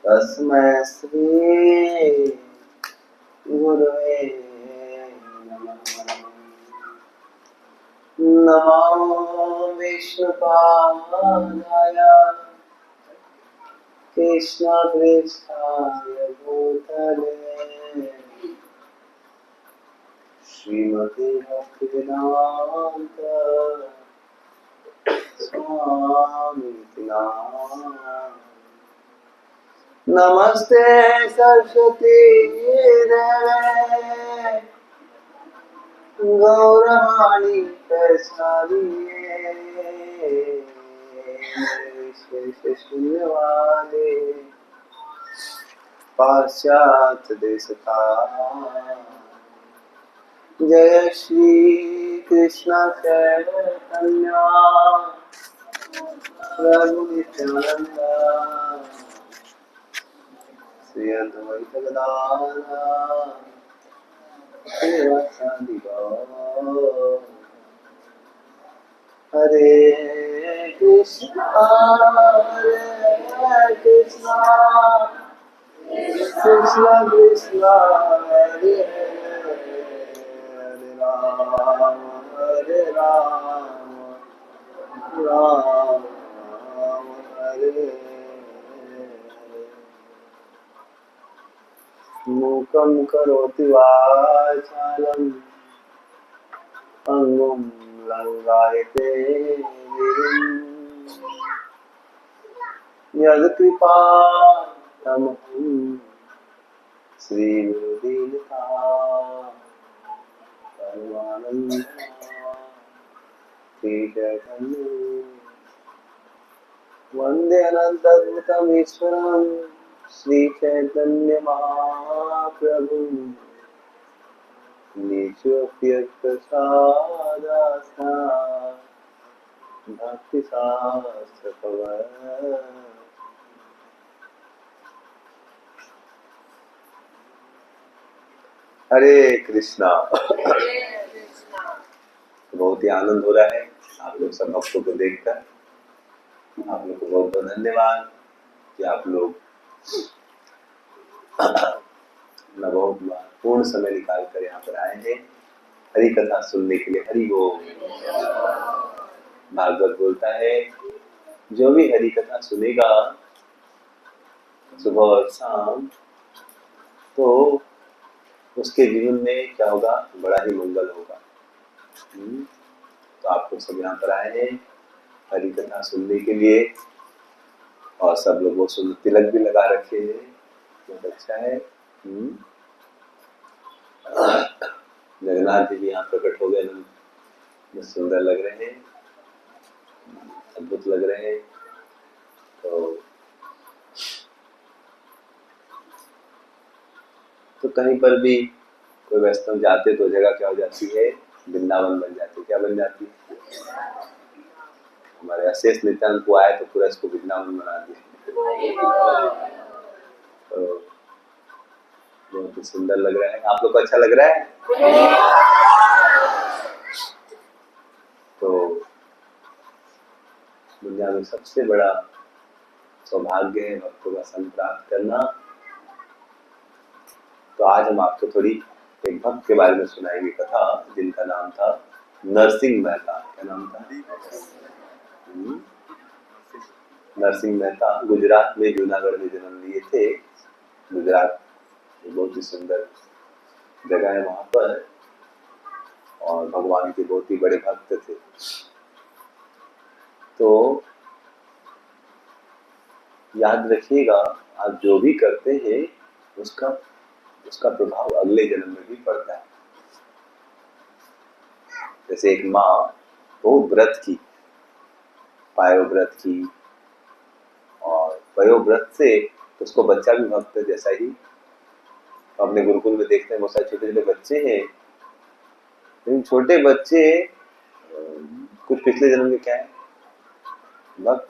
तस्मै श्री गुरुवे नमः। नमो विष्णुपादाय कृष्णपृष्ठाय भूतले श्रीमते भक्तिवेदान्त स्वामिति नाम। नमस्ते सरस्वती देवे गौरवाणी प्रसारिये शून्यवादे पाश्चात्य देशकाल। जय श्री कृष्ण चैतन्य प्रभु नित्यानंद श्री अद्वैत गदाधर श्रीवासादि गौर। हरे कृष्णा कृष्णा कृष्णा हरे राम हरे राम राम राम हरे। मूकं करोति वाचालं अंगुं लंघयते गिरिं यत्कृपातमहं श्रीगुरुदीनतां परमानन्दं श्रीचैतन्यं वन्दे अनन्तद्भुतं ईश्वरं श्रीचैतन्य महाप्रभु। नित्योप्यप्रसादास्ता भक्तिशास्त्रपवर। हरे कृष्णा। बहुत ही आनंद हो रहा है आप लोग सब भक्तों को देखकर। आप लोग को बहुत बहुत धन्यवाद कि आप लोग अपना बहुत पूर्ण समय निकाल कर यहाँ पर आए हैं हरि कथा सुनने के लिए। हरि बोल। भागवत बोलता है जो भी हरि कथा सुनेगा सुबह और शाम तो उसके जीवन में क्या होगा, बड़ा ही मंगल होगा। तो आप लोग सब यहाँ पर आए हैं हरि कथा सुनने के लिए और सब लोग वो सुंदर तिलक भी लगा रखे हैं, बहुत अच्छा है। जगन्नाथ जी भी यहाँ प्रकट हो गए, बहुत सुंदर लग रहे हैं, अद्भुत लग रहे हैं। तो कहीं पर भी कोई वैष्णव जाते तो जगह क्या हो जाती है, वृंदावन बन जाती है। क्या बन जाती है? हमारे अशेष नित्यानंद को आए तो पूरा इसको वृंदावन बना दिया। तो बहुत ही सुंदर लग रहा है। आप लोग को अच्छा लग रहा है? तो दुनिया में सबसे बड़ा सौभाग्य है भक्तों का संग प्राप्त करना। तो आज हम आपको थोड़ी एक भक्त के बारे में सुनाएंगे कथा, जिनका नाम था नरसिंह मेहता। क्या नाम था? नरसिंह मेहता गुजरात में जूनागढ़ में जन्म लिए थे। गुजरात बहुत ही सुंदर जगह है वहां पर, और भगवान के बहुत ही बड़े भक्त थे। तो याद रखिएगा, आप जो भी करते हैं उसका प्रभाव अगले जन्म में भी पड़ता है। जैसे एक माँ बहुत व्रत की, पायोव्रत की, और वयोव्रत से उसको बच्चा भी भक्त है। जैसा ही अपने गुरुकुल में देखते हैं बहुत सारे छोटे छोटे बच्चे हैं, लेकिन छोटे बच्चे कुछ पिछले जन्म के क्या है, भक्त।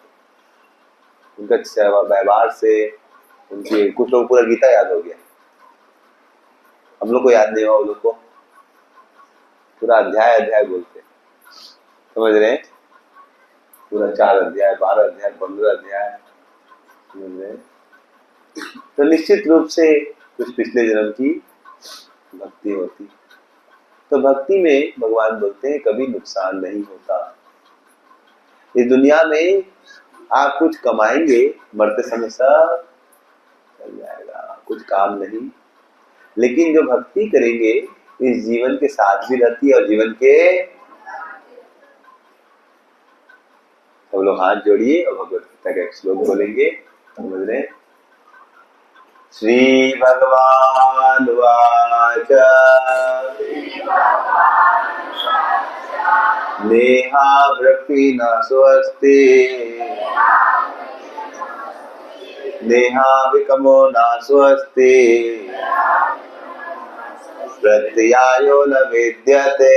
उनका व्यवहार से उनके, कुछ लोग पूरा गीता याद हो गया, हम लोग को याद नहीं हुआ, वो लोग को पूरा अध्याय अध्याय बोलते, समझ रहे हैं? पूरा 4 अध्याय, 12 अध्याय, 15 अध्याय, समझ रहे हैं? तो निश्चित रूप से कुछ पिछले जन्म की भक्ति होती। तो भक्ति में भगवान बोलते हैं कभी नुकसान नहीं होता। इस दुनिया में आप कुछ कमाएंगे, मरते समय सब चल जाएगा, कुछ काम नहीं। लेकिन जो भक्ति करेंगे इस जीवन के साथ भी रहती है और जीवन के, सब लोग हाथ जोड़िए और भगवत गीता का एक श्लोक बोलेंगे, समझ रहे? श्री भगवान वाच नेहा वृक्ति न स्वस्ति नेहा विकमो न स्वस्ति प्रत्ययो न विद्यते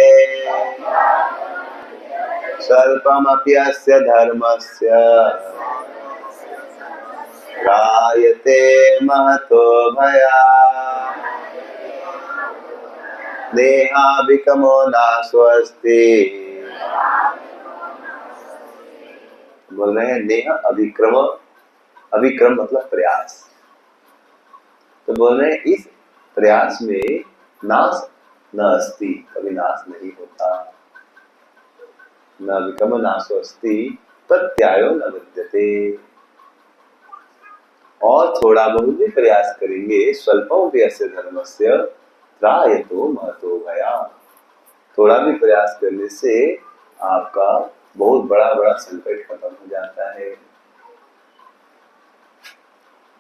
स्वल्पमप्यस्य धर्मस्य त्रायते महतो भयात् नेहा विकमो न स्वस्ति। बोल रहे हैं नेहा अभिक्रम, अभिक्रम मतलब प्रयास। तो बोल रहे हैं इस प्रयास में नाश न अस्ति, कभी नाश नहीं होता। न विकम नाशो अस्ति प्रत्यायो न विद्यते। और थोड़ा बहुत भी प्रयास करेंगे, स्वल्पम व्यस्य धर्मस्य त्रायतो महतो भयात्। थोड़ा भी प्रयास करने से आपका बहुत बड़ा बड़ा संकट खत्म हो जाता है।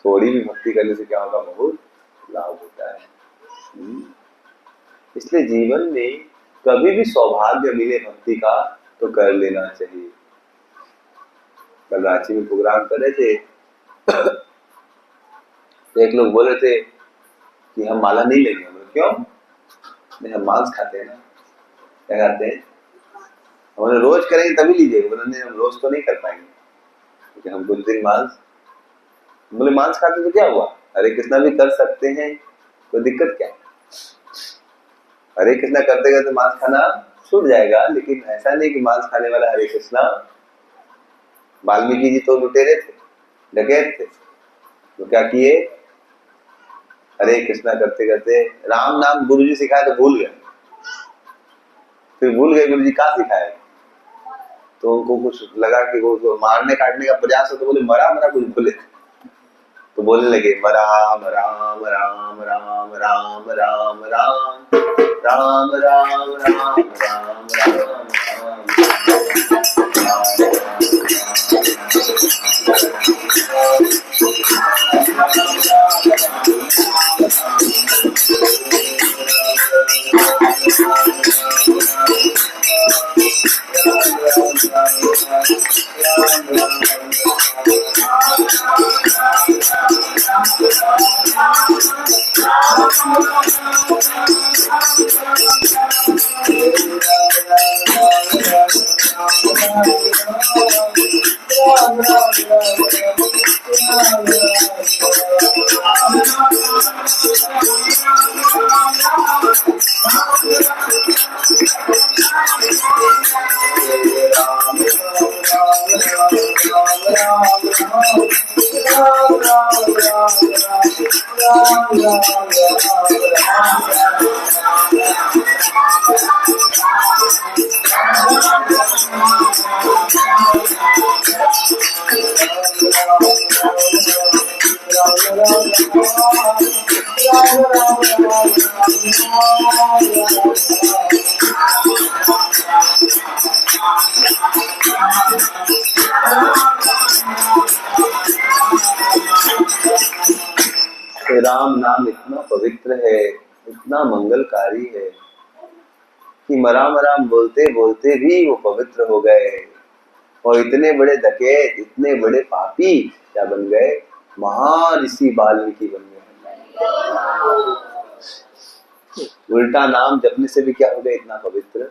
थोड़ी भी भक्ति करने से क्या होगा, बहुत लाभ होता है। इसलिए जीवन में कभी भी सौभाग्य मिले भक्ति का तो कर लेना चाहिए। कल रांची में प्रोग्राम कर रहे थे तो एक लोग बोले थे कि हम माला नहीं लेंगे। क्यों? नहीं, हम मांस खाते हैं ना। क्या खाते हैं? हमने रोज करेंगे तभी लीजिएगा। बोले नहीं, हम रोज तो नहीं कर पाएंगे क्योंकि हम कुछ दिन मांस। बोले मांस खाते तो क्या हुआ, हरे कृष्णा भी कर सकते हैं, कोई दिक्कत क्या है? हरे कृष्णा करते करते मांस खाना छूट जाएगा। लेकिन ऐसा नहीं कि मांस खाने वाला हरे कृष्णा। वाल्मीकि जी तो लुटेरे थे, डकैत थे, तो क्या किए, हरे कृष्णा करते करते राम नाम गुरुजी सिखाए तो भूल गए। फिर भूल गए गुरुजी कहाँ सिखाए, तो उनको कुछ लगा कि वो मारने काटने का प्रयास हो, तो बोले मरा मरा कुछ भूले, तो बोलने लगे राम राम राम राम राम राम राम राम राम राम राम राम नाम इतना पवित्र है, इतना मंगलकारी है कि मराम राम बोलते बोलते भी वो पवित्र हो गए। और इतने बड़े डकैत, इतने बड़े पापी क्या बन गए, महर्षि वाल्मीकि बन गए। उल्टा नाम जपने से भी क्या हो गए, इतना पवित्र।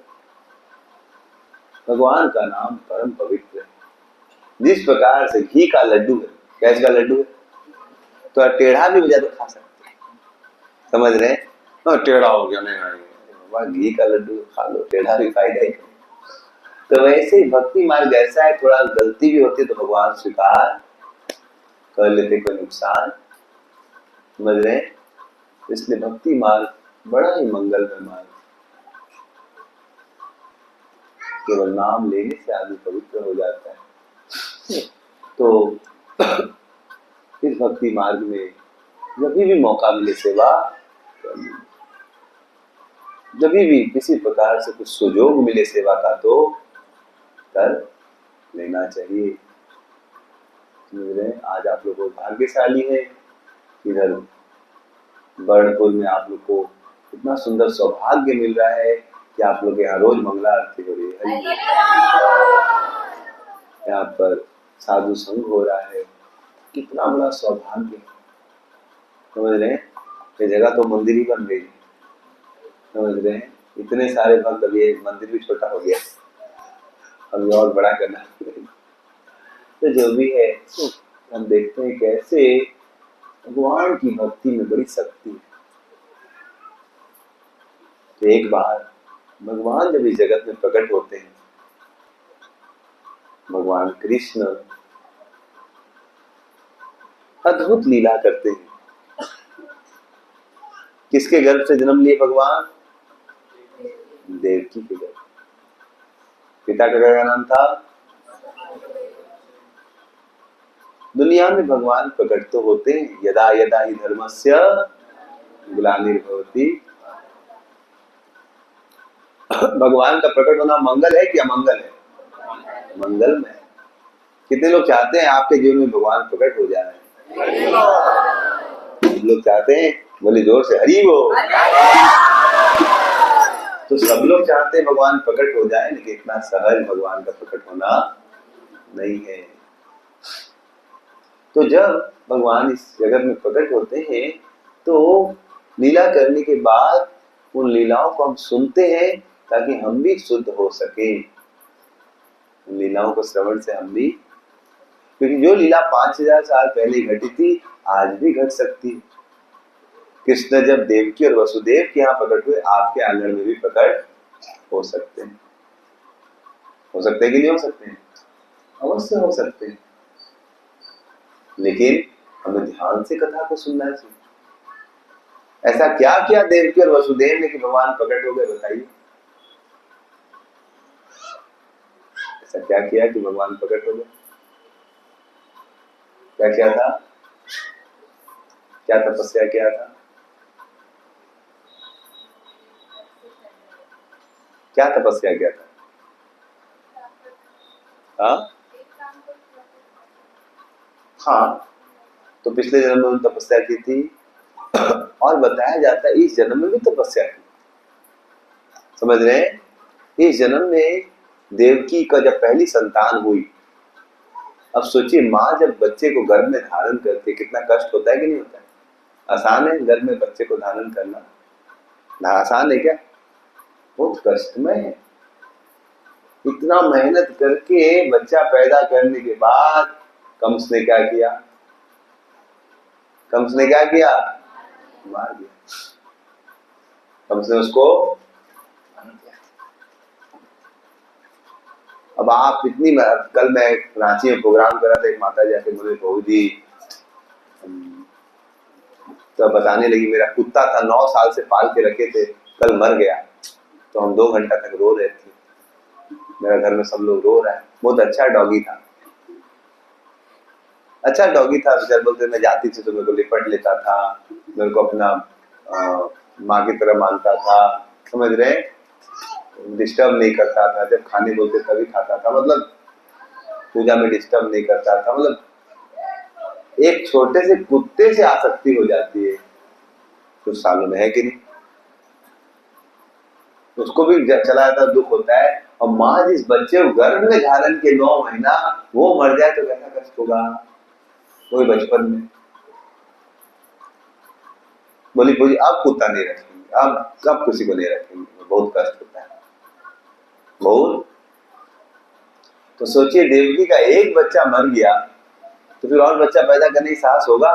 भगवान का नाम परम पवित्र है। जिस प्रकार से घी का लड्डू है, गैस का लड्डू है, तो टेढ़ा भी हो जाए तो खा सकते, समझ रहे हैं? टेढ़ा हो गया नहीं, घी का लड्डू खा लो, टेढ़ा भी फायदा ही। तो वैसे ही भक्ति मार्ग ऐसा है, थोड़ा गलती भी होती है तो भगवान स्वीकार कर लेते, कोई नुकसान, समझ रहे हैं। इसलिए भक्ति मार्ग बड़ा ही मंगलमय मार्ग, केवल नाम लेने से आदमी पवित्र हो जाता है। तो इस भक्ति मार्ग में जब भी मौका मिले सेवा करनी, जब भी किसी प्रकार से कुछ सुयोग मिले सेवा का तो कर लेना चाहिए। समझ रहे हैं। आज आप लोग भाग्यशाली है, इधर बर्णपुर में आप लोग को इतना सुंदर सौभाग्य मिल रहा है कि आप लोग यहाँ रोज मंगला आरती हो रही है, यहाँ पर साधु संग हो रहा है, कितना बड़ा सौभाग्य। समझ रहे हैं। ये जगह तो मंदिर ही बन गई, समझ रहे हैं। इतने सारे भक्त, अब ये मंदिर भी छोटा हो गया, अभी और बड़ा करना। तो जो भी है हम देखते हैं कैसे भगवान की भक्ति में बड़ी शक्ति है। तो एक बार भगवान जब इस जगत में प्रकट होते हैं, भगवान कृष्ण अद्भुत लीला करते हैं। किसके गर्भ से जन्म लिए भगवान? देवकी के गर्भ। पिता का क्या नाम था? दुनिया में भगवान प्रकट तो होते हैं, यदा यदा ही धर्मस्य ग्लानिर्भवति। भगवान का प्रकट होना मंगल है कि अमंगल है? मंगल में। कितने लोग चाहते हैं आपके जीवन में भगवान प्रकट हो जाए? लोग चाहते हैं, बोले जोर से हरि बोल। तो सब लोग चाहते हैं भगवान प्रकट हो जाए, लेकिन इतना सहज भगवान का प्रकट होना नहीं है। तो जब भगवान इस जगत में प्रकट होते हैं तो लीला करने के बाद उन लीलाओं को हम सुनते हैं ताकि हम भी शुद्ध हो सके। उन लीलाओं को श्रवण से हम भी, क्योंकि जो लीला 5000 साल पहले घटी थी आज भी घट सकती है। कृष्ण जब देवकी और वसुदेव के यहाँ प्रकट हुए, आपके आंगन में भी प्रकट हो सकते हैं। हो सकते हैं कि नहीं हो सकते हैं? अवश्य हो सकते हैं, लेकिन हमें ध्यान से कथा को सुनना चाहिए। ऐसा क्या किया देवकी और वसुदेव ने कि भगवान प्रकट हो गए? बताइए, ऐसा क्या किया कि भगवान प्रकट हो गए? क्या किया था? क्या तपस्या किया था? क्या तपस्या किया था? हाँ, तो पिछले जन्म में उन्होंने तपस्या की थी और बताया जाता है इस जन्म में भी तपस्या की। समझ रहे हैं। इस जन्म में देवकी का जब पहली संतान हुई, अब सोचिए माँ जब बच्चे को गर्भ में धारण करती है कितना कष्ट होता है कि नहीं होता है? आसान है गर्भ में बच्चे को धारण करना? ना आसान है क्या? बहुत कष्टमय है। इतना मेहनत करके बच्चा पैदा करने के बाद कंस ने क्या किया? कंस ने क्या किया? मार दिया। कंस ने उसको मार दिया। अब आप इतनी, कल मैं रांची में प्रोग्राम कर रहा था, एक माता जी आके बोले बहू जी, तो बताने लगी मेरा कुत्ता था 9 साल से पाल के रखे थे, कल मर गया, तो हम 2 घंटा तक रो रहे थे। मेरा घर में सब लोग रो रहे हैं। बहुत अच्छा डॉगी था, अच्छा डॉगी था। बेचारे बोलते मैं जाती थी तो मेरे को लिपट लेता था, मेरे को अपना माँ की तरह मानता था। समझ रहे? डिस्टर्ब नहीं करता था, जब खाने बोलते तभी खाता था, मतलब पूजा में डिस्टर्ब नहीं करता था। मतलब एक छोटे से कुत्ते से आसक्ति हो जाती है कुछ सालों में, है कि नहीं? उसको भी चला जाता दुख होता है। और माँ जिस बच्चे को गर्भ में धारण के 9 महीना वो मर जाए तो कैसा कष्ट होगा? वही बचपन में बोली बोली अब कुत्ता नहीं रखेंगे, अब कब किसी को नहीं रखेंगे, बहुत कष्ट होता है बहुत। तो सोचिए देवकी का एक बच्चा मर गया तो फिर और बच्चा पैदा करने की साहस होगा?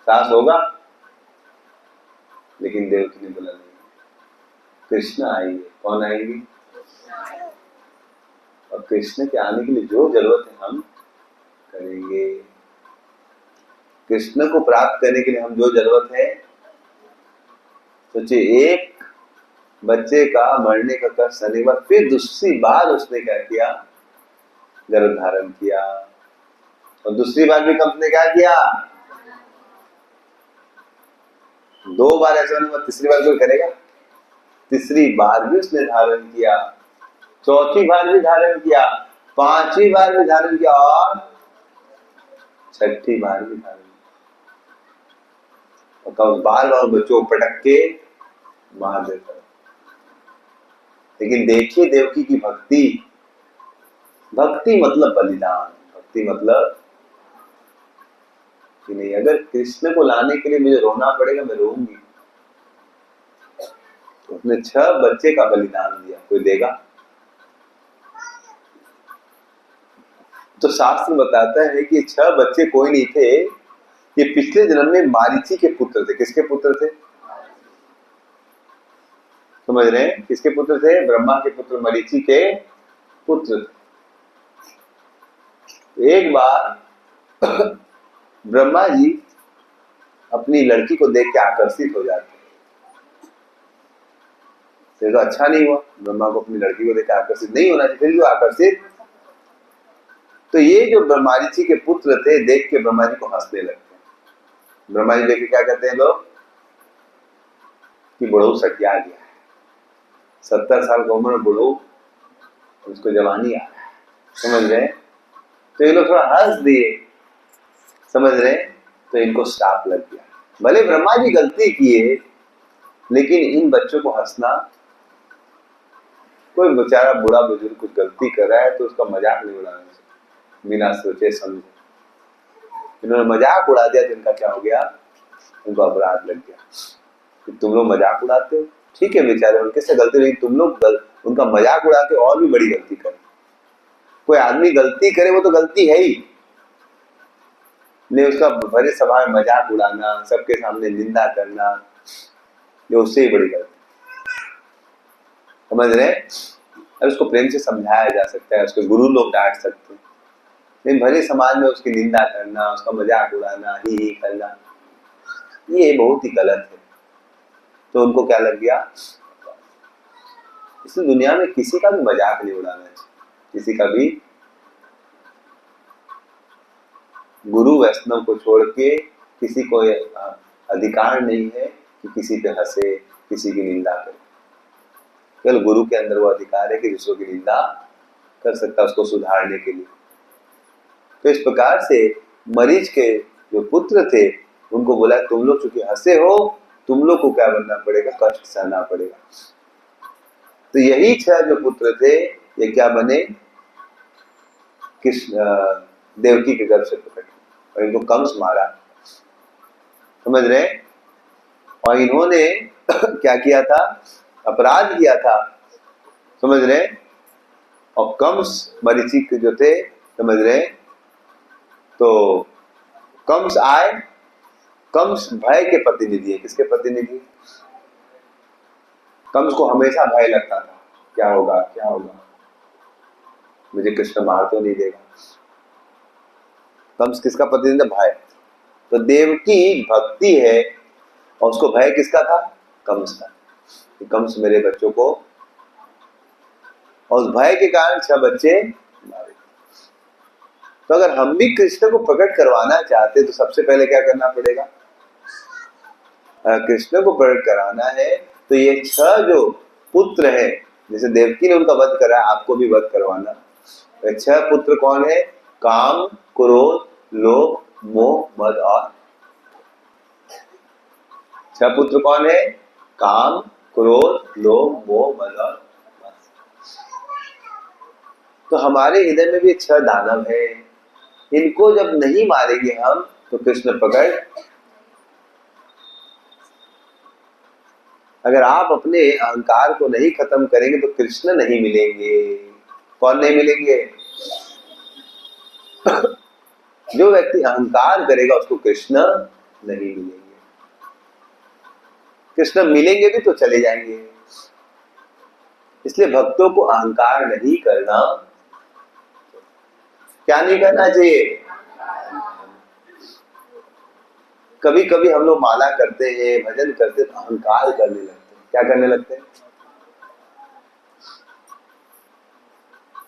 साहस होगा? लेकिन देवकी ने बोला नहीं, कृष्ण आएंगे। कौन आएंगे? और कृष्ण के आने के लिए जो जरूरत है हम करेंगे। कृष्ण को प्राप्त करने के लिए हम जो जरूरत है, सोचिए एक बच्चे का मरने का कष्ट सहने के बाद फिर दूसरी बार उसने क्या किया, गर्भ धारण किया, और दूसरी बार भी कंस ने क्या किया, 2 बार ऐसा होने, तीसरी बार कोई करेगा? तीसरी बार भी उसने धारण किया, चौथी बार भी धारण किया, 5वीं बार भी धारण किया, और 6ठी बार भी धारण किया। तो बार बार बच्चों को पटक के मार देता। लेकिन देखिए देवकी की भक्ति, भक्ति मतलब बलिदान, भक्ति मतलब कि नहीं, अगर कृष्ण को लाने के लिए मुझे रोना पड़ेगा मैं रोऊंगी। उसने 6 बच्चे का बलिदान दिया, कोई देगा? तो शास्त्र बताता है कि 6 बच्चे कोई नहीं थे, ये पिछले जन्म में मारीची के पुत्र थे। किसके पुत्र थे? समझ रहे हैं? किसके पुत्र थे? ब्रह्मा के पुत्र मरीची के पुत्र थे। एक बार ब्रह्मा जी अपनी लड़की को देख के आकर्षित हो जाते, तो अच्छा नहीं हुआ। ब्रह्मा को अपनी लड़की को देख के आकर्षित नहीं होना चाहिए, फिर भी आकर्षित। तो ये जो ब्रह्माजी के पुत्र थे देख के ब्रह्मा जी को हंसने लगते हैं। ब्रह्मा जी देख के क्या कहते हैं लोग कि बुढ़ऊ सटिया गया है, 70 साल की उम्र में बुढ़ऊ, उसको जवानी आ रहा है। समझ रहे? तो ये लोग थोड़ा हंस दिए, समझ रहे? तो इनको श्राप लग गया। भले ब्रह्मा जी गलती किए, लेकिन इन बच्चों को हंसना, कोई बेचारा बूढ़ा बुजुर्ग कुछ गलती कर रहा है तो उसका मजाक नहीं उड़ाना चाहिए बिना सोचे समझे। इन्होंने मजाक उड़ा दिया तो इनका क्या हो गया, उनको अपराध लग गया कि तुम लोग मजाक उड़ाते हो। ठीक है बेचारे, उनके से गलती नहीं, तुम लोग उनका मजाक उड़ा के और भी बड़ी गलती करें। कोई आदमी गलती करे वो तो गलती है ही, नहीं उसका भरे सभा में मजाक उड़ाना, सबके सामने निंदा करना, ये उससे ही बड़ी गलती। समझ रहे? और उसको प्रेम से समझाया जा सकता है, उसके गुरु लोग डांट सकते हैं, लेकिन भले समाज में उसकी निंदा करना, उसका मजाक उड़ाना, ही करना, ये बहुत ही गलत है। तो उनको क्या लग गया, इस दुनिया में किसी का भी मजाक नहीं उड़ाना चाहिए, किसी का भी। गुरु वैष्णव को छोड़ के किसी को अधिकार नहीं है कि किसी पे हंसे, किसी की निंदा करे। केवल गुरु के अंदर वो अधिकार है कि दूसरों की निंदा कर सकता है उसको सुधारने के लिए। तो इस प्रकार से मरीच के जो पुत्र थे उनको बोला तुम लोग चूंकि हंसे हो, तुम लोग को क्या बनना पड़ेगा, कष्ट सहना पड़ेगा। तो यही 6 जो पुत्र थे ये क्या बने, कृष्ण देवकी के गर्भ से प्रकट, और इनको कंस मारा। समझ रहे? और इन्होंने क्या किया था, अपराध किया था। समझ रहे? और कंस मरीची के जो थे, समझ रहे? तो कंस आए, कंस भय के प्रतिनिधि है। किसके प्रतिनिधि? कंस को हमेशा भय लगता था, क्या होगा क्या होगा, मुझे कृष्ण मार तो नहीं देगा। कंस किसका प्रतिनिधि? भय। तो देवकी भक्ति है और उसको भय किसका था? कंस का, कि कंस मेरे बच्चों को, और उस भय के कारण 6 बच्चे मारे। तो अगर हम भी कृष्ण को प्रकट करवाना चाहते तो सबसे पहले क्या करना पड़ेगा, कृष्ण को प्रकट कराना है तो ये 6 जो पुत्र है, जैसे देवकी ने उनका वध करा, आपको भी वध करवाना। 6 पुत्र कौन है? काम, क्रोध, लोभ, मोह, मद और। 6 पुत्र कौन है? काम, क्रोध, लोभ, मोह, मद और। तो हमारे हृदय में भी 6 दानव है, इनको जब नहीं मारेंगे हम तो कृष्ण प्रकट। अगर आप अपने अहंकार को नहीं खत्म करेंगे तो कृष्ण नहीं मिलेंगे। कौन नहीं मिलेंगे? जो व्यक्ति अहंकार करेगा उसको कृष्ण नहीं मिलेंगे। कृष्ण मिलेंगे भी तो चले जाएंगे। इसलिए भक्तों को अहंकार नहीं करना, क्या नहीं करना चाहिए? कभी कभी हम लोग माला करते हैं, भजन करते हैं तो अहंकार करने लगते हैं। क्या करने लगते हैं?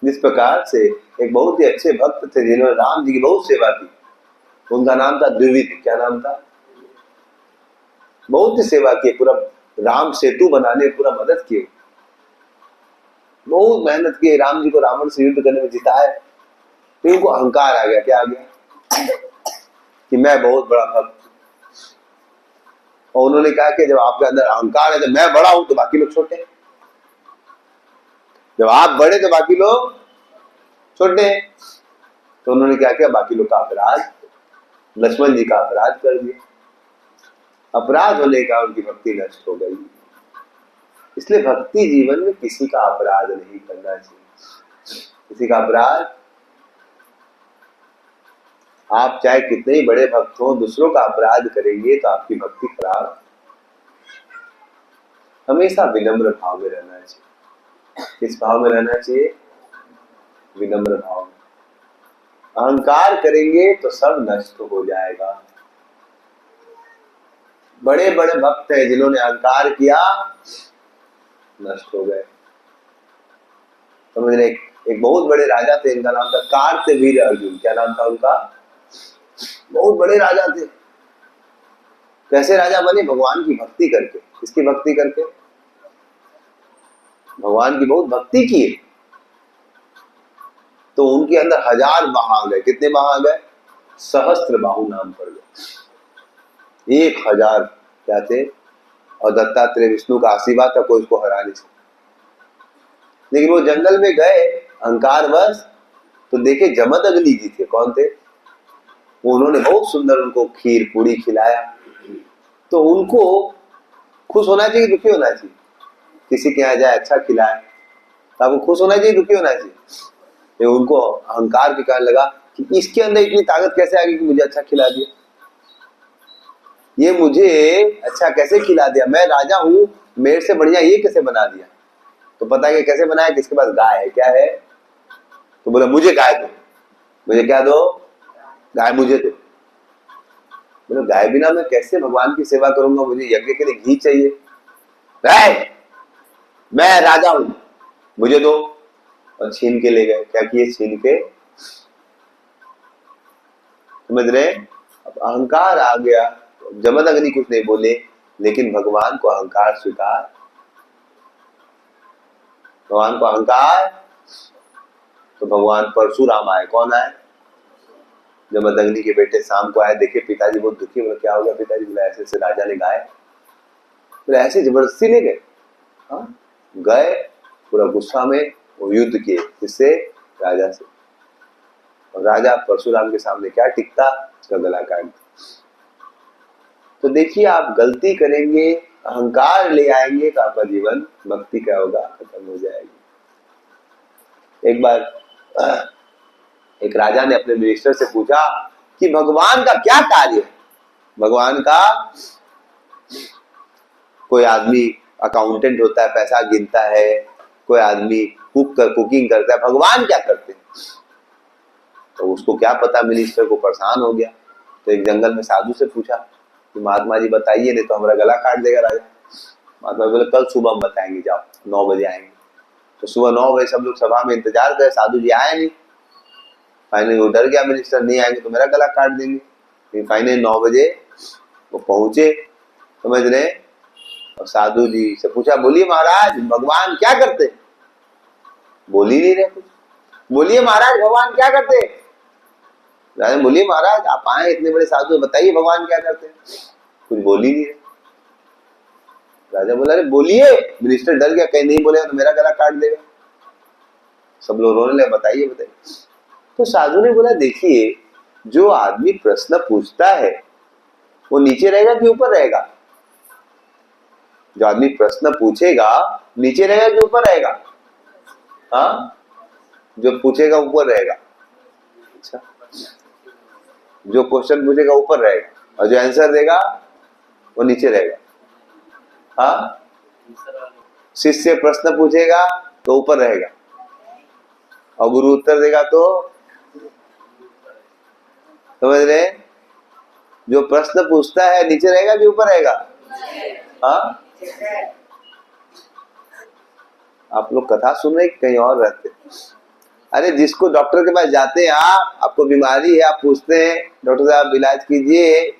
जिस प्रकार से एक बहुत ही अच्छे भक्त थे जिन्होंने राम जी की बहुत सेवा की, उनका नाम था द्विविद। क्या नाम था? बहुत ही सेवा की, पूरा राम सेतु बनाने पूरा मदद की, बहुत मेहनत की, राम जी को रावण से युद्ध करने में जिताए। फिर उनको अहंकार आ गया। क्या आ गया? कि मैं बहुत बड़ा भक्त। और उन्होंने कहा कि जब आपके अंदर अहंकार है तो मैं बड़ा हूं तो बाकी लोग छोटे, जब आप बड़े तो बाकी लोग छोटे। तो उन्होंने क्या किया? बाकी लोग का अपराध, लक्ष्मण जी का अपराध कर दिया। अपराध होने का उनकी भक्ति नष्ट हो गई। इसलिए भक्ति जीवन में किसी का अपराध नहीं करना चाहिए। किसी का अपराध, आप चाहे कितने ही बड़े भक्त हो, दूसरों का अपराध करेंगे तो आपकी भक्ति खराब। हमेशा विनम्र भाव में रहना चाहिए। किस भाव में रहना चाहिए? विनम्र भाव में। अहंकार करेंगे तो सब नष्ट हो जाएगा। बड़े बड़े भक्त हैं जिन्होंने अहंकार किया, नष्ट हो गए। समझ रहे? एक बहुत बड़े राजा थे, इनका नाम था कार्तवीर्य अर्जुन। क्या नाम था उनका? बहुत बड़े राजा थे। कैसे राजा बने? भगवान की भक्ति करके। किसकी भक्ति करके? भगवान की बहुत भक्ति की। तो उनके अंदर 1000 बाह आ गए। कितने बाह आ गए? सहस्त्र बाहु नाम पड़ गए। 1000 क्या थे? और दत्तात्रेय विष्णु का आशीर्वाद था, कोई उसको हरा नहीं सकता। लेकिन वो जंगल में गए अहंकार बस, तो देखे जमदग्नि जी थे। कौन थे? उन्होंने बहुत सुंदर उनको खीर पूरी खिलाया। तो उनको खुश होना चाहिए, दुखी होना चाहिए? किसी के यहाँ जाए अच्छा खिलाए तो आपको खुश होना चाहिए, दुखी होना चाहिए? उनको अहंकार के कारण लगा कि इसके अंदर इतनी ताकत कैसे आ गई कि मुझे अच्छा खिला दिया, ये मुझे अच्छा कैसे खिला दिया, मैं राजा हूं, मेरे से बढ़िया ये कैसे बना दिया। तो पता है कि कैसे बनाया? किसके पास गाय है? क्या है? तो बोला मुझे गाय दो। मुझे क्या दो? गाय मुझे दो। बोले गाय बिना मैं कैसे भगवान की सेवा करूंगा, मुझे यज्ञ के लिए घी चाहिए। मैं राजा हूं, मुझे दो। और छीन के ले गए। क्या किए? छीन के। समझ रहे? अब अहंकार आ गया। जमदग्नि कुछ नहीं बोले, लेकिन भगवान को अहंकार स्वीकार। भगवान को अहंकार। तो भगवान परशुराम आए। कौन आए? जमदग्नि के बेटे शाम को आए। देखे पिताजी बहुत दुखी। बोले क्या हो गया पिताजी? बोला ऐसे ऐसे राजा ने गाय। बोले ऐसे जबरदस्ती ले गए? हाँ, गए पूरा गुस्सा में वो युद्ध किए। किससे? राजा से। और राजा परशुराम के सामने क्या टिकता? उसका गला काट। तो देखिए, आप गलती करेंगे, अहंकार ले आएंगे तो आपका जीवन, भक्ति क्या होगा? खत्म हो जाएगी। एक बार एक राजा ने अपने मिनिस्टर से पूछा कि भगवान का क्या कार्य है? भगवान का, कोई आदमी अकाउंटेंट होता है, पैसा गिनता है, कोई आदमी कुकिंग करता है, भगवान क्या करते हैं? तो उसको क्या पता, मिनिस्टर को परेशान हो गया। तो एक जंगल में साधु से पूछा कि महात्मा जी बताइए, नहीं तो हमारा गला काट देगा राजा। महात्मा बोले कल सुबह हम बताएंगे, जाओ 9 बजे आएंगे। तो सुबह 9 बजे सब लोग सभा में इंतजार करे, साधु जी आए नहीं। फाइनली वो डर गया, मिनिस्टर नहीं आएंगे तो मेरा गला काट देंगे। फाइनली 9 बजे वो पहुंचे। समझ रहे? और साधु जी से पूछा, बोलिए महाराज भगवान क्या करते? बोल ही नहीं रहे कुछ। बोलिए महाराज भगवान क्या करते? राजा बोलिए महाराज आप आए इतने बड़े साधु, बताइए भगवान क्या करते? कुछ बोल ही नहीं रहे। राजा बोला अरे बोलिए। मिनिस्टर डर गया, कहीं नहीं बोलेगा तो मेरा गला काट देगा। सब लोग रोने लगे, बताइए बताइए। तो साधु ने बोला देखिए, जो आदमी प्रश्न पूछता है वो नीचे रहेगा कि ऊपर रहेगा? जो आदमी प्रश्न पूछेगा नीचे रहेगा कि ऊपर रहेगा? हाँ, जो पूछेगा ऊपर रहेगा। अच्छा, जो क्वेश्चन पूछेगा ऊपर रहेगा और जो आंसर देगा वो नीचे रहेगा। हाँ, शिष्य प्रश्न पूछेगा तो ऊपर रहेगा और गुरु उत्तर देगा तो समझ रहे? जो प्रश्न पूछता है नीचे रहेगा कि ऊपर रहेगा? हाँ, आप लोग कथा सुन रहे कहीं और रहते? अरे जिसको डॉक्टर के पास जाते हैं आप, आपको बीमारी है, आप पूछते हैं डॉक्टर साहब इलाज कीजिए,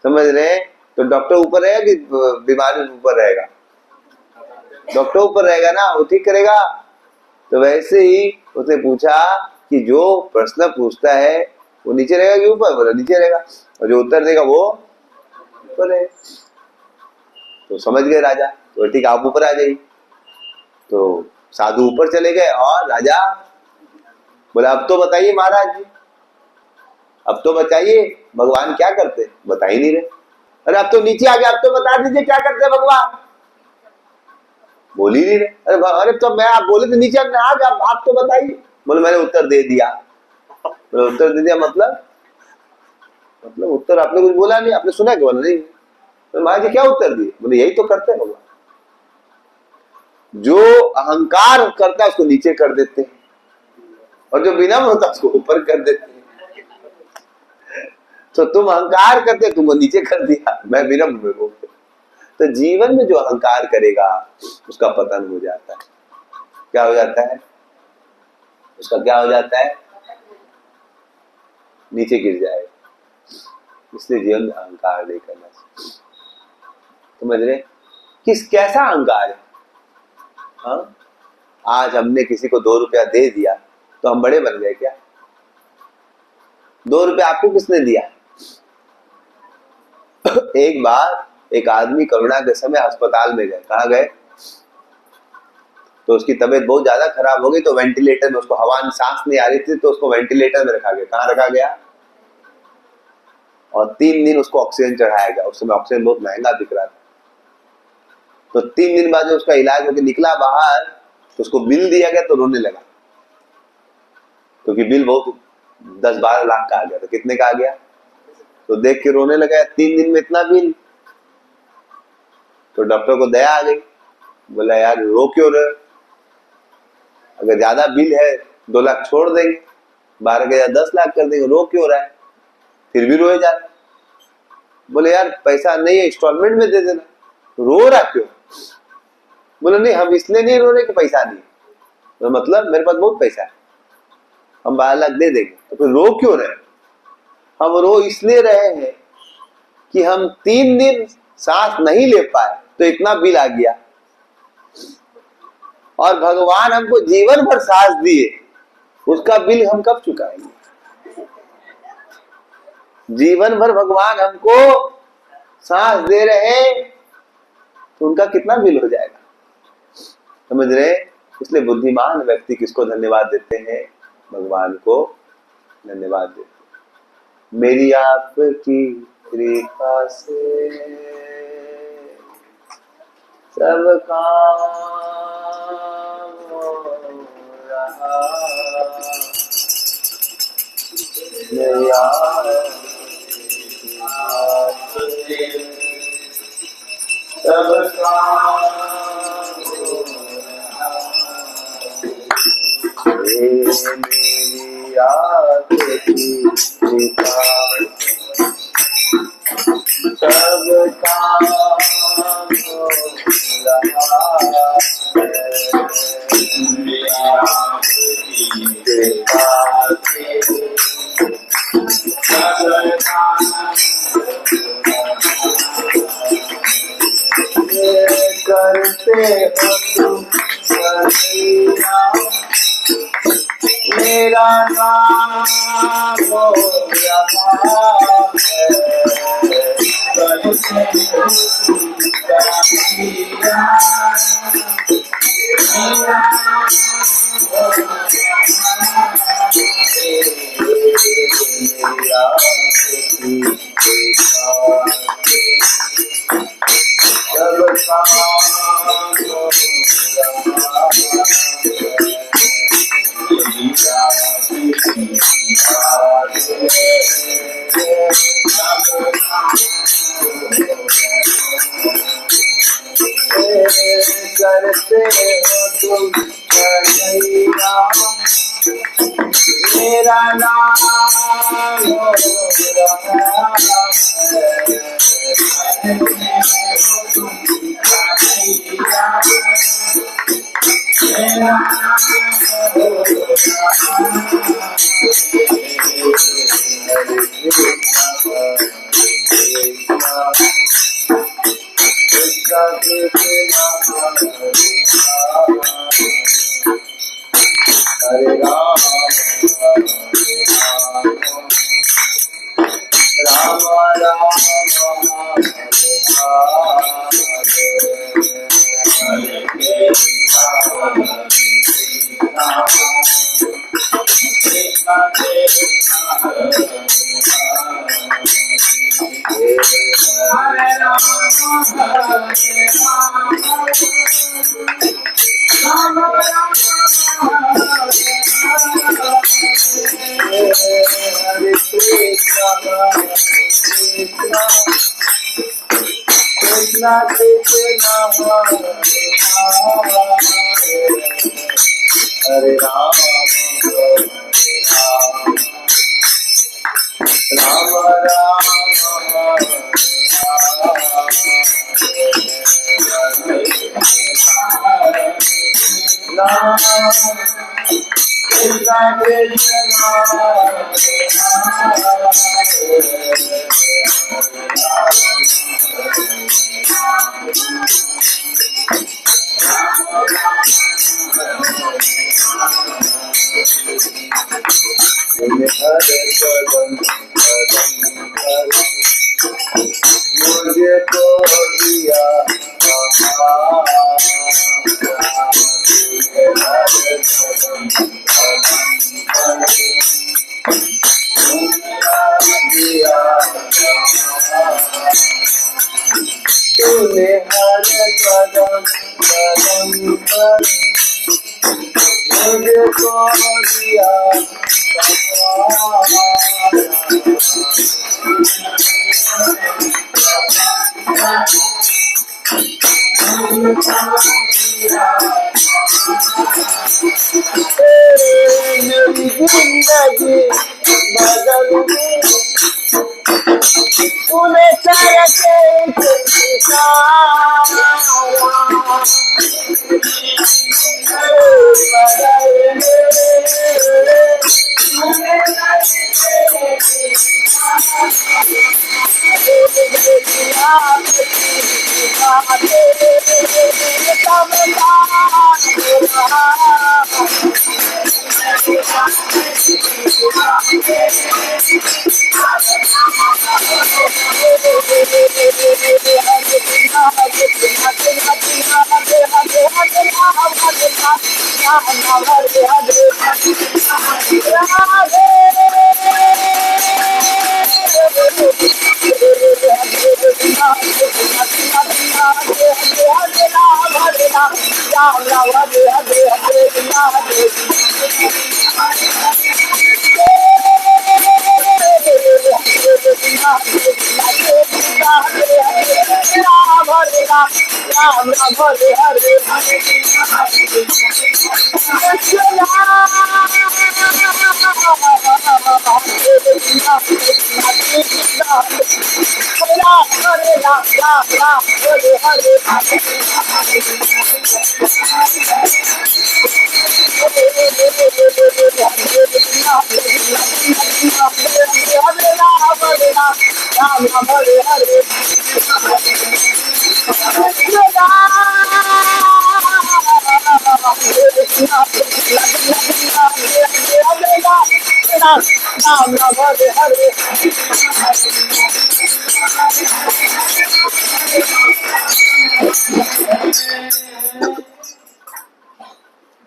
समझ रहे हैं? तो डॉक्टर ऊपर रहेगा कि बीमारी ऊपर रहेगा? डॉक्टर ऊपर रहेगा ना, वो ठीक करेगा। तो वैसे ही उसने पूछा कि जो प्रश्न पूछता है वो नीचे रहेगा कि ऊपर? बोला नीचे रहेगा। और जो उत्तर देगा वो ऊपर है। तो समझ गए राजा, तो ठीक आप ऊपर आ जाइए। तो साधु ऊपर चले गए और राजा बोला अब तो बताइए महाराज जी, अब तो बताइए भगवान क्या करते? बता ही नहीं रहे। अरे अब तो नीचे आ गया, अब तो बता दीजिए क्या करते भगवान? बोल ही नहीं रहे। अरे तो मैं आप बोले तो नीचे आ गया, आप तो बताइए। बोले मैंने उत्तर दे दिया। बोले उत्तर दे दिया मतलब उत्तर आपने कुछ बोला नहीं, आपने सुना क्या? बोला नहीं। तो महाराज जी क्या उत्तर दिए? बोले यही तो करते हैं भगवान, जो अहंकार करता है उसको नीचे कर देते हैं और जो विनम्र होता है उसको ऊपर कर देते हैं। तो तुम अहंकार करते, तुमको नीचे कर दिया, मैं विनम्र हूं। तो जीवन में जो अहंकार करेगा उसका पतन हो जाता है। क्या हो जाता है उसका? क्या हो जाता है? नीचे गिर जाएगा। इसलिए जीवन में अहंकार नहीं करना चाहिए। समझ रहे? कैसा अहंकार है? हाँ, आज हमने किसी को 2 रुपया दे दिया तो हम बड़े बन गए क्या? 2 रुपया आपको किसने दिया? एक बार एक आदमी कोरोना के समय अस्पताल में गए। कहाँ गए? तो उसकी तबीयत बहुत ज्यादा खराब हो गई, तो वेंटिलेटर में, उसको हवा सांस नहीं आ रही थी, तो उसको वेंटिलेटर में रखा गया। कहाँ रखा गया? और 3 दिन उसको ऑक्सीजन चढ़ाया गया। उस समय ऑक्सीजन बहुत महंगा बिक रहा था। तो 3 दिन बाद जब उसका इलाज होकर निकला बाहर, तो उसको बिल दिया गया तो रोने लगा, क्योंकि बिल बहुत 10-12 लाख का आ गया था। कितने का आ गया? तो देख के रोने लगा, 3 दिन में इतना बिल। तो डॉक्टर को दया आ गई, बोला यार रो क्यों रहे? अगर ज्यादा बिल है 2 लाख छोड़ देंगे, 12 के 10 लाख कर देंगे, रो क्यों रहा है? फिर भी रोए जा रहा। बोले यार पैसा नहीं है, इंस्टॉलमेंट में दे देना। रो रहा क्यों? बोले नहीं हम इसलिए नहीं रो रहे कि पैसा नहीं, तो मतलब मेरे पास बहुत पैसा है, हम 12 लाख दे देंगे। तो फिर रो क्यों रहे? हम रो इसलिए रहे हैं कि हम 3 दिन सांस नहीं ले पाए तो इतना बिल आ गया, और भगवान हमको जीवन भर सांस दिए, उसका बिल हम कब चुकाएंगे? जीवन भर भगवान हमको सांस दे रहे हैं तो उनका कितना बिल हो जाएगा? समझ रहे? इसलिए बुद्धिमान व्यक्ति किसको धन्यवाद देते हैं? भगवान को धन्यवाद देते हैं। मेरी आपकी कृपा से सब काम हो रहा, मेरी आपकी सब काम हो रहा, मेरी आपकी कृपा सब काम हो रहा है, मेरी आपकी कृपा से सब काम करते हो तुम कन्हैया, मेरा नाम हो रहा है, करते हो तुम कन्हैया, मेरा नाम हो रहा है, मेरा आपकी कृपा सब काम हो रहा है, करते हो तुम कन्हैया, मेरा नाम हो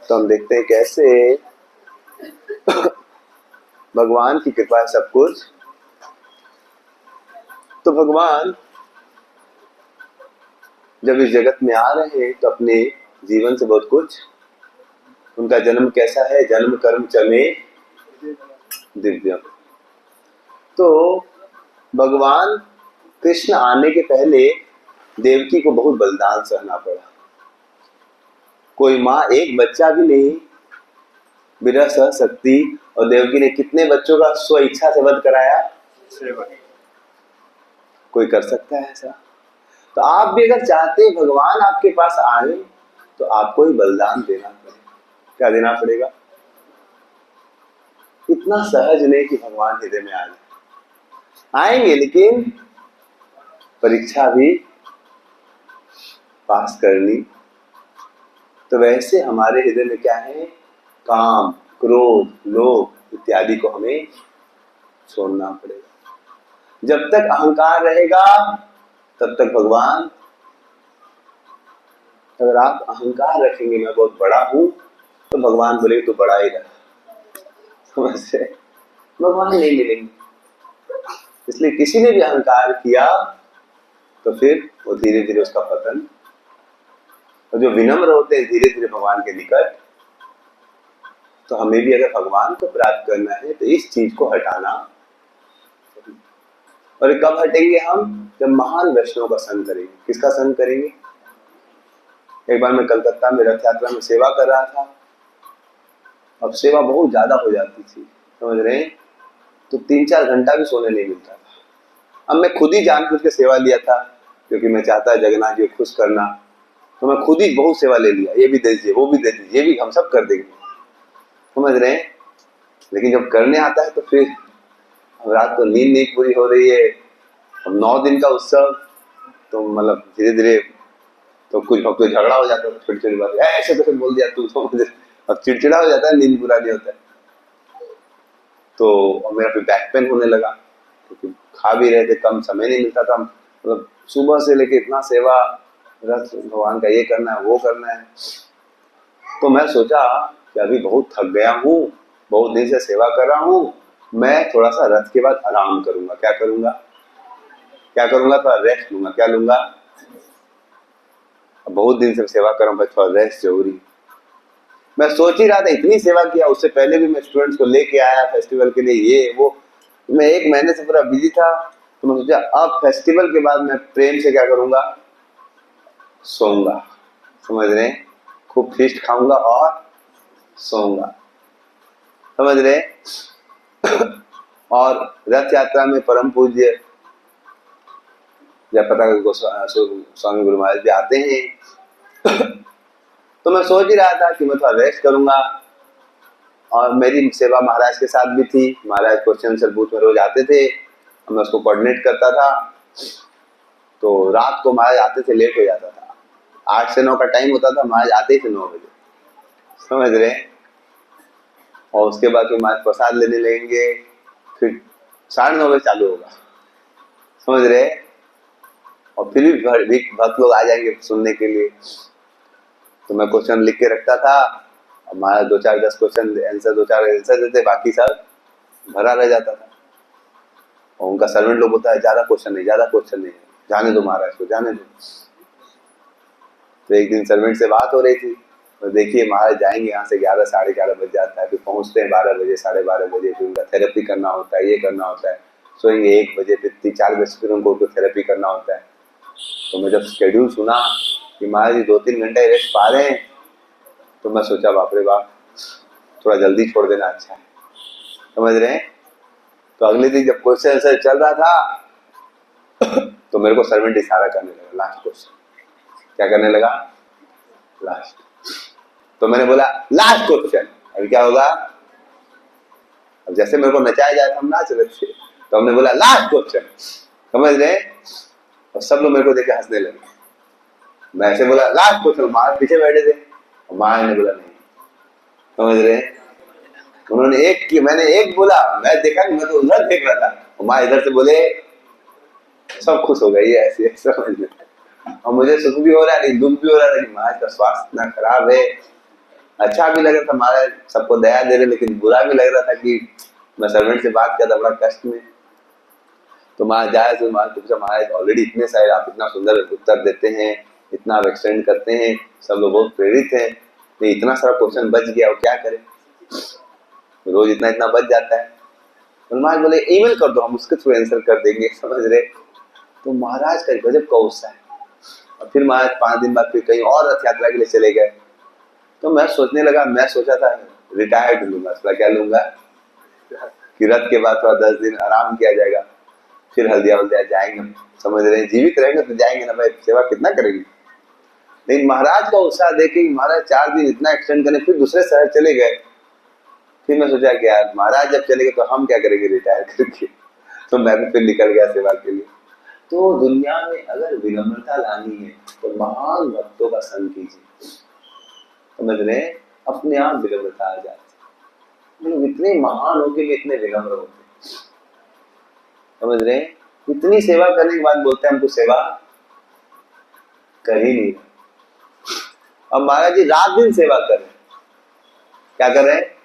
तो हम देखते हैं कैसे भगवान की कृपा है सब कुछ। तो भगवान जब इस जगत में आ रहे हैं तो अपने जीवन से बहुत कुछ, उनका जन्म कैसा है, जन्म कर्म चमे दिव्यम। तो भगवान कृष्ण आने के पहले देवकी को बहुत बलिदान सहना पड़ा। कोई माँ एक बच्चा भी नहीं विरह सह सकती, और देवकी ने कितने बच्चों का स्व इच्छा से वध कराया, कोई कर सकता है ऐसा? तो आप भी अगर चाहते हैं भगवान आपके पास आए तो आपको ही बलिदान देना पड़ेगा। क्या देना पड़ेगा? इतना सहज नहीं कि भगवान हृदय में आ जाए, आएंगे लेकिन परीक्षा भी पास करनी। तो वैसे हमारे हृदय में क्या है? काम, क्रोध, लोभ इत्यादि को हमें छोड़ना पड़ेगा। जब तक अहंकार रहेगा तब तक भगवान, अगर आप अहंकार रखेंगे मैं बहुत बड़ा हूं तो भगवान बोले तो बड़ा ही रहा, समझ से भगवान नहीं मिलेंगे। इसलिए किसी ने भी अहंकार किया तो फिर वो धीरे धीरे उसका पतन। और जो विनम्र होते हैं धीरे धीरे भगवान के निकट। तो हमें भी अगर भगवान को प्राप्त करना है तो इस चीज को हटाना। और कब हटेंगे हम? जब महान वैष्णव का संग करेंगे। किसका संग करेंगे? एक बार मैं कलकत्ता में रथ यात्रा में सेवा कर रहा था। अब सेवा बहुत ज्यादा हो जाती थी, समझ रहे हैं? तो 3-4 घंटा भी सोने नहीं मिलता था। अब मैं खुद ही जानबूझ के सेवा लिया था क्योंकि मैं चाहता जगन्नाथ जी को खुश करना। तो मैं खुद ही बहुत सेवा ले लिया, ये भी दे दीजिए, वो भी दे दीजिए, ये भी हम सब कर देंगे, समझ रहे हैं? लेकिन जब करने आता है तो फिर अब रात को नींद नहीं पूरी हो रही है। अब 9 दिन का उत्सव, तो मतलब धीरे धीरे तो कुछ भक्तों झगड़ा हो जाता है, छोटी छोटी बात ऐसे तो बोल दिया तू, तो मुझे अब चिड़चिड़ा हो जाता है, नींद पूरा नहीं होता है। तो मेरा फिर बैक पेन होने लगा क्योंकि खा भी रहे थे, कम समय नहीं मिलता था। मतलब सुबह से लेके इतना सेवा, रथ भगवान का ये करना है वो करना है। तो मैं सोचा कि अभी बहुत थक गया हूँ, बहुत दिन से सेवा कर रहा हूँ, मैं थोड़ा सा रथ के बाद आराम करूंगा। क्या करूंगा? क्या करूंगा? थोड़ा रेस्ट लूंगा। क्या लूंगा? अब बहुत दिन से सेवा कर रहा हूँ, थोड़ा रेस्ट जरूरी। मैं सोच ही रहा था, इतनी सेवा किया, उससे पहले भी मैं स्टूडेंट्स को लेके आया फेस्टिवल के लिए, ये वो, मैं 1 महीने से पूरा बिजी था। तो मैं सोचा अब फेस्टिवल के बाद मैं प्रेम से क्या करूंगा? सोऊंगा, समझ रहे? खूब फीस्ट खाऊंगा और सोऊंगा, समझ रहे? और रथ यात्रा में परम पूज्य जयप्रकाश स्वामी गुरु महाराज भी आते हैं। तो मैं सोच ही रहा था कि मैं थोड़ा रेस्ट करूंगा। और मेरी सेवा महाराज के साथ भी थी। महाराज क्वेश्चन आंसर बूथ में रोज आते थे, मैं उसको कोऑर्डिनेट करता था। तो रात को महाराज आते थे, लेट हो जाता था, 8 से 9 का टाइम होता था, महाराज आते ही थे 9 बजे, समझ रहे? और उसके बाद फिर महाराज प्रसाद लेने लगेंगे, फिर 9:30 बजे चालू होगा, समझ रहे? और फिर भी भक्त लोग आ जाएंगे सुनने के लिए। तो मैं क्वेश्चन लिख के रखता था, हमारा 2-4-10 क्वेश्चन आंसर, 2-4 आंसर देते, बाकी सब भरा रह जाता था। और उनका सर्वेंट लोग होता है, ज्यादा क्वेश्चन नहीं, ज्यादा क्वेश्चन नहीं, जाने दो महाराज को, जाने दो। तो एक दिन सर्वेंट से बात हो रही थी, तो देखिए महाराज जाएंगे यहाँ से 11, 11:30 बज जाता है, फिर पहुंचते हैं 12 बजे, 12:30 बजे, फिर उनका थेरेपी करना होता है, ये करना होता है, सोएंगे 1 बजे, फिर 4 बजे फिर उनको थेरेपी करना होता है। तो मैं जब शेड्यूल सुना कि महाराज जी 2-3 घंटे रेस्ट पा रहे हैं, तो मैं सोचा बाप रे बाप, थोड़ा जल्दी छोड़ देना अच्छा है, समझ रहे हैं? तो अगले दिन जब क्वेश्चन आंसर चल रहा था तो मेरे को सर्वेंट इशारा करने लगा, लास्ट क्वेश्चन। क्या करने लगा? लास्ट। तो मैंने बोला लास्ट क्वेश्चन, अभी क्या होगा? अब जैसे मेरे को नचाया जाए तो हम नाच रहे थे, तो हमने बोला लास्ट क्वेश्चन, समझ रहे? और सब लोग मेरे को देखे हंसने लगे। मैं ऐसे बोला लास्ट क्वेश्चन, महाराज पीछे बैठे थे, और महाराज ने बोला नहीं, समझ रहे? उन्होंने एक की, मैंने एक बोला, मैं देखा कि मैं तो उधर देख रहा था, और महाराज इधर से बोले, सब खुश हो गई ऐसे, समझ में। और मुझे सुख भी हो रहा है, दुख भी हो रहा है कि महाराज का स्वास्थ्य इतना खराब है। अच्छा भी लग रहा था, महाराज सबको दया दे रहे, लेकिन बुरा भी लग रहा था कि मैं सर्वेंट से बात किया था बड़ा कष्ट में। तो महाराज जाए तो महाराज पूछा, महाराज ऑलरेडी इतने सारे आप इतना सुंदर उत्तर देते हैं, इतना आप एक्सटेंड करते हैं, सब लोग बहुत प्रेरित हैं, तो इतना सारा क्वेश्चन बच गया, और क्या करें? रोज इतना इतना बच जाता है। तो महाराज बोले ईमेल कर दो, हम उसके थ्रू आंसर कर देंगे, समझ रहे? तो महाराज का गजब का उत्साह है। और फिर महाराज 5 दिन बाद फिर कहीं और रथ यात्रा के लिए चले गए। तो मैं सोचने लगा, मैं सोचा था रिटायर्ड लूंगा, क्या लूंगा कि रथ के बाद थोड़ा 10 दिन आराम किया जाएगा। फिर हल्दिया हल्दिया जाएंगे, समझ रहे हैं, जीवित रहेंगे तो जाएंगे ना भाई, सेवा कितना करेंगे। लेकिन महाराज का उत्साह देखे कि महाराज 4 दिन इतना एक्सटेंड करने, फिर दूसरे शहर चले गए। फिर मैं सोचा कि यार महाराज जब चले गए तो हम क्या करेंगे रिटायर करके, तो मैं भी फिर निकल गया सेवा के लिए। तो दुनिया में अगर विनम्रता लानी है तो महान भक्तों का संग कीजिए, समझ रहे हैं, अपने आप विनम्रता आ जाती। लोग इतने महान होके भी इतने विनम्र होते, समझ रहे हैं, इतनी सेवा करने के बाद बोलते हैं हमको सेवा कर ही नहीं। अब महाराज जी रात दिन सेवा कर रहे हैं, क्या कर रहे हैं,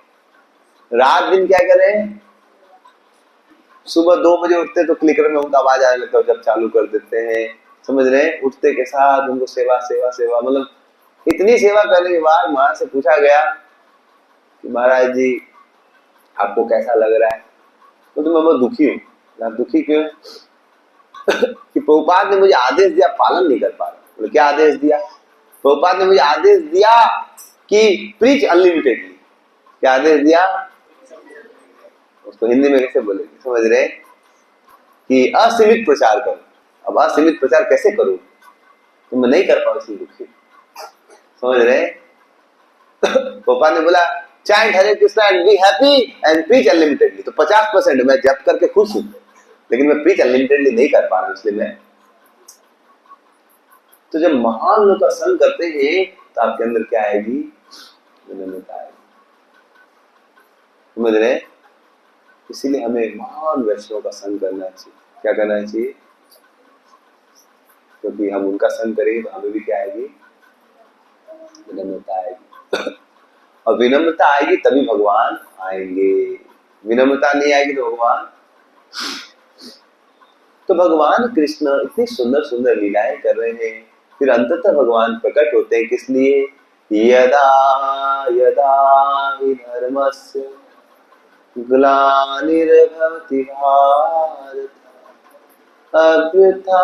रात दिन क्या कर रहे हैं, सुबह 2 बजे उठते तो क्लिकर में उनका आवाज आने लगता है, जब चालू कर देते हैं, समझ रहे हैं, उठते के साथ उनको सेवा सेवा सेवा, मतलब इतनी सेवा करने के बाद वहां से पूछा गया कि महाराज जी आपको कैसा लग रहा है, तो मैं बहुत दुखी हूँ। आप दुखी क्यों? कि प्रभुपाद ने मुझे आदेश दिया, पालन नहीं कर पा रहा। बोले क्या आदेश दिया? प्रभुपाद ने मुझे आदेश दिया कि प्रीच अनलिमिटेडली। क्या आदेश दिया? उसको हिंदी में कैसे बोलेंगे, समझ रहे हैं, कि असीमित प्रचार करो। अब असीमित प्रचार कैसे करूं, तो मैं नहीं कर पाऊं, इसलिए दुखी, समझ रहे हैं। पापा ने बोला chant Hare Krishna and be happy and preach unlimitedly, तो 50% मैं जप करके खुश हूं, लेकिन मैं प्रीच अनलिमिटेडली नहीं कर पा रहा हूं, इसलिए मैं। तो जब महान लोग का संग करते हैं तो आपके अंदर क्या आएगी, विनम्रता आएगी, समझ रहे हैं। इसीलिए हमें महान वैष्णव का संग करना चाहिए। क्या करना चाहिए? क्योंकि हम उनका संग करेंगे तो हमें भी क्या आएगी, विनम्रता आएगी। और विनम्रता आएगी तभी भगवान आएंगे, विनम्रता नहीं आएगी तो भगवान। तो भगवान कृष्ण इतनी सुंदर सुंदर लीलाएं कर रहे हैं, फिर अंततः भगवान प्रकट होते हैं किस लिए? यदा यदा हि धर्मस्य ग्लानिर्भवति भारत अभ्युत्थानमधर्मस्य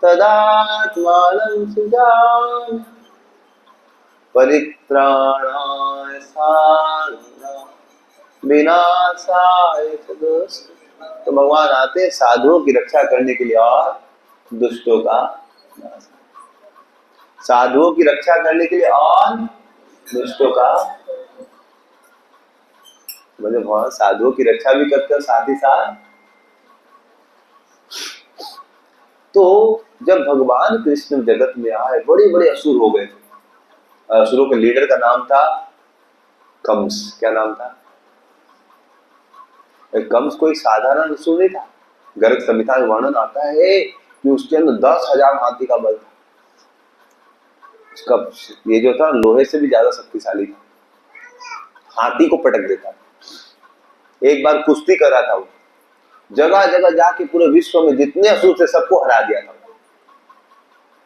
तदात्मानं सृजामि परित्राणाय साधूनां विनाशाय च दुष्कृतां। तो भगवान आते हैं साधुओं की रक्षा करने के लिए और दुष्टों का नाश, साधुओं की रक्षा करने के लिए और दुष्टों का, मतलब भगवान साधुओं की रक्षा भी करते हैं साथ ही साथ। तो जब भगवान कृष्ण जगत में आए, बड़े बड़े असुर हो गए थे। असुरों के लीडर का नाम था कंस। क्या नाम था? कंस कोई साधारण असुर नहीं था। गर्ग संहिता में वर्णन आता है कि उसके अंदर 10,000 हाथी का बल था। उसका ये जो था लोहे से भी ज्यादा शक्तिशाली था, हाथी को पटक देता था। एक बार कुश्ती कर रहा था वो, जगह जगह जाके पूरे विश्व में जितने असुर थे सबको हरा दिया था,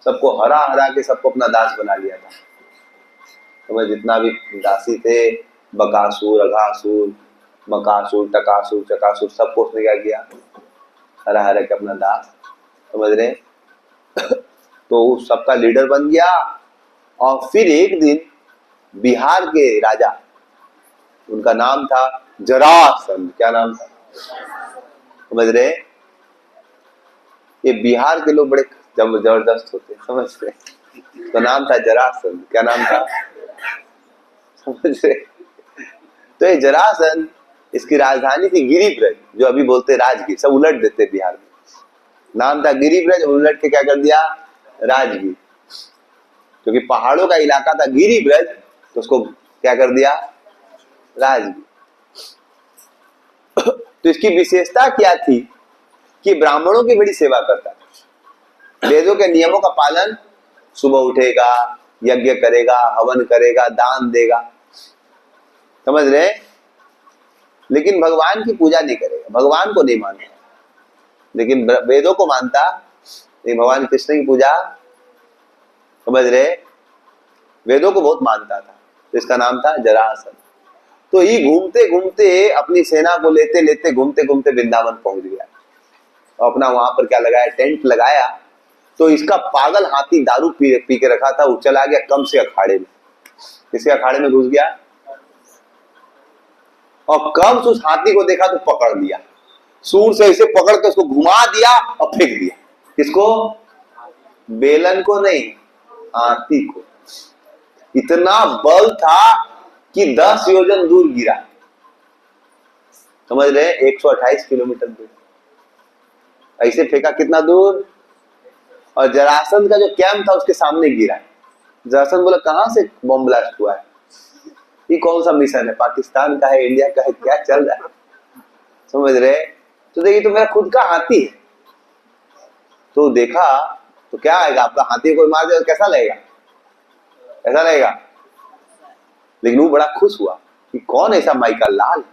सबको हरा हरा के सबको अपना दास बना लिया था। तो जितना भी दासी थे, बकासुर, अघासुर, मकासुर, टकासुर, चकासुर, सबको उसने क्या किया? हरा हरा के अपना दास, समझ रहे। तो सबका लीडर बन गया। और फिर एक दिन बिहार के राजा, उनका नाम था जरासंध। क्या नाम था? समझ रहे। ये बिहार के लोग बड़े जबरदस्त होते हैं, समझ रहे। तो नाम था जरासंध। क्या नाम था? समझ रहे। तो ये जरासंध, इसकी राजधानी थी गिरिब्रज, जो अभी बोलते राजगीर, सब उलट देते बिहार में। नाम था गिरिब्रज, उलट के क्या कर दिया? राजगीर। क्योंकि पहाड़ों का इलाका था गिरिब्रज, तो उसको क्या कर दिया? राजगीर। तो इसकी विशेषता क्या थी कि ब्राह्मणों की बड़ी सेवा करता था। वेदों के नियमों का पालन, सुबह उठेगा, यज्ञ करेगा, हवन करेगा, दान देगा, समझ रहे। लेकिन भगवान की पूजा नहीं करेगा, भगवान को नहीं मानता, लेकिन वेदों को मानता। भगवान कृष्ण की पूजा, समझ रहे, वेदों को बहुत मानता था। तो इसका नाम था जरासंध। तो ये घूमते घूमते अपनी सेना को लेते लेते घूमते घूमते वृंदावन पहुंच गया और अपना वहां पर क्या लगाया? टेंट लगाया। तो इसका पागल हाथी दारू पी के रखा था, वो चला गया कंस के अखाड़े में। किसके अखाड़े में घुस गया? और कंस उस हाथी को देखा तो पकड़ लिया, सूंड से इसे पकड़ के उसको घुमा दिया और फेंक दिया। किसको? बेलन को नहीं, हाथी को। इतना बल था कि 10 योजन दूर गिरा। समझ रहे? 128 किलोमीटर दूर ऐसे फेंका। कितना दूर? और जरासंध का जो कैंप था उसके सामने गिरा। जरासंध बोला कहां से बॉम्ब ब्लास्ट हुआ है, ये कौन सा मिशन है, पाकिस्तान का है, इंडिया का है, क्या चल रहा है? समझ रहे? तो देखिए, तो मेरा खुद का हाथी है। तो देखा तो क्या आएगा, आपका हाथी कोई मार दे तो कैसा लगेगा? ऐसा लगेगा। लेकिन वो बड़ा खुश हुआ कि कौन ऐसा माई का लाल।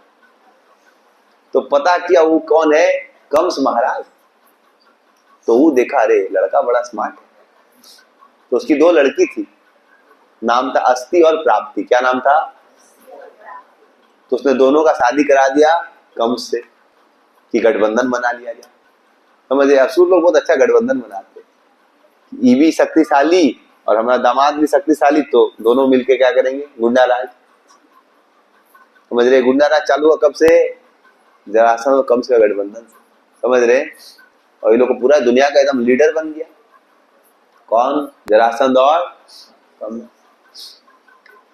तो पता किया वो कौन है, कंस महाराज। तो वो देखा, अरे लड़का बड़ा स्मार्ट है। तो उसकी 2 लड़की थी, नाम था अस्ति और प्राप्ति। क्या नाम था? तो उसने दोनों का शादी करा दिया कंस से कि गठबंधन बना लिया जाए। समझे? असुर लोग बहुत अच्छा गठबंधन बनाते, ये भी शक्तिशाली और हमारा दामाद भी शक्तिशाली, तो दोनों मिलके क्या करेंगे, गुंडा राज। समझ रहे? गुंडा राज चालू हुआ कब से? जरासंध और कंस का गठबंधन। समझ रहे? और ये लोग को पूरा दुनिया का एकदम लीडर बन गया। कौन? जरासंध और कंस।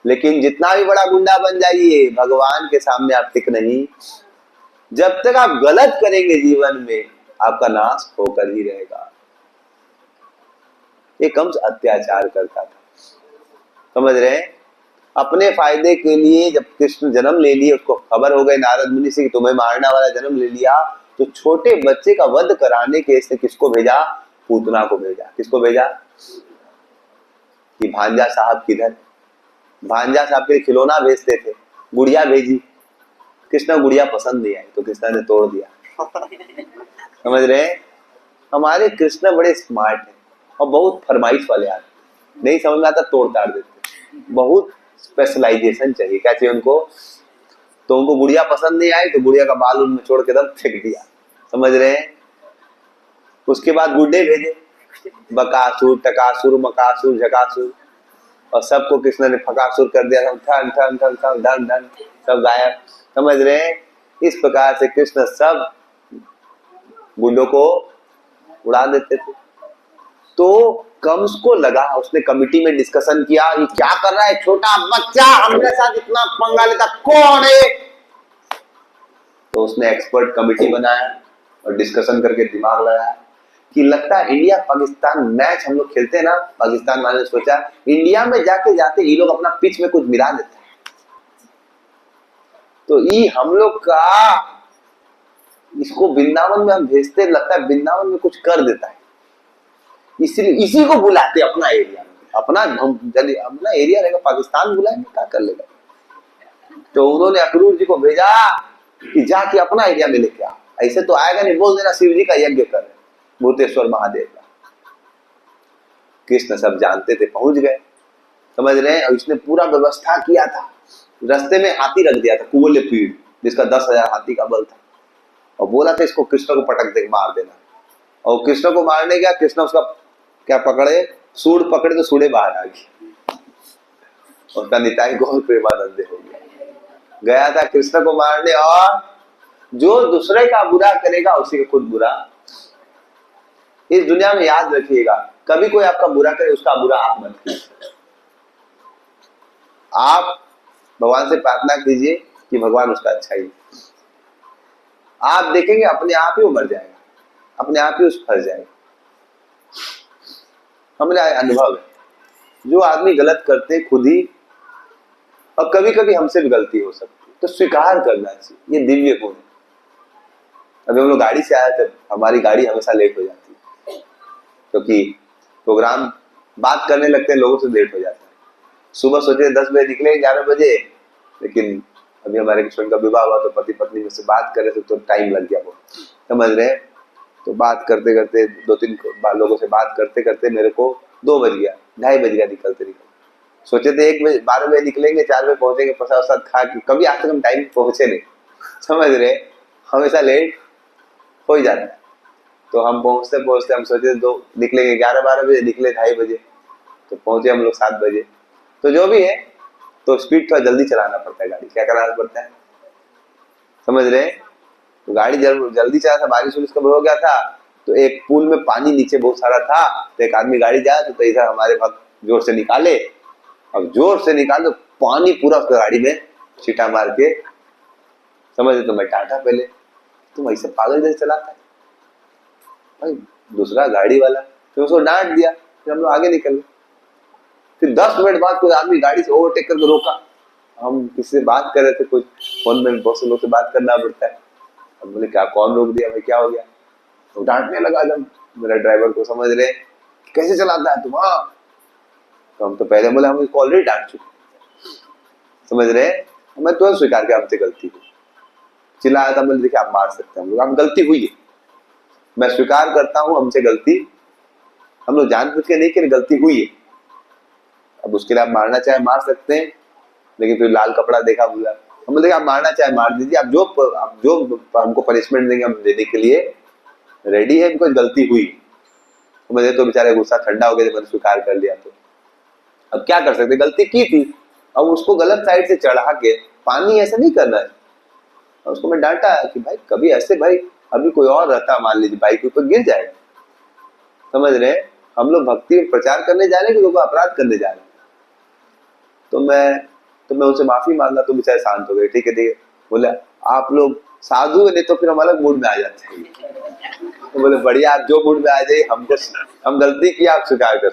लेकिन जितना भी बड़ा गुंडा बन जाइए, भगवान के सामने आप टिक नहीं। जब तक आप गलत करेंगे जीवन में, आपका नाश होकर ही रहेगा। ये कंस अत्याचार करता था। समझ रहे हैं? अपने फायदे के लिए जब कृष्ण जन्म ले लिए, उसको खबर हो गई नारद मुनि से कि तुम्हें मारने वाला जन्म ले लिया, तो छोटे बच्चे का वध कराने के इसने किसको भेजा? पूतना को भेजा। किसको भेजा? कि भांजा साहब किधर? भांजा साहब के लिए खिलौना भेजते थे, गुड़िया भेजी। कृष्ण गुड़िया पसंद नहीं आई तो कृष्ण ने तोड़ दिया। समझ रहे? हमारे कृष्ण बड़े स्मार्ट हैं और बहुत फरमाइश वाले आदमी, नहीं समझ में आता तोड़ ताड़ देते। बहुत स्पेशलाइजेशन चाहिए। क्या चाहिए उनको? तो उनको गुड़िया पसंद नहीं आई तो गुड़िया का बाल उनमें छोड़ के दम फेंक दिया। समझ रहे हैं? उसके बाद गुड्डे भेजे, बकासुर, टकासुर, मकासुर, झकासुर, और सबको कृष्ण ने फकासुर कर दिया। ठन ठन ठन ठन धन धन सब गायब। समझ रहे हैं? इस प्रकार से कृष्ण सब गुड्डों को उड़ा देते थे। तो कंस को लगा, उसने कमिटी में डिस्कशन किया, ये क्या कर रहा है छोटा बच्चा, हमारे साथ इतना पंगा लेता कौन है? तो उसने एक्सपर्ट कमिटी बनाया और डिस्कशन करके दिमाग लगाया कि लगता है इंडिया पाकिस्तान मैच हम लोग खेलते हैं ना, पाकिस्तान वाले ने सोचा इंडिया में जाके जाते ये लोग अपना पिच में कुछ मिला देते हैं, तो ये हम लोग का इसको वृंदावन में हम भेजते, लगता है वृंदावन में कुछ कर देता है, इसलिए इसी को बुलाते अपना एरिया में। अपना अपना एरिया रहेगा, पाकिस्तान बुलाएंगे क्या कर लेगा। तो उन्होंने अक्रूर जी को भेजा कि जाके अपना एरिया में लेके आ, ऐसे तो आएगा नहीं, बोल देना शिव जी का यज्ञ कर रहे भूतेश्वर महादेव का। कृष्ण सब जानते थे, पहुंच गए। समझ रहे हैं? और इसने पूरा व्यवस्था किया था। रास्ते में हाथी रख दिया था, कुबले पीड़, जिसका 10,000 हाथी का बल था, और बोला था इसको कृष्ण को पटक दे, मार देना। और कृष्ण को मारने गया, कृष्ण उसका क्या पकड़े, सूड़ पकड़े तो सूड़े बाहर आ गई, उसका निताई गौर प्रेमानंद हो गया। गया था कृष्ण को मारने, और जो दूसरे का बुरा करेगा उसी का खुद बुरा। इस दुनिया में याद रखिएगा, कभी कोई आपका बुरा करे उसका बुरा आप मत कीजिए। आप भगवान से प्रार्थना कीजिए कि भगवान उसका अच्छा ही। आप देखेंगे अपने आप ही वो मर जाएगा, अपने आप ही उस फंस जाएगा। हमारा अनुभव है, जो आदमी गलत करते खुद ही, और कभी कभी हमसे भी गलती हो सकती है, तो स्वीकार करना चाहिए, ये दिव्य गुण है। अभी हम लोग गाड़ी से आए थे, हमारी गाड़ी हमेशा लेट हो जाती है, क्योंकि प्रोग्राम बात करने लगते हैं लोगों से, लेट हो जाता है। सुबह सोचे 10 बजे निकले, 11 बजे, लेकिन अभी हमारे किशोर का विवाह हुआ तो पति पत्नी में से बात कर रहे थे तो टाइम लग गया बहुत। समझ रहे? तो बात करते करते 2-3 लोगों से बात करते करते मेरे को 2 बज गया, 2:30 बज गया निकलते निकलते। सोचे थे 1 बजे 12 बजे निकलेंगे, 4 बजे पहुंचेंगे, प्रसाद खा के। कभी आज तक हम टाइम पहुंचे नहीं। समझ रहे? हमेशा लेट हो ही जाता है। तो हम पहुंचते पहुंचते हम सोचे 2 निकलेंगे, 11-12 बजे निकले, 2:30 बजे तो पहुंचे हम लोग 7 बजे। तो जो भी है, तो स्पीड थोड़ा जल्दी चलाना पड़ता है गाड़ी, क्या कराना पड़ता है, समझ रहे? तो गाड़ी जल्दी चला था, बारिश वारिश कब हो गया था, तो एक पुल में पानी नीचे बहुत सारा था, तो एक आदमी गाड़ी जाए तो इधर हमारे भक्त जोर से निकाले, अब जोर से निकाले तो पानी पूरा उसका गाड़ी में छींटा मार के, समझ रहे? तो मैं टाटा पहले, तुम ऐसे पागल जैसे चलाता है भाई, दूसरा गाड़ी वाला, फिर उसको डांट दिया, फिर हम लोग आगे निकल गए। फिर 10 मिनट बाद कोई आदमी गाड़ी से ओवरटेक करके रोका, हम किसी से बात कर रहे थे, कुछ फोन में बहुत से लोग से बात करना पड़ता है, हम बोले क्या, कौन रोक दिया भाई, क्या हो गया? तो डांटने लगा जब मेरा ड्राइवर को, समझ रहे कैसे चलाता है तुम, हाँ। तो हम तो पहले बोले हम इसको ऑलरेडी डांट चुके, समझ रहे? मैं तुरंत स्वीकार किया हमसे गलती हुई, चिल्लाया था, बोले देखिए आप मार सकते हैं, हम लोग, हम गलती हुई है, मैं स्वीकार करता हूँ हमसे गलती, हम लोग जानबूझ के नहीं कि गलती हुई है, अब उसके लिए आप मारना चाहे मार सकते हैं, लेकिन फिर लाल कपड़ा देखा बोला, हम बोले आप मारना चाहे मार दीजिए, आप जो हमको पनिशमेंट देंगे हम देने के लिए रेडी है, कोई गलती हुई। तो मुझे तो बेचारे गुस्सा ठंडा हो गया जब मैंने स्वीकार कर लिया, तो अब क्या कर सकते, गलती की थी, अब उसको गलत साइड से चढ़ा के पानी ऐसा नहीं करना है। और उसको मैं डांटा कि भाई कभी ऐसे, भाई अभी कोई और रहता, मान लीजिए बाइक के ऊपर गिर जाएगा, समझ रहे? हम लोग भक्ति में प्रचार करने जा रहे हैं कि लोगों को अपराध करने जा रहे हैं। तो मैं उनसे माफी मांगा, तो बेचारे शांत हो गए, ठीक है ठीक है, बोले आप लोग साधु है, नहीं तो फिर हम अलग मूड में आ जाते हैं। तो बोले बढ़िया, आप जो मूड में आ जाइए, हमको, हम गलती की आप स्वीकार कर,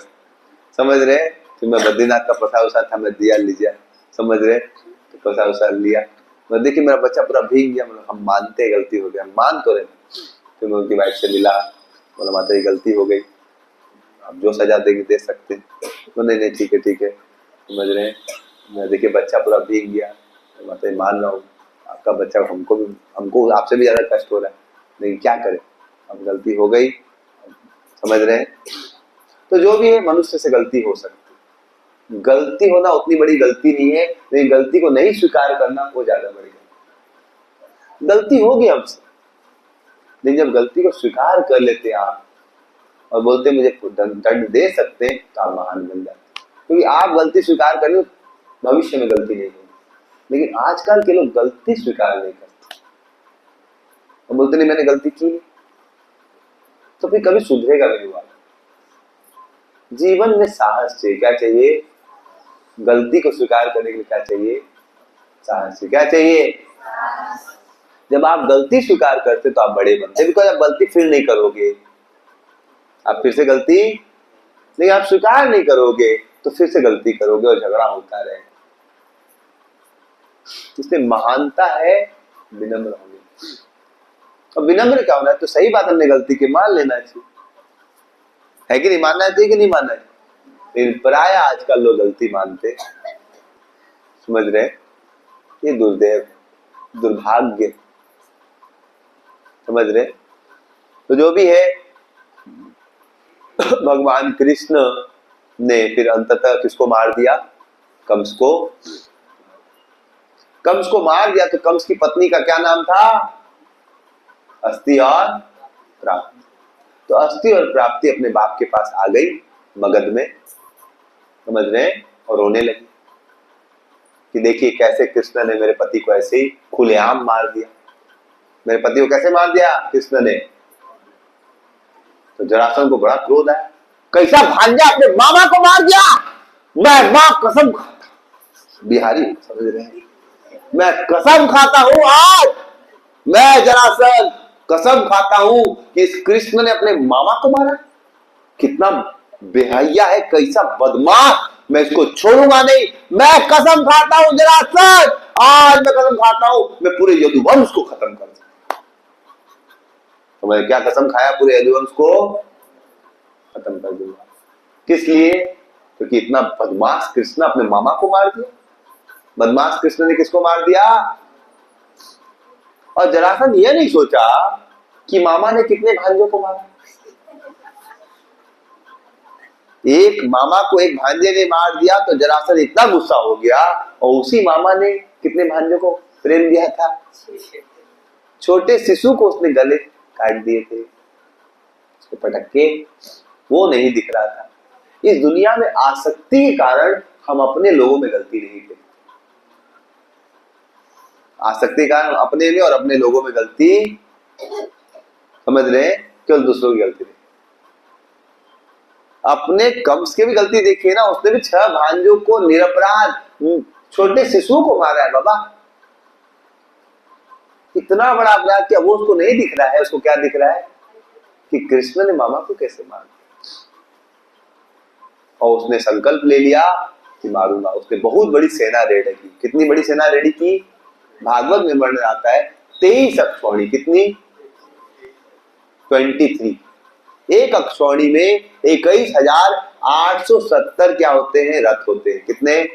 समझ रहे? फिर मैं बद्रीनाथ का प्रसाद उसाद था, मैं दिया लीजिए, समझ रहे? तो प्रसाद उसाद लिया, मैं देखिए मेरा बच्चा पूरा भीग गया, मतलब हम मानते हैं गलती हो गया, हम मान तो रहे। फिर मैं उनकी वाइफ से मिला, बोला माता जी गलती हो गई, आप जो सजा देंगे दे सकते हैं। तो नहीं नहीं ठीक है ठीक है, समझ रहे हैं? मैं देखिए बच्चा पूरा भीग गया, तो माता जी मान रहा हूँ आपका बच्चा, हमको आपसे भी ज्यादा कष्ट हो रहा है, लेकिन क्या करें, अब गलती हो गई, समझ रहे हैं? तो जो भी है, मनुष्य से गलती हो सकती, गलती होना उतनी बड़ी गलती नहीं है, लेकिन गलती को नहीं स्वीकार करना वो ज्यादा बड़ी गलती। गलती होगी हमसे, लेकिन जब गलती को स्वीकार कर लेते आप और बोलते मुझे दंड दे सकते हैं, तो आप महान बन जाते, क्योंकि आप गलती स्वीकार करें भविष्य में गलती नहीं होगी। लेकिन आजकल के लोग गलती स्वीकार नहीं करते, तो बोलते नहीं मैंने गलती की नहीं, तो फिर कभी सुधरेगा नहीं हुआ। जीवन में साहस चाहिए, क्या चाहिए? गलती को स्वीकार करने के लिए क्या चाहिए? साहस चाहिए। क्या चाहिए? जब आप गलती स्वीकार करते तो आप बड़े बनते, बिकॉज आप गलती फिर नहीं करोगे, आप फिर से गलती, लेकिन आप स्वीकार नहीं करोगे तो फिर से गलती करोगे और झगड़ा होता रहेगा। इसलिए महानता है विनम्र होने, और विनम्र क्या होना है, तो सही बात हमने गलती की मान लेना चाहिए, है कि नहीं? मानना चाहिए कि नहीं मानना है? लेकिन प्राय आजकल लोग गलती मानते, समझ रहे? ये दुर्दैव, दुर्भाग्य, समझ रहे? तो जो भी है, भगवान कृष्ण ने फिर अंततः किसको मार दिया? कंस को। कंस को मार दिया, तो कंस की पत्नी का क्या नाम था? अस्थि और प्राप्ति। तो अस्थि और प्राप्ति अपने बाप के पास आ गई मगध में, समझ रहे? और रोने लगी कि देखिए कैसे कृष्ण ने मेरे पति को ऐसे ही खुलेआम मार दिया। मेरे पति को कैसे मार दिया कृष्ण ने? तो जरासंध को बड़ा क्रोध आया, कैसा भांजा अपने मामा को मार दिया, मैं मां कसम खाता, बिहारी समझ रहे हैं, मैं कसम खाता हूं, आज मैं जरासंध कसम खाता हूं कि इस कृष्ण ने अपने मामा को मारा। कितना बेहया है, कैसा बदमाश, मैं इसको छोड़ूंगा नहीं, मैं कसम खाता हूं जरासंध, आज मैं कसम खाता हूं मैं पूरे यदुवंश को खत्म कर दूंगा। तो मैं क्या कसम खाया? पूरे यदुवंश को खत्म कर दूंगा। किस लिए? क्योंकि इतना बदमाश कृष्ण अपने मामा को मार दिया। बदमाश कृष्ण ने किसको मार दिया? और जरासंध यह नहीं सोचा कि मामा ने कितने भांजों को मारा। एक मामा को एक भांजे ने मार दिया तो जरासंध इतना गुस्सा हो गया, और उसी मामा ने कितने भांजों को प्रेम दिया था? छोटे शिशु को उसने गले काट दिए थे, उसके पटक्के, वो नहीं दिख रहा था। इस दुनिया में आसक्ति के कारण हम अपने लोगों में गलती नहीं करते, आसक्ति का अपने में और अपने लोगों में गलती, समझ रहे हैं, केवल दूसरों की गलती नहीं। अपने कंस की भी गलती देखिए ना, उसने भी 6 भांजों को निरपराध छोटे शिशुओं को मारा है बाबा। इतना बड़ा अपराध क्या वो उसको नहीं दिख रहा है? उसको क्या दिख रहा है कि कृष्ण ने मामा को कैसे मारा, और उसने संकल्प ले लिया कि मारूंगा। उसने बहुत बड़ी सेना रेडी की। कितनी बड़ी सेना रेडी की? भागवत में वर्णन आता है 23 अक्षौणी। कितनी? 23। एक अक्षौणी में 21,870 क्या होते हैं? रथ होते हैं। कितने?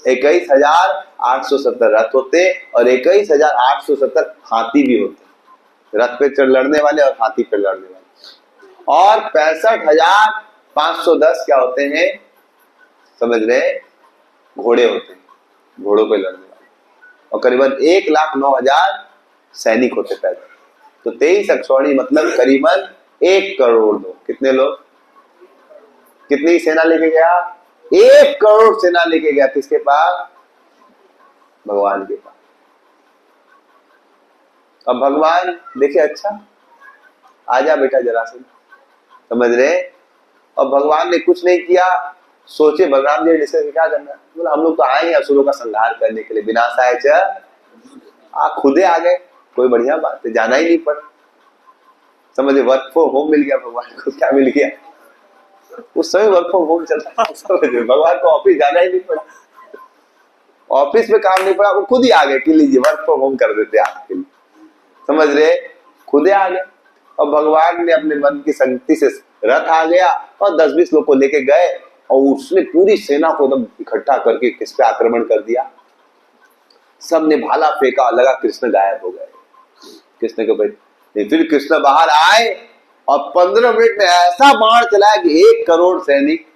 21,870 रथ होते हैं, और 21,870 हाथी भी होते हैं। रथ पे चढ़ लड़ने वाले और हाथी पे लड़ने वाले। और 65,510 क्या होते हैं? समझ रहे? घोड़े होते हैं, घोड़ों पे लड़ने वाले। और करीबन 1,09,000 सैनिक होते पैदल। तो 23 अक्षौणी मतलब करीबन 1 करोड़ लोग। कितने लोग? कितनी सेना लेके गया? 1 करोड़ सेना लेके गया। किसके पास? भगवान के पास। अब भगवान देखे, अच्छा आजा बेटा जरासंध, समझ रहे? और भगवान ने कुछ नहीं किया। सोचे बलराम जी डिस्कस क्या करना, बोला हम लोग तो आए हैं असुरों का संहार करने के लिए। विनाशाय च खुदे आ गए। कोई बढ़िया बात है, जाना ही नहीं पड़ा। समझे? वर्क फ्रॉम होम मिल गया भगवान को। क्या मिल गया? उस समय वर्क फ्रॉम होम चलता है। समझे? भगवान को ऑफिस जाना ही नहीं पड़ा, ऑफिस में काम नहीं पड़ा, वो खुद ही आ गए कि लीजिए वर्क फ्रॉम होम कर देते आपके लिए। समझ रहे? खुदे आ गए। और भगवान ने अपने मन की शक्ति से रथ आ गया और 10-20 लोग को लेके गए, और उसने पूरी सेना को एकदम इकट्ठा करके किस पे आक्रमण कर दिया। सबने भाला फेंका, लगा कृष्ण गायब हो गए। कृष्ण के भाई, फिर कृष्ण बाहर आए और 15 मिनट में ऐसा बाण चलाया कि 1 करोड़ सैनिक।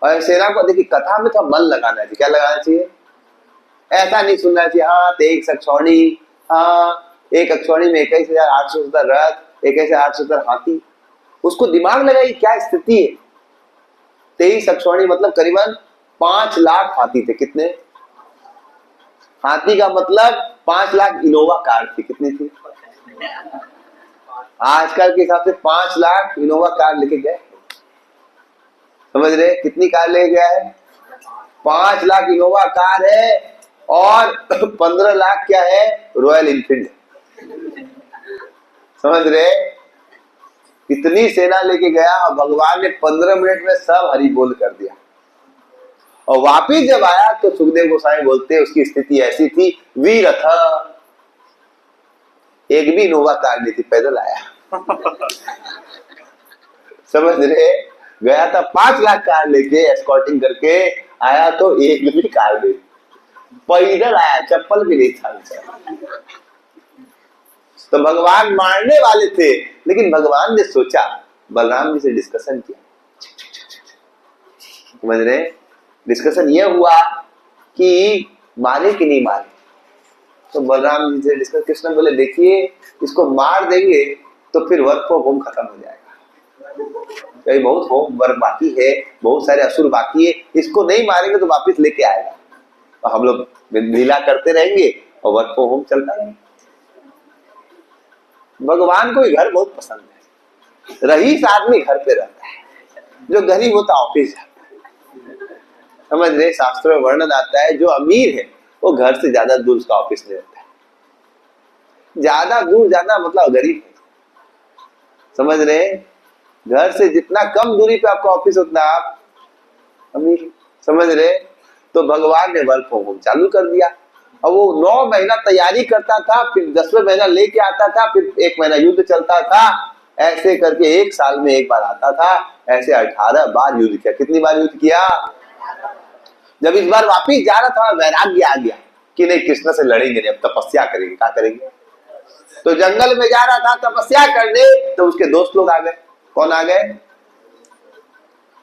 और सेना को देखिए, कथा में तो मन लगाना चाहिए। क्या लगाना चाहिए? ऐसा नहीं सुनना चाहिए हाँ 23 अक्षौणी, हाँ 1 अक्षौणी में 21,870 रथ, 21,870 हाथी। उसको दिमाग लगाइए क्या स्थिति है। 23 अक्षौणी मतलब करीबन 5 लाख हाथी थे। कितने? हाथी का मतलब 5 लाख इनोवा कार थी। कितनी थी? आजकल के हिसाब से 5 लाख इनोवा कार लेके गए। समझ रहे? कितनी कार ले गया है? 5 लाख इनोवा कार है, और 15 लाख क्या है? Royal Enfield. समझ रहे? कितनी सेना लेके गया, और भगवान ने 15 मिनट में सब हरि बोल कर दिया। और वापिस जब आया तो सुखदेव गोस्वामी बोलते हैं उसकी स्थिति ऐसी थी, वीरथ, एक भी इनोवा कार नहीं थी, पैदल आया। समझ रहे? गया था 5 लाख कार लेके, एस्कॉर्टिंग करके आया तो एक भी कार नहीं, पैदल आया, चप्पल भी नहीं था। तो भगवान मारने वाले थे, लेकिन भगवान ने सोचा, बलराम जी से डिस्कशन किया। समझ रहे? डिस्कशन ये हुआ कि मारे कि नहीं मारे। तो बलराम जी से डिस्कस, कृष्ण बोले देखिए इसको मार देंगे तो फिर वर्क फ्रॉम होम खत्म हो जाएगा, कहीं बहुत होम वर्क बाकी है, बहुत सारे असुर बाकी है, इसको नहीं मारेंगे तो वापिस लेके आएगा, तो हम लोग लीला करते रहेंगे और वर्क फ्रॉम होम चलता रहेगा। भगवान को घर बहुत पसंद है। रईस आदमी घर पे रहता है, जो गरीब होता ऑफिस जाता है। समझ रहे? शास्त्रों में वर्णन आता है जो अमीर है वो घर से ज्यादा दूर उसका ऑफिस नहीं रहता है। ज्यादा दूर जाना मतलब गरीब है। समझ रहे? घर से जितना कम दूरी पे आपका ऑफिस उतना आप अमीर। समझ रहे? तो भगवान ने वर्क फ्रॉम होम चालू कर दिया, और वो 9 महीना तैयारी करता था, फिर 10वें महीना लेके आता था, फिर 1 महीना युद्ध चलता था, ऐसे करके 1 साल में 1 बार आता था। ऐसे 18 बार युद्ध किया। कितनी बार युद्ध किया? जब इस बार वापिस जा रहा था वैराग्य आ गया कि नहीं कृष्ण से लड़ेंगे नहीं, अब तपस्या करेंगे। क्या करेंगे? तो जंगल में जा रहा था तपस्या करने, तो उसके दोस्त लोग आ गए। कौन आ गए?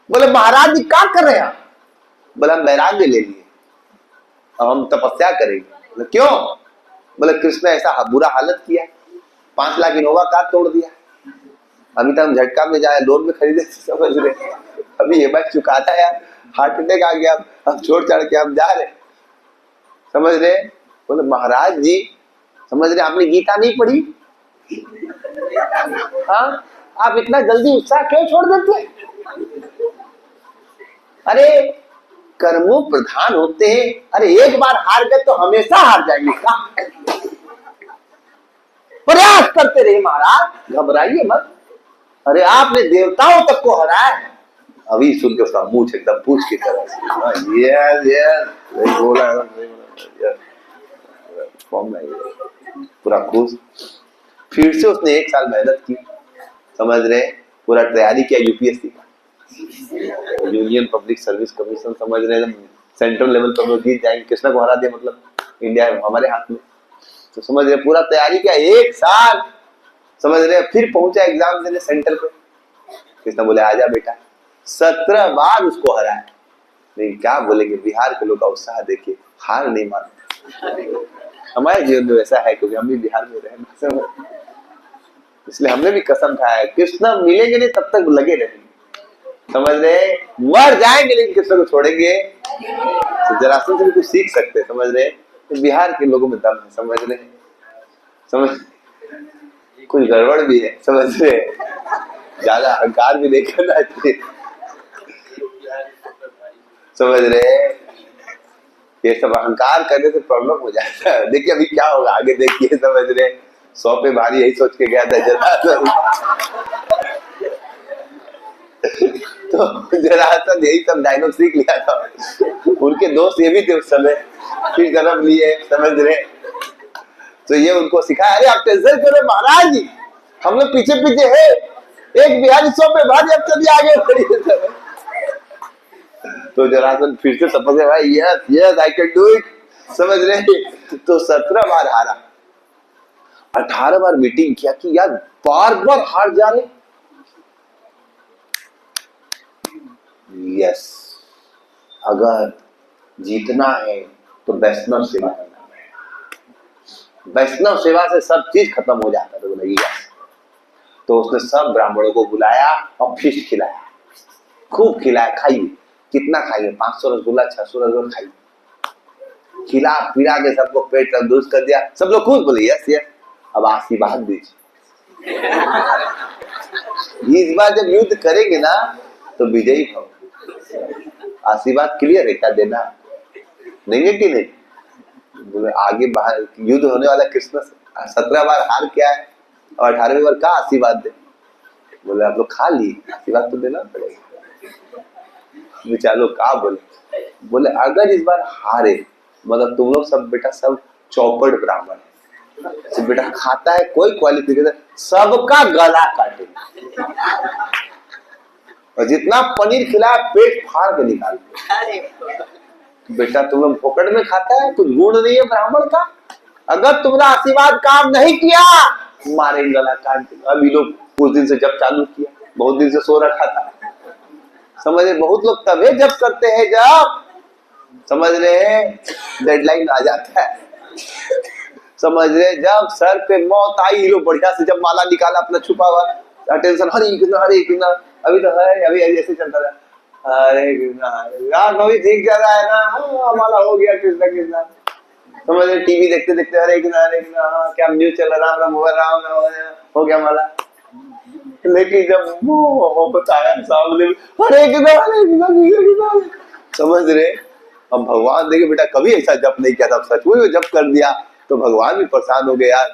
बोले महाराज जी क्या कर रहे हैं? बोले हम वैराग्य ले लिए, अब हम तपस्या करेंगे। बोले क्यों? बोले कृष्ण ऐसा बुरा हालत किया, 5 लाख इनोवा कार तोड़ दिया, अभी तक हम झटका में जाए लोन में खरीदे। समझ रहे? अभी ये बात चुकाता है, हार्ट अटैक आ गया, हम छोड़ चढ़ के हम जा रहे। समझ रहे? बोले महाराज जी समझ रहे आपने गीता नहीं पढ़ी? हाँ, आप इतना जल्दी उत्साह क्यों छोड़ देते? अरे कर्मों प्रधान होते हैं। अरे एक बार हार गए तो हमेशा हार जाएंगे का? प्रयास करते रहे महाराज, घबराइए मत। अरे आपने देवताओं तक को हराया है। अभी सुन के उसका मुंह एकदम पूछ की तरह से यस यस बोला पूरा खुश। फिर से उसने 1 साल मेहनत की, समझ रहे, पूरा तैयारी किया यूपीएससी का, यूनियन पब्लिक सर्विस कमीशन, समझ रहे, सेंट्रल लेवल पर लोग जीत जाएंगे, कृष्णा को हरा दिया, मतलब इंडिया हमारे हाथ में। तो समझ रहे पूरा तैयारी किया 1 साल, समझ रहे। फिर पहुंचा एग्जाम देने सेंटर पे, कृष्णा बोले आजा बेटा। 17 बार उसको हराया। नहीं क्या बोलेंगे, बिहार के लोग का उत्साह देखिए, हार नहीं मानते। हमारे जीवन में वैसा है क्योंकि हम भी बिहार में रहे, इसलिए हमने भी कसम खाया है कृष्णा मिलेंगे नहीं तब तक लगे रहेंगे, समझ रहे, मर जाएंगे लेकिन कृष्ण को छोड़ेंगे। तो जरासंध से भी कुछ सीख सकते, समझ रहे, तो बिहार के लोगों में दम है, समझ रहे, समझ कुछ गड़बड़ भी है, समझ रहे, ज्यादा अहंकार भी नहीं करना चाहिए, समझ रहे। ये सब अहंकार करने से प्रॉब्लम हो जाता है। देखिए अभी क्या होगा आगे, देखिए, समझ रहे। 100 पे भारी यही सोच के गया था जरासंध, तो जरासंध यही सब डायलॉग सीख लिया था। उनके दोस्त ये भी थे उस समय, फिर जन्म लिए, समझ रहे, तो ये उनको सिखाया, अरे आप टेंशन करो महाराज जी, हम लोग पीछे पीछे है, एक बिहारी 100 पे भारी, अब चलिए आगे बढ़िए। तो जरासंध फिर से तपस्या, भाई yes yes I can do it, समझ रहे। तो 17 बार हारा, 18 बार मीटिंग किया कि यार बार बार हार जा रहे, यस अगर जीतना है तो वैष्णव सेवा करना है, वैष्णव सेवा से सब चीज खत्म हो जाता है। तो बोला यस। तो उसने सब ब्राह्मणों को बुलाया और फिश खिलाया, खूब खिलाया, खाइए, कितना खाइए, 500 रसगुल्ला 600 रसगुल्ला खाइए, खिला पिला के सबको पेट तंदुरुस्त कर दिया। सब लोग खुश, बोले यस यस। अब आशीर्वाद दीजिए, इस बार जब युद्ध करेंगे ना तो विजयी भव। आशीर्वाद क्लियर है, क्या देना देंगे कि नहीं? बोले आगे बाहर युद्ध होने वाला कृष्ण से, 17 बार हार क्या है और 18वीं बार का आशीर्वाद दे? बोले आप लोग खा लिए, आशीर्वाद तो देना पड़ेगा। विचार लोग का बोले अगर इस बार हारे मतलब तुम लोग सब बेटा सब चौपड़ ब्राह्मण है, तो बेटा खाता है कोई क्वालिफिकेशन, सबका गला काटे और जितना पनीर खिलाया पेट फाड़ के निकाल। बेटा तुम लोग फोकट में खाता है, कुछ गुण नहीं है ब्राह्मण का, अगर तुमने आशीर्वाद काम नहीं किया मारे गला काट देगा। अभी लोग कुछ दिन से जब चालू किया, बहुत दिन से सो रखा था, समझ रहे। बहुत लोग तभी जब करते हैं जब समझ रहे डेडलाइन आ जाता है, समझ रहे, जब सर पे मौत आई, लोग बढ़िया से जब माला निकाला अपना छुपा हुआ, टेंशन हरे कृष्णा अभी तो है, अभी ऐसे चलता था, हरे कृष्णा कभी ठीक चल रहा है ना, माला हो गया कृष्णा कृष्णा, समझ रहे। टीवी देखते देखते हरे कृष्णा क्या न्यूज चल रहा, राम राम हो गया माला। लेकिन जब मोहब्बत आया सामने, हरे कृष्णा, समझ रहे। अब भगवान देखे बेटा कभी ऐसा जप नहीं किया था, सच में जप कर दिया तो भगवान भी परेशान हो गए, यार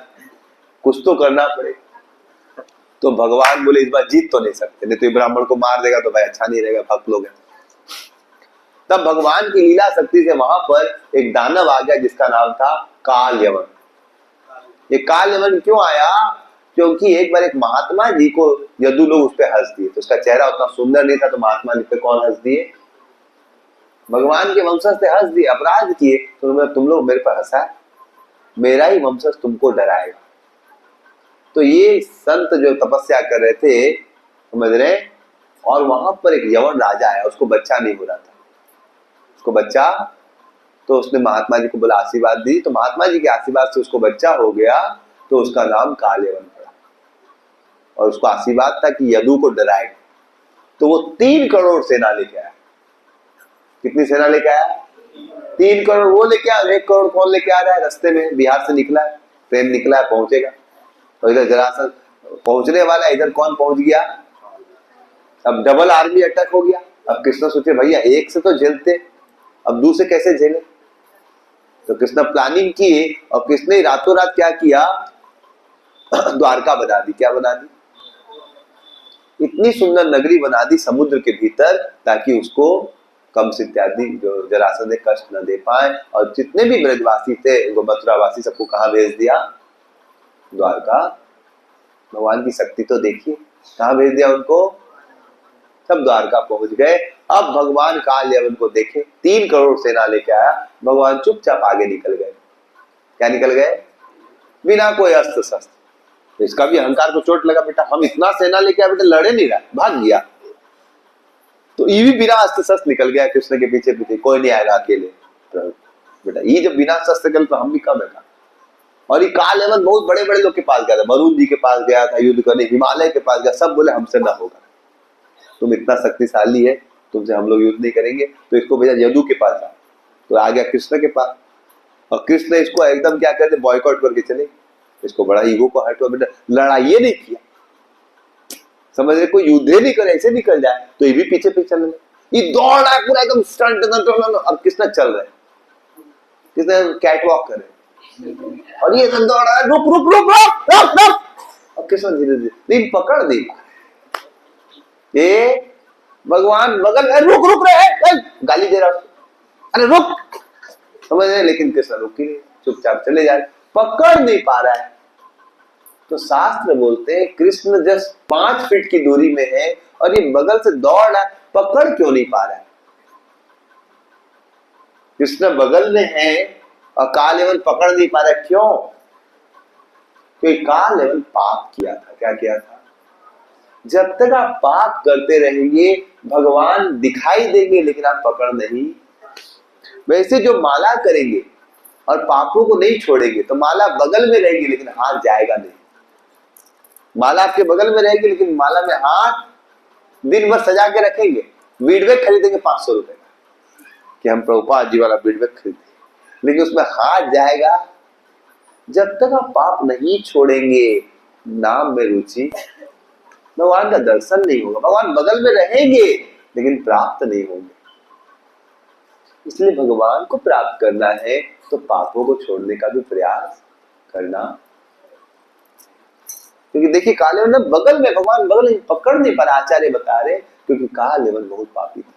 कुछ तो करना पड़े। तो भगवान बोले इस बार जीत तो नहीं सकते, नहीं तो ब्राह्मण को मार देगा तो भाई अच्छा नहीं रहेगा, भक्त लोग हैं। तब भगवान की लीला शक्ति से वहां पर एक दानव आ गया जिसका नाम था काल यवन। ये काल यवन क्यों आया? क्योंकि एक बार एक महात्मा जी को यदु लोग उस पर हंस दिए, तो उसका चेहरा उतना सुंदर नहीं था, तो महात्मा जी पे कौन हंस दिए? भगवान के वंशज से हंस दिए, अपराध किए, तो तुम लोग मेरे पर हंसा, मेरा ही वंशज तुमको डराएगा। तो ये संत जो तपस्या कर रहे थे, समझ रहे, और वहां पर एक यवन राजा है, उसको बच्चा नहीं हो रहा था, उसको बच्चा, तो उसने महात्मा जी को बोला आशीर्वाद दी, तो महात्मा जी के आशीर्वाद से उसको बच्चा हो गया, तो उसका नाम काल यवन पड़ा। और उसको आशीर्वाद था कि यदु को डराएगा, तो वो 3 करोड़ सेना लेके आया। कितनी सेना लेके आया? 3 करोड़ वो लेके आ, 1 करोड़ कौन लेके आ रहा है? रास्ते में बिहार से निकला है, ट्रेन निकला है, पहुंचेगा। और इधर जरासंध पहुंचने वाला, इधर कौन पहुंच गया? अब डबल आर्मी अटैक हो गया। अब कृष्ण सोचे भैया एक से तो झेलते, अब दूसरे कैसे झेले? तो कृष्ण प्लानिंग किए और कृष्ण ने रातों रात क्या किया? द्वारका बना दी। क्या बना दी? इतनी सुंदर नगरी बना दी समुद्र के भीतर, ताकि उसको कंस इत्यादि जो जरासंध कष्ट न दे पाए। और जितने भी ब्रजवासी थे, वो मथुरावासी, सबको कहाँ भेज दिया? द्वारका। भगवान की शक्ति तो देखिए, कहाँ भेज दिया उनको? सब द्वारका पहुंच गए। अब भगवान काल यवन को देखे, 3 करोड़ सेना लेके आया, भगवान चुपचाप आगे निकल गए। क्या निकल गए? बिना कोई अस्त्र शस्त्र। तो इसका भी अहंकार को चोट लगा, बेटा हम इतना सेना लेके आए, बेटा लड़े नहीं रहा, भाग गया। तो ये भी बिना अस्त्र शस्त्र निकल गया कृष्ण के पीछे पीछे, कोई नहीं आएगा अकेले। तो बेटा ये जब बिना शस्त्र निकल तो हम भी कब है। और ये काल यवन बहुत बड़े बड़े लोग के पास गया था, वरुण जी के पास गया था युद्ध करने, हिमालय के पास गया, सब बोले हमसे ना होगा, तुम इतना शक्तिशाली है, तुमसे हम लोग युद्ध नहीं करेंगे। तो इसको भेजा यदु के पास जा, तो आ गया कृष्ण के पास। और कृष्ण इसको एकदम क्या कहते, बॉयकॉट करके चले। इसको बड़ा ईगो को हर्ट हुआ, बेटा लड़ाई नहीं किया, समझ रहे, कोई युद्ध नहीं करे, ऐसे निकल जाए। तो ये भी पीछे पीछे चल रहे, ये दौड़ रहा है पूरा एकदम स्टंट। अब कृष्ण चल रहे, कृष्ण कैट वॉक कर रहे, और ये दौड़ रहा है, रुक रुक रुक रुक रुक रुक। अब कृष्ण धीरे धीरे पकड़ दी, ये भगवान बगल में रुक रुक रहे, गाली दे रहा, अरे रुक, समझ रहे, लेकिन कृष्ण रुक ही नहीं, चुपचाप चले जा रहे, पकड़ नहीं पा रहा है। तो शास्त्र बोलते हैं कृष्ण जस्ट 5 फीट की दूरी में है और ये बगल से दौड़ रहा है, पकड़ क्यों नहीं पा रहा है? कृष्ण बगल में है और काल यवन पकड़ नहीं पा रहा है, क्यों? क्योंकि काल यवन पाप किया था। क्या किया था? जब तक आप पाप करते रहेंगे भगवान दिखाई देंगे, लेकिन आप पकड़ नहीं। वैसे जो माला करेंगे और पापों को नहीं छोड़ेंगे, तो माला बगल में रहेगी लेकिन हाथ जाएगा नहीं। माला आपके बगल में रहेगी लेकिन माला में हाथ दिन भर सजा के रखेंगे। वीडबैक खरीदेंगे 500 रुपए का, कि हम प्रभुपाद जी वाला वीडबैक खरीदेंगे, लेकिन उसमें हाथ जाएगा। जब तक आप पाप नहीं छोड़ेंगे, नाम में रुचि, भगवान का दर्शन नहीं होगा। भगवान बगल में रहेंगे लेकिन प्राप्त नहीं होंगे। इसलिए भगवान को प्राप्त करना है तो पापों को छोड़ने का भी प्रयास करना। क्योंकि देखिए काल यवन बगल में, भगवान बगल में, पकड़ नहीं पर आचार्य बता रहे, क्योंकि काल यवन बहुत पापी था।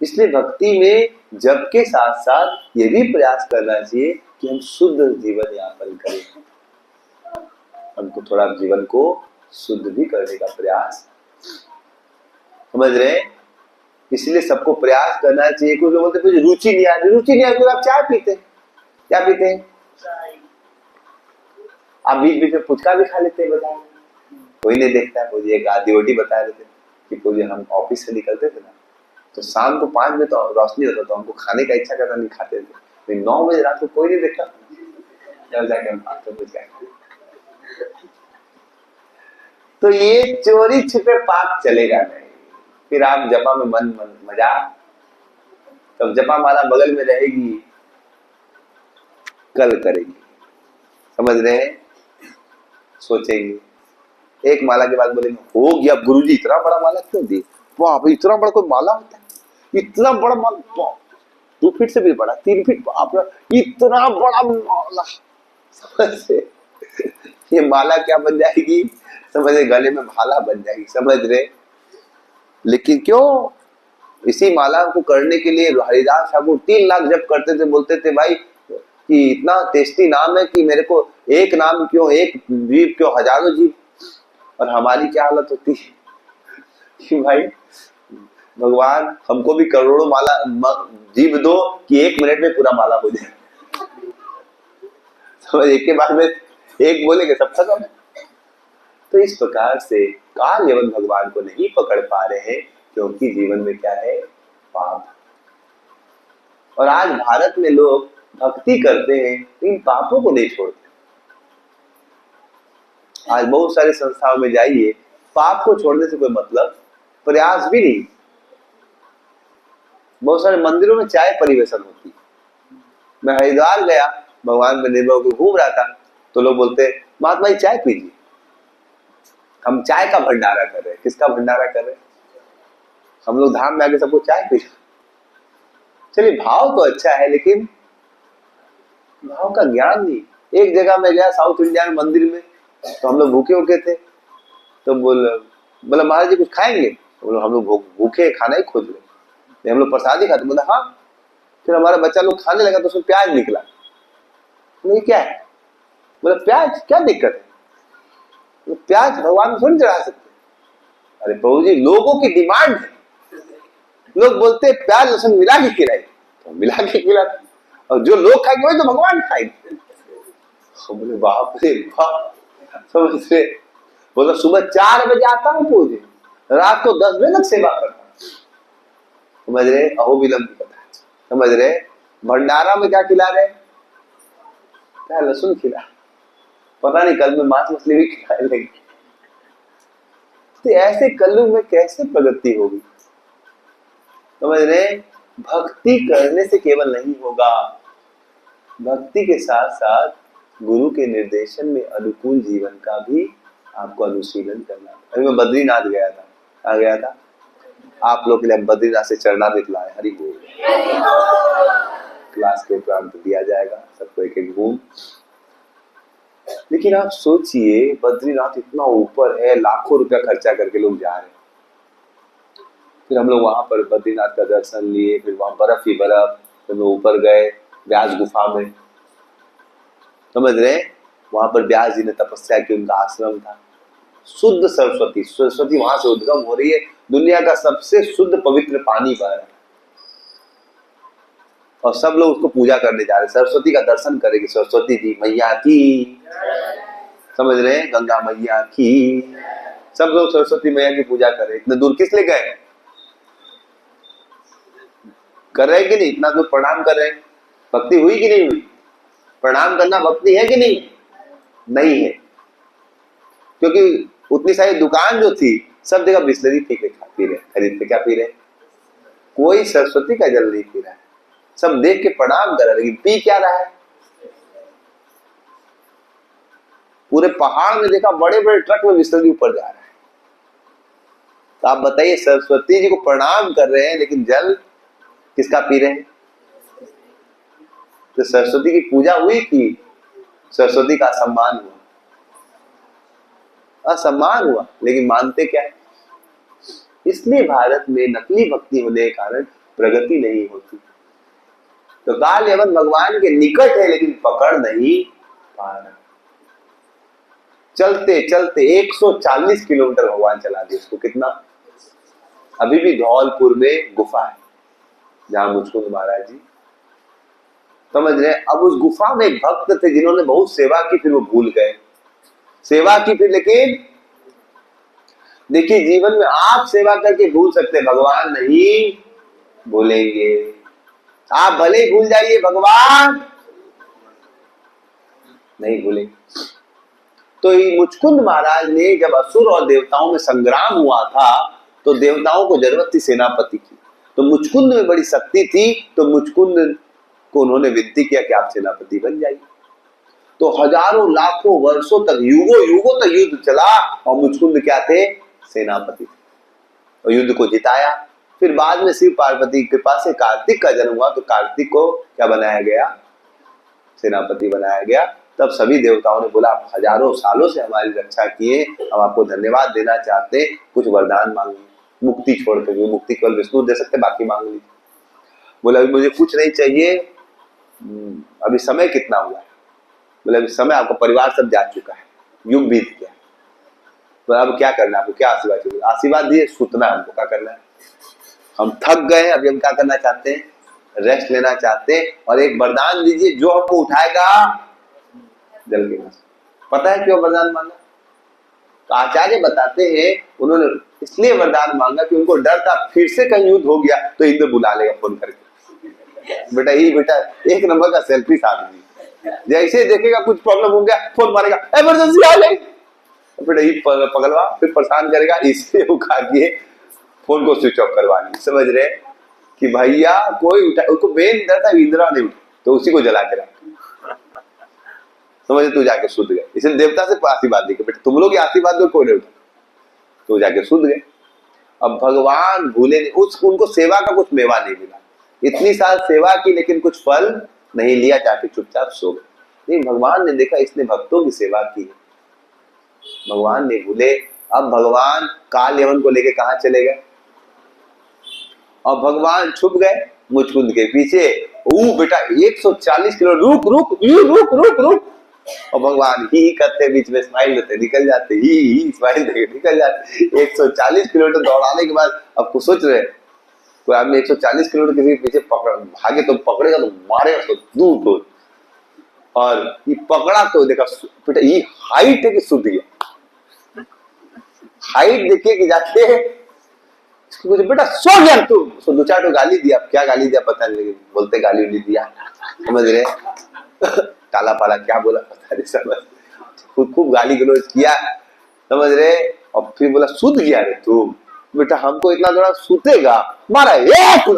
इसलिए भक्ति में जप के साथ साथ ये भी प्रयास करना चाहिए कि हम शुद्ध जीवन यापन करें, हमको थोड़ा जीवन को शुद्ध भी करने का प्रयास, समझ रहे हैं। इसलिए सबको प्रयास करना चाहिए। कुछ लोग बोलते हैं रुचि नहीं आ रही, रुचि नहीं आ रही, आप चाय पीते हैं, क्या पीते हैं? आप बीच बीच में पुचका भी खा लेते हैं, बताए कोई नहीं देखता है। मुझे एक आदिवासी बता रहे थे कि मुझे हम ऑफिस से निकलते थे ना, तो शाम को 5 बजे तो रोशनी होता, तो हमको खाने का इच्छा करता, नहीं खाते थे। 9 बजे रात को कोई नहीं देखता, जब जाके हम खाते पुचका। तो ये चोरी छिपे पाप चलेगा नहीं। फिर आप जपा में मन मजा, तब जपा माला बगल में रहेगी, कल करेंगे, समझ रहे हैं, सोचेंगे। एक माला के बाद बोलेंगे हो गया गुरुजी, इतना बड़ा माला क्यों दिए? वाह, इतना बड़ा कोई माला होता है? इतना बड़ा माला, 2 फीट से भी बड़ा, 3 फीट, इतना बड़ा माला, समझ, ये माला क्या बन जाएगी? समझ, गले में भाला बन जाएगी, समझ रहे। लेकिन क्यों? इसी माला को करने के लिए हरिदास ठाकुर 3 लाख जप करते थे, बोलते थे भाई कि इतना टेस्टी नाम है कि मेरे को एक नाम क्यों, एक जीव क्यों, हजारों जीव। और हमारी क्या हालत होती है कि भाई भगवान हमको भी करोड़ों माला जीव दो कि 1 मिनट में पूरा माला हो जाए। समझ, एक के बाद में एक बोलेंगे सब खत्म। तो इस प्रकार से काल यवन भगवान को नहीं पकड़ पा रहे हैं, क्योंकि जीवन में क्या है? पाप। और आज भारत में लोग भक्ति करते हैं इन पापों को नहीं छोड़ते। आज बहुत सारी संस्थाओं में जाइए, पाप को छोड़ने से कोई मतलब, प्रयास भी नहीं। बहुत सारे मंदिरों में चाय परिवेशन होती है। मैं हरिद्वार गया, भगवान में निर्भर होकर घूम रहा था, तो लोग बोलते महात्मा जी चाय पीजिए। हम चाय का भंडारा कर रहे हैं। किसका भंडारा कर रहे हैं? हम लोग धाम में आके सबको चाय पी। चलिए भाव तो अच्छा है, लेकिन भाव का ज्ञान नहीं। एक जगह मैं गया साउथ इंडियन मंदिर में, तो हम लोग भूखे होके थे, तो बोला महाराज जी कुछ खाएंगे? बोलो हम लोग भूखे, खाना ही खोज रहे, हम लोग प्रसाद ही खाते। बोला हाँ। फिर हमारा बच्चा लोग खाने लगा तो उसमें प्याज निकला। ये क्या है? बोला प्याज क्या दिक्कत है? तो प्याज भगवान को थोड़ी चढ़ा सकते। अरे प्रभु जी लोगों की डिमांड है, लोग बोलते प्याज लहसुन मिला के खिलाए, तो मिला के खिलाते, और जो लोग खाएंगे वही तो भगवान खाएंगे। बोले बाप रे बाप, समझ रहे? बोला सुबह 4 बजे आता हूँ पूजे, रात को 10 बजे तक सेवा करता हूँ। समझ रहे? अहो विलंब की कथा। समझ रहे? भंडारा में क्या खिला रहे? क्या लहसुन खिला, पता नहीं कल में मांस मछली भी खिलाए लेंगे। तो ऐसे कलयुग में कैसे प्रगति होगी? समझ रहे? भक्ति करने से केवल नहीं होगा, भक्ति के साथ साथ गुरु के निर्देशन में अनुकूल जीवन का भी आपको अनुशीलन करना। अभी मैं बद्रीनाथ गया था, आ गया था आप लोग के लिए बद्रीनाथ से चरणामृत लाए। हरि बोल। क्लास के उपरांत दिया जाएगा सबको एक एक घूम। लेकिन आप सोचिए बद्रीनाथ इतना ऊपर है, लाखों रुपया खर्चा करके लोग जा रहे हैं। फिर हम लोग वहां पर बद्रीनाथ का दर्शन लिए, फिर वहां बर्फ ही बर्फ, फिर हम ऊपर गए व्यास गुफा में। समझ रहे? वहां पर व्यास जी ने तपस्या की, उनका आश्रम था। शुद्ध सरस्वती, सरस्वती वहां से उद्गम हो रही है, दुनिया का सबसे शुद्ध पवित्र पानी बह रहा है, और सब लोग उसको पूजा करने जा रहे हैं। सरस्वती का दर्शन करेंगे, सरस्वती जी मैया की, समझ रहे हैं? गंगा मैया की, सब लोग सरस्वती मैया की पूजा कर रहे हैं। इतने दूर किस लिए गए? कर रहे हैं कि नहीं? इतना दूर प्रणाम कर रहे हैं, भक्ति हुई कि नहीं हुई? प्रणाम करना भक्ति है कि नहीं? नहीं है, क्योंकि उतनी सारी दुकान जो थी सब जगह बिस्लरी पी के पी रहे, खरीद के क्या पी रहे? कोई सरस्वती का जल नहीं पी रहा है, सब देख के प्रणाम कर रहे, लेकिन पी क्या रहा है? पूरे पहाड़ में देखा बड़े बड़े ट्रक में बिस्लरी ऊपर जा रहा है। तो आप बताइए सरस्वती जी को प्रणाम कर रहे हैं लेकिन जल किसका पी रहे हैं? तो सरस्वती की पूजा हुई कि सरस्वती का सम्मान हुआ? असम्मान हुआ। लेकिन मानते क्या है? इसलिए भारत में नकली भक्ति होने के कारण प्रगति नहीं होती। तो काल यवन भगवान के निकट है लेकिन पकड़ नहीं पा रहा। चलते चलते 140 किलोमीटर भगवान चला दिया उसको। कितना? अभी भी धौलपुर में गुफा है जहां मुचकुंद महाराज जी, समझ रहे? अब उस गुफा में एक भक्त थे जिन्होंने बहुत सेवा की, फिर वो भूल गए। सेवा की फिर, लेकिन देखिए जीवन में आप सेवा करके भूल सकते, भगवान नहीं भूलेंगे। आप भले ही भूल जाइए, भगवान नहीं भूलेंगे। तो ये मुचकुंद महाराज ने जब असुर और देवताओं में संग्राम हुआ था तो देवताओं को जरूरत थी सेनापति की, तो मुचकुंद में बड़ी शक्ति थी, तो मुचकुंद को उन्होंने विनती किया कि आप सेनापति बन जाइए। तो हजारों लाखों वर्षों तक, युगों युगों तक युद्ध चला और मुचकुंद क्या थे? सेनापति थे, और युद्ध को जिताया। फिर बाद में शिव पार्वती की कृपा से कार्तिक का जन्म हुआ, तो कार्तिक को क्या बनाया गया? सेनापति बनाया गया। तब सभी देवताओं ने बोला आप हजारों सालों से हमारी रक्षा किए, हम आपको धन्यवाद देना चाहते, कुछ वरदान मांगिए। मुक्ति छोड़कर, जो मुक्ति केवल विष्णु दे सकते, बाकी मांग लीजिए। बोला अभी मुझे कुछ नहीं चाहिए, अभी समय कितना हुआ है? बोले अभी समय, आपका परिवार सब जा चुका है, युग बीत गया। तो अब क्या करना है आपको? क्या आशीर्वाद चाहिए? आशीर्वाद दिए, सुतना हमको क्या करना है? हम थक गए हैं, अभी हम क्या करना चाहते हैं? रेस्ट लेना चाहते हैं, और एक वरदान दीजिए जो हमको उठाएगा जल के पास। पता है क्यों वरदान मांगा? तो आचार्य बताते हैं उन्होंने इसलिए वरदान मांगा कि उनको डर था फिर से कहीं युद्ध हो गया तो इंद्र बुला लेगा फोन करके। बेटा ये बेटा एक नंबर का सेल्फिश आदमी, जैसे देखेगा कुछ प्रॉब्लम हो गया फोन मारेगा, इमरजेंसी आ गई, बेटा ये पगलवा फिर परेशान करेगा, इसलिए वो खा के फोन को स्विच ऑफ करवानी। समझ रहे? कि भैया कोई उठा, उसको मेन डर था इंदिरा नहीं उठी तो उसी को जला के रखा, समझ, तू जाके सुध गए। इसलिए देवता से आशीर्वाद दी कि बेटा तुम लोग आशीर्वाद दो, कोई नहीं उठा, तो जाके सुध गए। अब भगवान भूले नहीं, उनको सेवा का कुछ मेवा नहीं मिला, इतनी साल सेवा की लेकिन कुछ फल नहीं लिया, जाके चुपचाप सो गए। नहीं, भगवान ने देखा इसने भक्तों की सेवा की है, भगवान ने भूले। अब भगवान काल यवन को लेके कहां चले गए, और भगवान छुप गए मुचकुंद के पीछे। बेटा 140 किलो, रुक रुक रुक रुक रुक, और भगवान ही करते बीच में स्माइल देते निकल जाते, ही स्माइल देके निकल जाते। 140 किलोमीटर दौड़ाने के बाद अब कुछ सोच रहे, कोई आदमी 140 किलोमीटर किसी के पीछे पकड़ भागे तो पकड़ेगा तो मारेगा तो दूर दूर, और ये पकड़ा तो देखा बेटा ये हाइट है कि सूझ गया, हाइट देखिए कि जाके मुझे बेटा सो गया तू, उसको दो चार तो गाली दिया, क्या गाली दिया पता नहीं, लेकिन बोलते गाली उली दिया, समझ रहे, काला पाला क्या बोला पता नहीं, समझ, खूब गाली गलौज किया, समझ रहे, और फिर बोला सूद गया रे तू, बेटा हमको इतना थोड़ा सूतेगा, मारा एक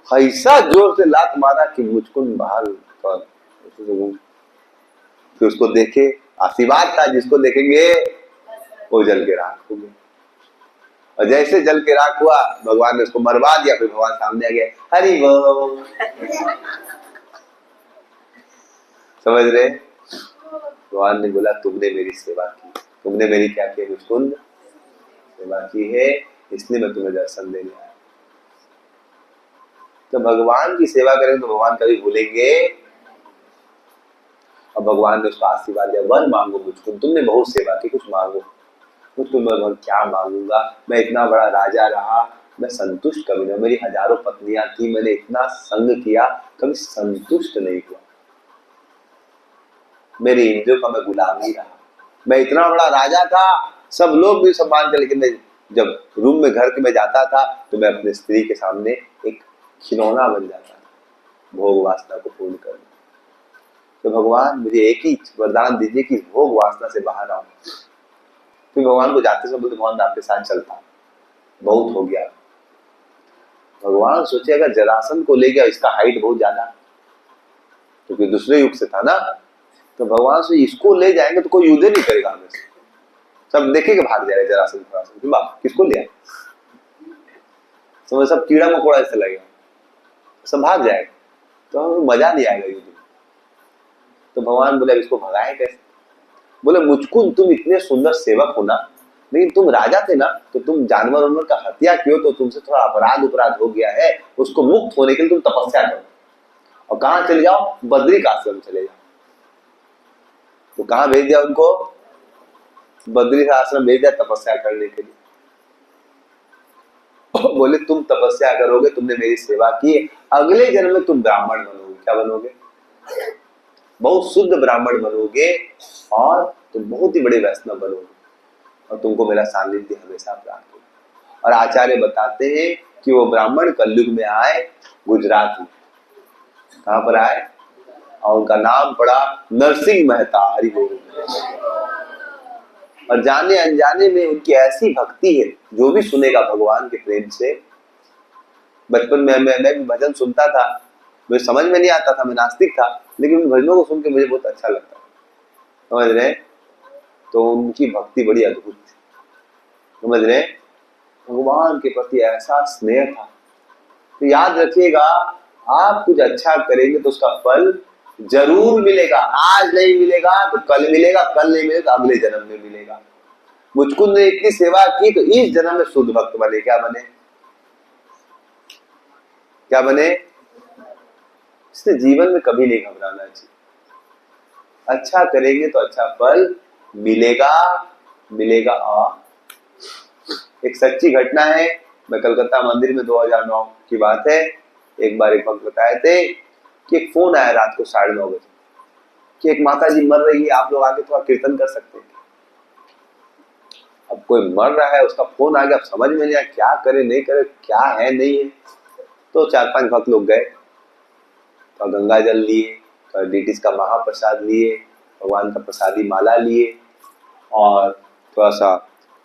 ऐसा जोर से लात मारा कि मुझको बाहर, फिर उसको देखे, आशीर्वाद था जिसको देखेंगे वो जल के राख हो गया। और जैसे जल के राख हुआ भगवान ने उसको मरवा दिया, फिर भगवान सामने आ गया, हरि बोल, समझ रहे। भगवान ने बोला तुमने मेरी सेवा की, तुमने मेरी क्या की, मुचकुंद सेवा की है, इसलिए मैं तुम्हें दर्शन देने आया। तो भगवान की सेवा करेंगे तो भगवान कभी भूलेंगे। और भगवान ने उसको आशीर्वाद दिया, वर मांगो मुझको, तुमने बहुत सेवा की, कुछ मांगो। तो मैं क्या मांगूंगा, मैं इतना बड़ा राजा रहा, मैं संतुष्ट कभी नहीं, मेरी हजारों पत्नियां थी, मैंने इतना संग किया, कभी संतुष्ट नहीं हुआ, मेरे इंद्रियों का मैं गुलाम ही रहा, मैं इतना बड़ा राजा था, सब लोग भी सम्मान थे, लेकिन मैं जब रूम में घर के में जाता था तो मैं अपने स्त्री के सामने एक खिलौना बन जाता था, भोग वासना को पूर्ण करना। तो भगवान मुझे एक ही वरदान दीजिए कि भोग वासना से बाहर आऊं। फिर भगवान को जाते समय बोलते भगवान आपके साथ चलता, बहुत हो गया। भगवान सोचे अगर जरासंध को ले गया, इसका हाइट बहुत ज्यादा, क्योंकि तो दूसरे युग से था ना, तो भगवान से इसको ले जाएंगे तो कोई युद्ध नहीं करेगा हमें से, सब देखेंगे भाग जाएगा जरासंध, किसको ले आए, समझ, सब कीड़ा मकोड़ा ऐसे लगेगा, सब भाग जाएगा, तो हमें मजा नहीं आएगा युद्ध में। तो भगवान बोले इसको भगाए कैसे, बोले मुझको तुम इतने सुंदर सेवक हो ना, लेकिन तुम राजा थे ना, तो तुम जानवर उनवर का हत्या क्यों, तो तुमसे थोड़ा अपराध हो गया है, उसको मुक्त होने के लिए तुम तपस्या करो, और कहाँ चले जाओ, बद्री का आश्रम चले जाओ। तो कहाँ भेज दिया उनको, बद्री का आश्रम भेज दिया तपस्या करने के लिए। बोले तुम तपस्या करोगे, तुमने मेरी सेवा की, अगले जन्म में तुम ब्राह्मण बनोगे, क्या बनोगे, बहुत शुद्ध ब्राह्मण बनोगे, और तुम बहुत ही बड़े वैष्णव बनोगे, और तुमको मेरा सानिध्य हमेशा प्राप्त होगा। और आचार्य बताते हैं कि वो ब्राह्मण कलयुग में आए गुजरात में, कहां पर आए, और उनका नाम पड़ा नरसिंह मेहता, हरि बोल। और जाने अनजाने में उनकी ऐसी भक्ति है, जो भी सुनेगा भगवान के प्रेम से। बचपन में मैं भी भजन सुनता था, मुझे समझ में नहीं आता था, मैं नास्तिक था, लेकिन उन भजनों को सुन के मुझे बहुत अच्छा लगता था, समझ रहे। तो उनकी भक्ति बड़ी अद्भुत थी, समझ रहे, भगवान के प्रति ऐसा स्नेह था। तो याद रखिएगा, आप कुछ अच्छा करेंगे तो उसका फल जरूर मिलेगा, आज नहीं मिलेगा तो कल मिलेगा, कल नहीं मिलेगा तो अगले जन्म में मिलेगा। मुझकुंद ने इतनी सेवा की तो इस जन्म में शुद्ध भक्त बने, क्या बने, क्या बने। इसलिए जीवन में कभी नहीं घबराना चाहिए, अच्छा करेंगे तो अच्छा फल मिलेगा, मिलेगा। और एक सच्ची घटना है, मैं कलकत्ता मंदिर में 2009 की बात है, एक बार एक भक्त बताए थे कि एक फोन आया रात को 9:30 बजे कि एक माता जी मर रही है, आप लोग आके थोड़ा कीर्तन कर सकते हैं। अब कोई मर रहा है, उसका फोन आ गया, अब समझ में नहीं आया क्या करे नहीं करे, क्या है नहीं है। तो 4-5 भक्त लोग गए, तो गंगा जल लिए, तो डीटीज का महाप्रसाद लिए, भगवान का प्रसादी माला लिए, और थोड़ा सा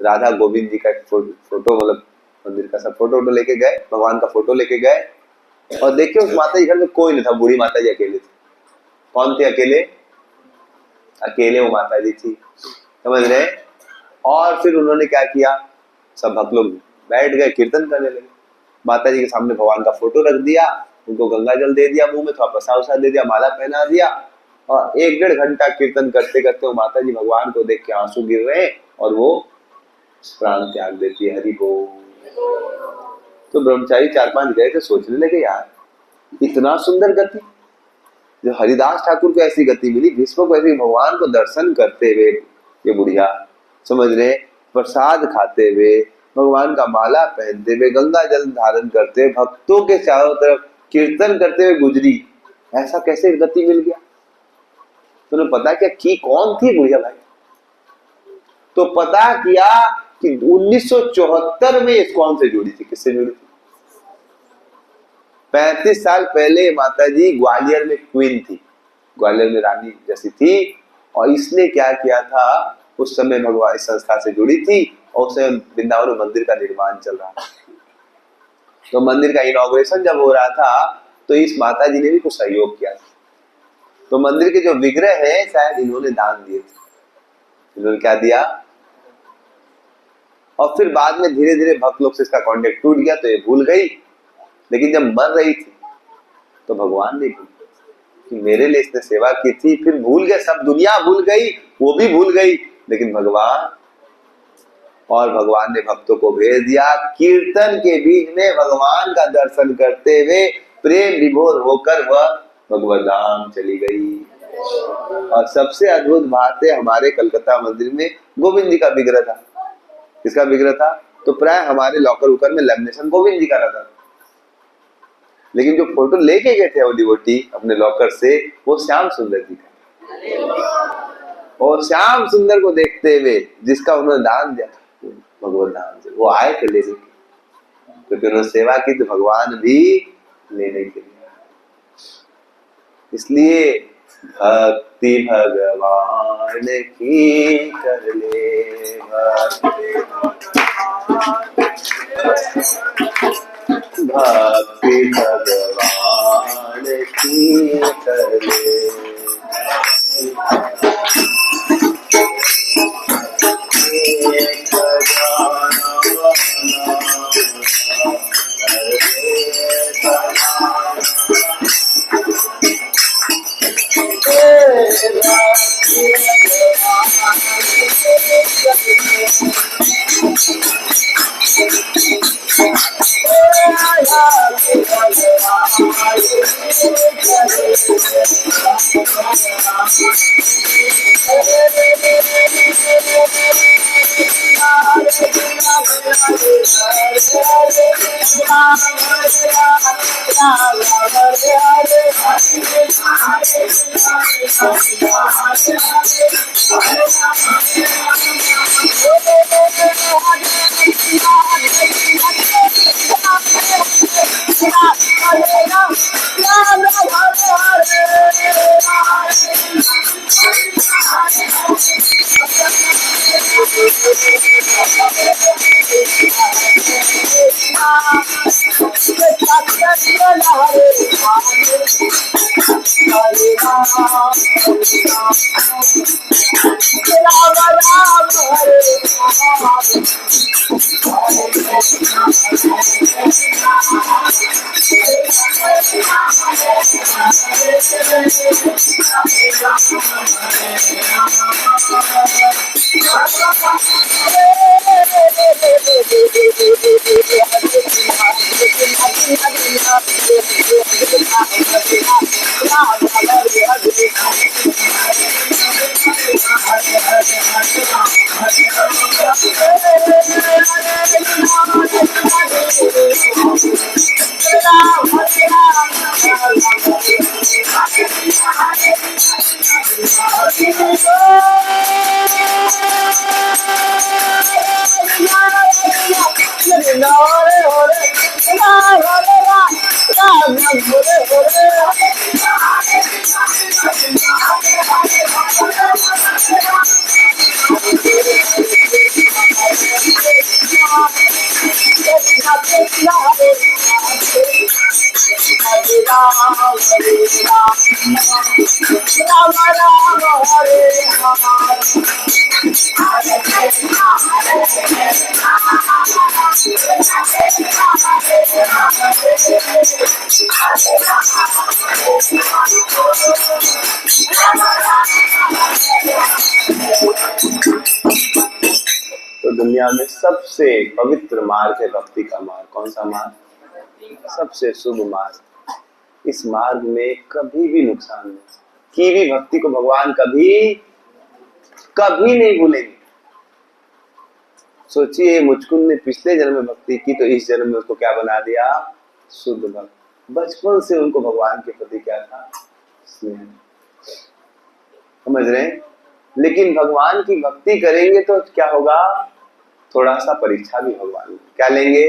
राधा गोविंद जी का फोटो मतलब मंदिर का सब फोटो लेके गए, भगवान का फोटो लेके गए और देखिए उस माता जी घर में कोई नहीं था, बूढ़ी माता जी अकेले थी। कौन थे अकेले? अकेले वो माता जी थी, समझ रहे? और फिर उन्होंने क्या किया, सब भक्त लोग बैठ गए, कीर्तन करने लगे। माता जी के सामने भगवान का फोटो रख दिया, उनको गंगा जल दे दिया, मुंह में थोड़ा प्रसाद वसाद दे दिया, माला पहना दिया और 1-1.5 घंटा कीर्तन करते करते वो माता जी भगवान को देख के आंसू गिर रहे हैं और वो प्राण त्याग देती है। हरि बोल। तो ब्रह्मचारी 4-5 गए थे, सोचने लगे यार इतना सुंदर गति, जो हरिदास ठाकुर को ऐसी गति मिली, भीष्म को ऐसी, भगवान को दर्शन करते हुए ये बुढ़िया, समझ रहे, प्रसाद खाते हुए, भगवान का माला पहनते हुए, गंगा जल धारण करते हुए, भक्तों के चारों तरफ कीर्तन करते हुए गुजरी, ऐसा कैसे गति मिल गया? तुमने पता क्या की कौन थी बुढ़िया भाई? तो पता किया कि 1974 में इस्कॉन से जुड़ी थी। किससे जुड़ी थी? 35 साल पहले माता जी ग्वालियर में क्वीन थी, ग्वालियर में रानी जैसी थी। और इसने क्या किया था, उस समय भगवान इस संस्था से जुड़ी थी और उस समय वृंदावन में मंदिर का निर्माण चल रहा था। तो मंदिर का इनॉग्रेशन जब हो रहा था तो इस माता जी ने भी कुछ सहयोग किया था। तो मंदिर के जो विग्रह है शायद इन्होंने दान दिए थे। इन्होंने क्या दिया? और फिर बाद में धीरे धीरे भक्त लोग से इसका कॉन्टेक्ट टूट गया तो ये भूल गई। लेकिन जब मर रही थी तो भगवान ने भूल कि मेरे लिए इसने सेवा की थी, फिर भूल गए, सब दुनिया भूल गई, वो भी भूल गई, लेकिन भगवान, और भगवान ने भक्तों को भेज दिया। कीर्तन के बीच में भगवान का दर्शन करते हुए प्रेम विभोर होकर वह भगवत धाम चली गई। और सबसे अद्भुत बात है, हमारे कलकत्ता मंदिर में गोविंद जी का विग्रह था। किसका विग्रह था? तो प्राय हमारे लॉकर उकर में लैमिनेशन गोविंद जी का रहता था, लेकिन जो फोटो लेके गए थे वो डिवोटी अपने लॉकर से, वो श्याम सुंदर जी का। और श्याम सुंदर को देखते हुए जिसका उन्होंने दान दिया था भगवत धाम से, वो आए थे लेने के, क्योंकि उन्होंने सेवा की तो भगवान भी लेने के लिए। इसलिए भक्ति भगवान की कर ले, भक्ति भगवान की कर ले। तो दुनिया में सबसे पवित्र मार्ग है भक्ति का मार्ग। कौन सा मार्ग? सबसे शुभ मार्ग। इस मार्ग में कभी भी नुकसान नहीं की भी भक्ति को भगवान कभी कभी नहीं भूलेंगे। सोचिए, मुचकुंद ने पिछले जन्म में भक्ति की तो इस जन्म में उसको क्या बना दिया? शुद्ध भक्त। बचपन से उनको भगवान के प्रति क्या था? स्नेह। समझ रहे हैं? लेकिन भगवान की भक्ति करेंगे तो क्या होगा? थोड़ा सा परीक्षा भी भगवान क्या लेंगे?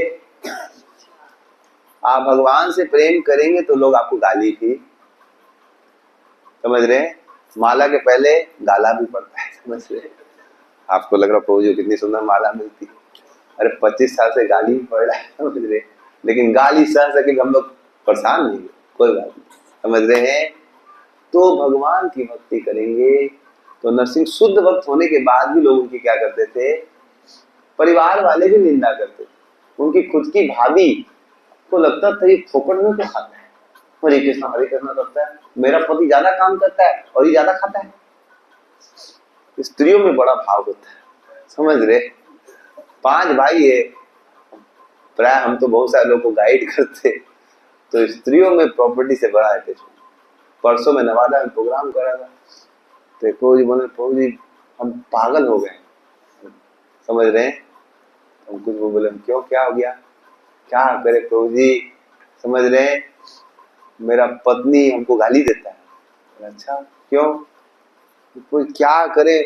आप भगवान से प्रेम करेंगे तो लोग आपको गाली भी, समझ रहे हैं? माला के पहले गाला भी पड़ता है, समझ रहे हैं? आपको लग रहा प्रभु जी कितनी सुंदर माला मिलती, अरे 25 साल से गाली पड़ रहा है, समझ रहे? लेकिन गाली सह सके हम लोग परेशान नहीं, कोई बात नहीं, समझ रहे हैं? तो भगवान की भक्ति करेंगे तो नरसिंह शुद्ध भक्त होने के बाद भी लोग उनकी क्या करते थे? परिवार वाले भी निंदा करते थे। उनकी खुद की भाभी को लगता था ये फोकट में क्या खाता है, हरे कृष्णा करता है, मेरा पति ज्यादा काम करता है और ये ज्यादा खाता है। स्त्रियों में बड़ा भाव होता है, समझ रहे? 5 भाई है, प्राय हम तो बहुत सारे लोगों को गाइड करते, तो स्त्रियों में प्रॉपर्टी से बड़ा अटैचमेंट। परसों में नवादा में प्रोग्राम करा था, तो प्रभु जी बोले, प्रभु जी हम पागल हो गए, समझ रहे हैं? हम कुछ बोले, क्यों, क्या हो गया? क्या करे प्रभु जी, समझ रहे हैं? मेरा पत्नी हमको गाली देता है। अच्छा, क्यों? कोई क्या करे,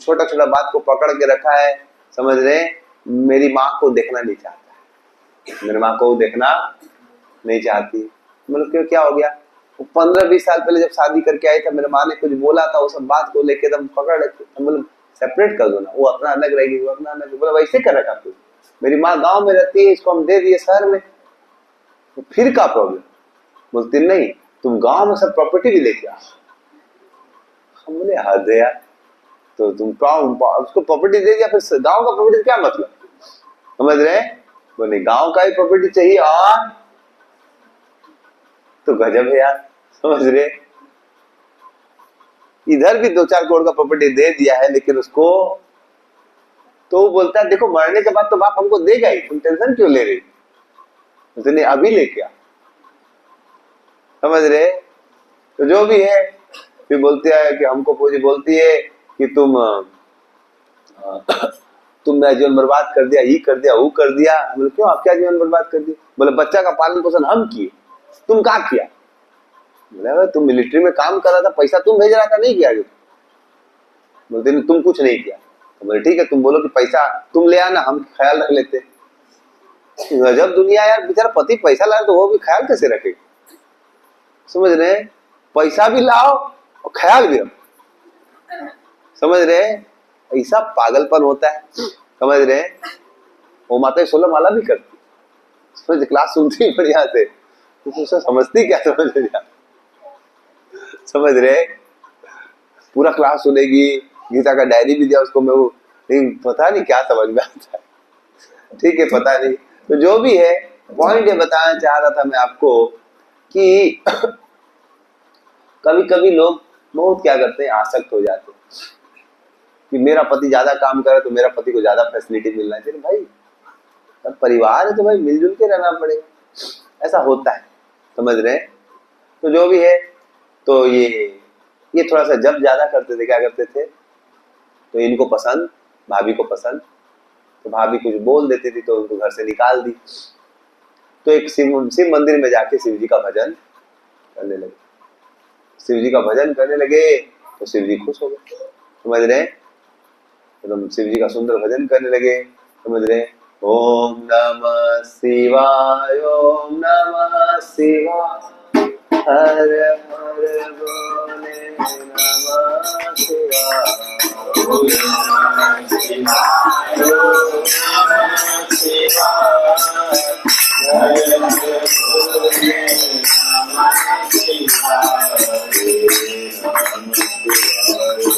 छोटा छोटा बात को पकड़ के रखा है, समझ रहे हैं? मेरी माँ को देखना नहीं चाहता है, मेरी माँ को देखना नहीं चाहती। मतलब क्यों, क्या हो गया? वो 15-20 साल पहले जब शादी करके आई था, मेरे माँ ने कुछ बोला था, वो सब बात को लेके एकदम पकड़ रखे, मतलब सेपरेट कर दो ना, वो अपना अलग रहेगी, वो अपना अलग। बोला वैसे कर रखा तू, मेरी माँ गांव में रहती है, इसको हम दे दिए शहर में, तो फिर क्या प्रॉब्लम? बोलती नहीं, तुम गांव में सब प्रॉपर्टी भी लेके आओ। हम बोले हद है यार, तो तुम उसको प्रॉपर्टी दे दिया, फिर गांव का प्रॉपर्टी क्या मतलब, समझ रहे? बोले गांव का ही प्रॉपर्टी चाहिए, और तो गजब है यार, समझ रहे? इधर भी 2-4 करोड़ का प्रॉपर्टी दे दिया है, लेकिन उसको तो वो बोलता है देखो मरने के बाद तो बाप हमको देगा ही, तुम टेंशन क्यों ले रही? उसने अभी लेके आ, समझ रहे? तो जो भी है, फिर बोलते हैं कि हमको पूजी बोलती है कि तुम मेरा जीवन बर्बाद कर दिया, ये कर दिया, वो कर दिया। बोले क्यों, आप क्या जीवन बर्बाद कर दिया? बोले बच्चा का पालन पोषण हम किए, तुम क्या किया? बोले तुम मिलिट्री में काम कर रहा था, पैसा तुम भेज रहा था, नहीं किया? बोलते तुम कुछ नहीं किया। तो बोले ठीक है, तुम बोलो कि पैसा तुम ले आना, हम ख्याल रख लेते। गजब दुनिया यार, बेचारा पति पैसा लाए तो वो भी ख्याल कैसे रखे, समझ रहे? पैसा भी लाओ और ख्याल भी रखो, समझ रहे? ऐसा पागलपन होता है, समझ रहे? वो माता 16 माला भी करती, समझ, क्लास सुनती बढ़िया से, तो समझती क्या, समझ रहे? समझ रहे? पूरा क्लास सुनेगी, गीता का डायरी भी दिया उसको मैं, वो लेकिन पता नहीं क्या समझ में आता है, ठीक है, पता नहीं। तो जो भी है, पॉइंट ये बताना चाह रहा था मैं आपको कि कभी कभी लोग बहुत क्या करते हैं, आसक्त हो जाते हैं कि मेरा पति ज्यादा काम करे तो मेरा पति को ज्यादा फैसिलिटी मिलना चाहिए। भाई अब परिवार है तो भाई मिलजुल के रहना पड़ेगा, ऐसा होता है, समझ रहे? तो जो भी है, तो ये थोड़ा सा जब ज्यादा करते थे, क्या करते थे, तो इनको पसंद, भाभी को पसंद, तो भाभी कुछ बोल देती थी तो उनको घर से निकाल दी। तो एक शिव मंदिर में जाके शिव जी का भजन करने लगे, शिव जी का भजन करने लगे तो शिव जी खुश हो गए, समझ रहे? एकदम शिव जी का सुंदर भजन करने लगे, समझ रहे? ओम नमः शिवाय, ओम नमः शिवाय, हर हर बोले नमः शिवाय, ओम नमः शिवाय, ओम नमः शिवाय, हर हर बोले नमः शिवाय, नमः शिवाय।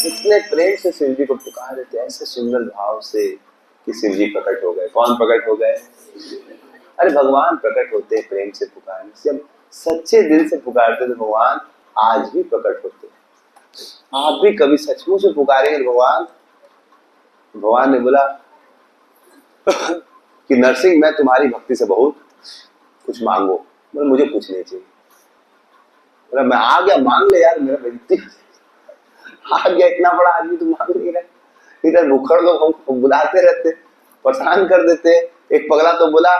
इतने प्रेम से शिव जी को पुकार रहे थे, ऐसे सुंदर भाव से कि शिव जी प्रकट हो गए। कौन प्रकट हो गए? अरे भगवान प्रकट होते हैं प्रेम से पुकारने से। जब सच्चे दिल से पुकारते तो भगवान आज भी प्रकट होते हैं। आप भी कभी सचमुच से पुकारेंगे भगवान। भगवान ने बोला कि नरसिंह मैं तुम्हारी भक्ति से बहुत कुछ मांगो। बोला मुझे कुछ नहीं चाहिए। बोला मैं आ गया, मांग ले यार, मेरा बेइज्जती आ गया, इतना बड़ा आदमी तुम मांग नहीं रहे। इधर भूखड़ लोग हमको बुलाते रहते, परेशान कर देते। एक पगला तो बोला,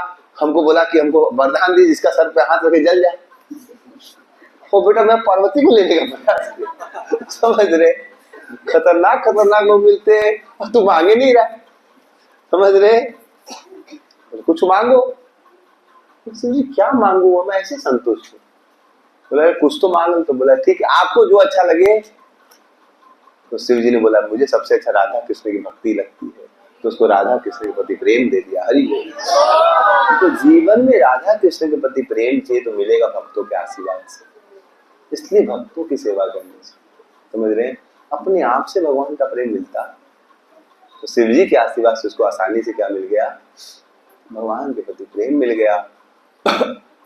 हमको बोला कि हमको वरदान दी जिसका सर पे हाथ रखे जल जाए। वो बेटा मैं पार्वती को लेने का प्रयास। समझ रहे? खतरनाक खतरनाक लोग मिलते हैं और तू मांगे नहीं रहा। समझ रहे? कुछ मांगो। जी क्या मांगू, मैं ऐसे संतुष्ट हूँ। बोला कुछ तो मांगो। तो बोला ठीक है, आपको जो अच्छा लगे। तो शिव जी ने बोला मुझे सबसे अच्छा राधा कृष्ण की भक्ति लगती है, तो उसको राधा कृष्ण के प्रति प्रेम दे दिया। हरि बोल। तो जीवन में राधा कृष्ण के प्रति प्रेम चाहिए तो मिलेगा भक्तों के आशीर्वाद से। इसलिए भक्तों की सेवा करने से, समझ रहे हैं, अपने आप से भगवान का प्रेम मिलता। तो शिव जी के आशीर्वाद से उसको आसानी से क्या मिल गया? भगवान के प्रति प्रेम मिल गया।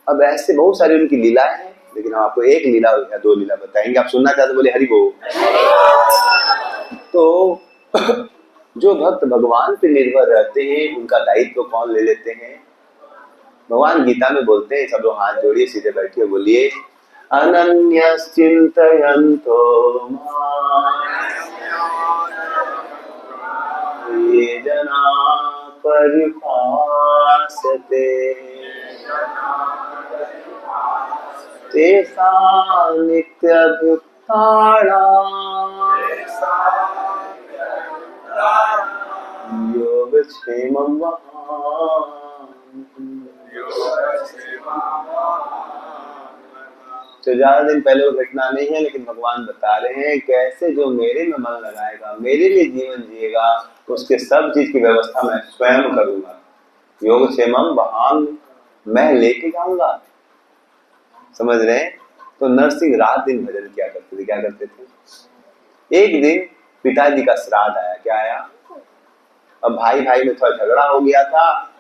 अब ऐसे बहुत सारी उनकी लीलाएं हैं, लेकिन हम आपको एक लीला या दो लीला बताएंगे। आप सुनना चाहते बोले हरि बोल। तो जो भक्त भगवान पे निर्भर रहते हैं उनका दायित्व कौन ले लेते हैं? भगवान गीता में बोलते हैं, सब लोग हाथ जोड़िए, सीधे बैठिए, बोलिए अनन्यश्चिन्तयन्तो ये जना परिभासते तेषां नित्यभुक्तानां योगक्षेमं वहाम्यहम्। तो ज्यादा दिन पहले वो घटना नहीं है, लेकिन भगवान बता रहे हैं कैसे जो मेरे में मन लगाएगा, मेरे लिए जीवन जिएगा, उसके सब चीज की व्यवस्था मैं स्वयं करूंगा। योगक्षेमं वहाम, मैं लेके जाऊंगा। समझ रहे हैं? तो नरसिंह रात दिन भजन क्या करते थे? क्या करते थे? एक दिन पिताजी का श्राद्ध आया। क्या आया? अब भाई भाई में थोड़ा झगड़ा हो गया था,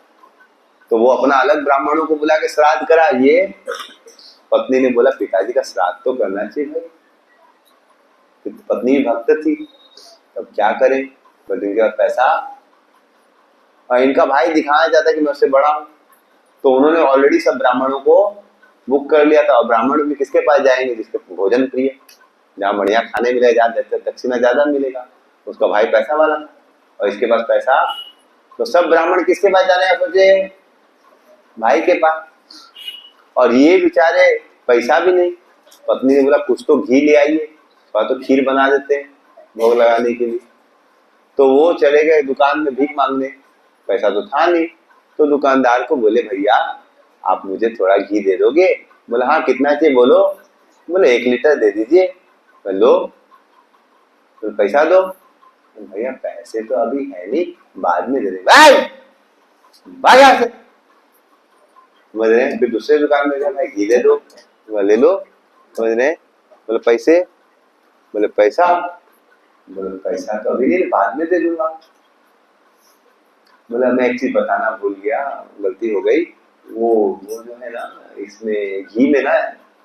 तो वो अपना अलग ब्राह्मणों को बुला के श्राद्ध करा। ये पत्नी ने बोला पिताजी का श्राद्ध तो करना चाहिए भाई। पत्नी भक्त थी, तब क्या करें? तो इनके पास पैसा, और इनका भाई दिखाना चाहता कि मैं उससे बड़ा हूं, तो उन्होंने ऑलरेडी सब ब्राह्मणों को बुक कर लिया था। और ब्राह्मण भी किसके पास जाएंगे? जिसके भोजन प्रिय, जहाँ बढ़िया खाने मिलेगा, जहाँ दक्षिणा ज्यादा मिलेगा। उसका भाई पैसा वाला था और इसके पास पैसा, तो सब ब्राह्मण किसके पास जाने का सोचे? भाई के पास। और ये बेचारे पैसा भी नहीं। पत्नी ने बोला कुछ तो घी ले आइए, तो खीर बना देते हैं भोग लगाने के लिए। तो वो चले गए दुकान में भीख मांगने, पैसा तो था नहीं। तो दुकानदार को बोले भैया आप मुझे थोड़ा घी दे दोगे? बोला हाँ कितना चाहिए बोलो। बोले 1 लीटर दे दीजिए। लो तो पैसा दो। भैया पैसे तो अभी है नहीं, बाद में दे देंगे। समझ रहे? फिर दूसरे दुकान में गया, भाई घी दे दो। ले लो। समझ रहे? बोले पैसे? बोले पैसा? बोले पैसा तो अभी नहीं, बाद में दे दूंगा। बोला मैं एक चीज बताना भूल गया, गलती हो गई। वो जो है ना, इसमें घी में ना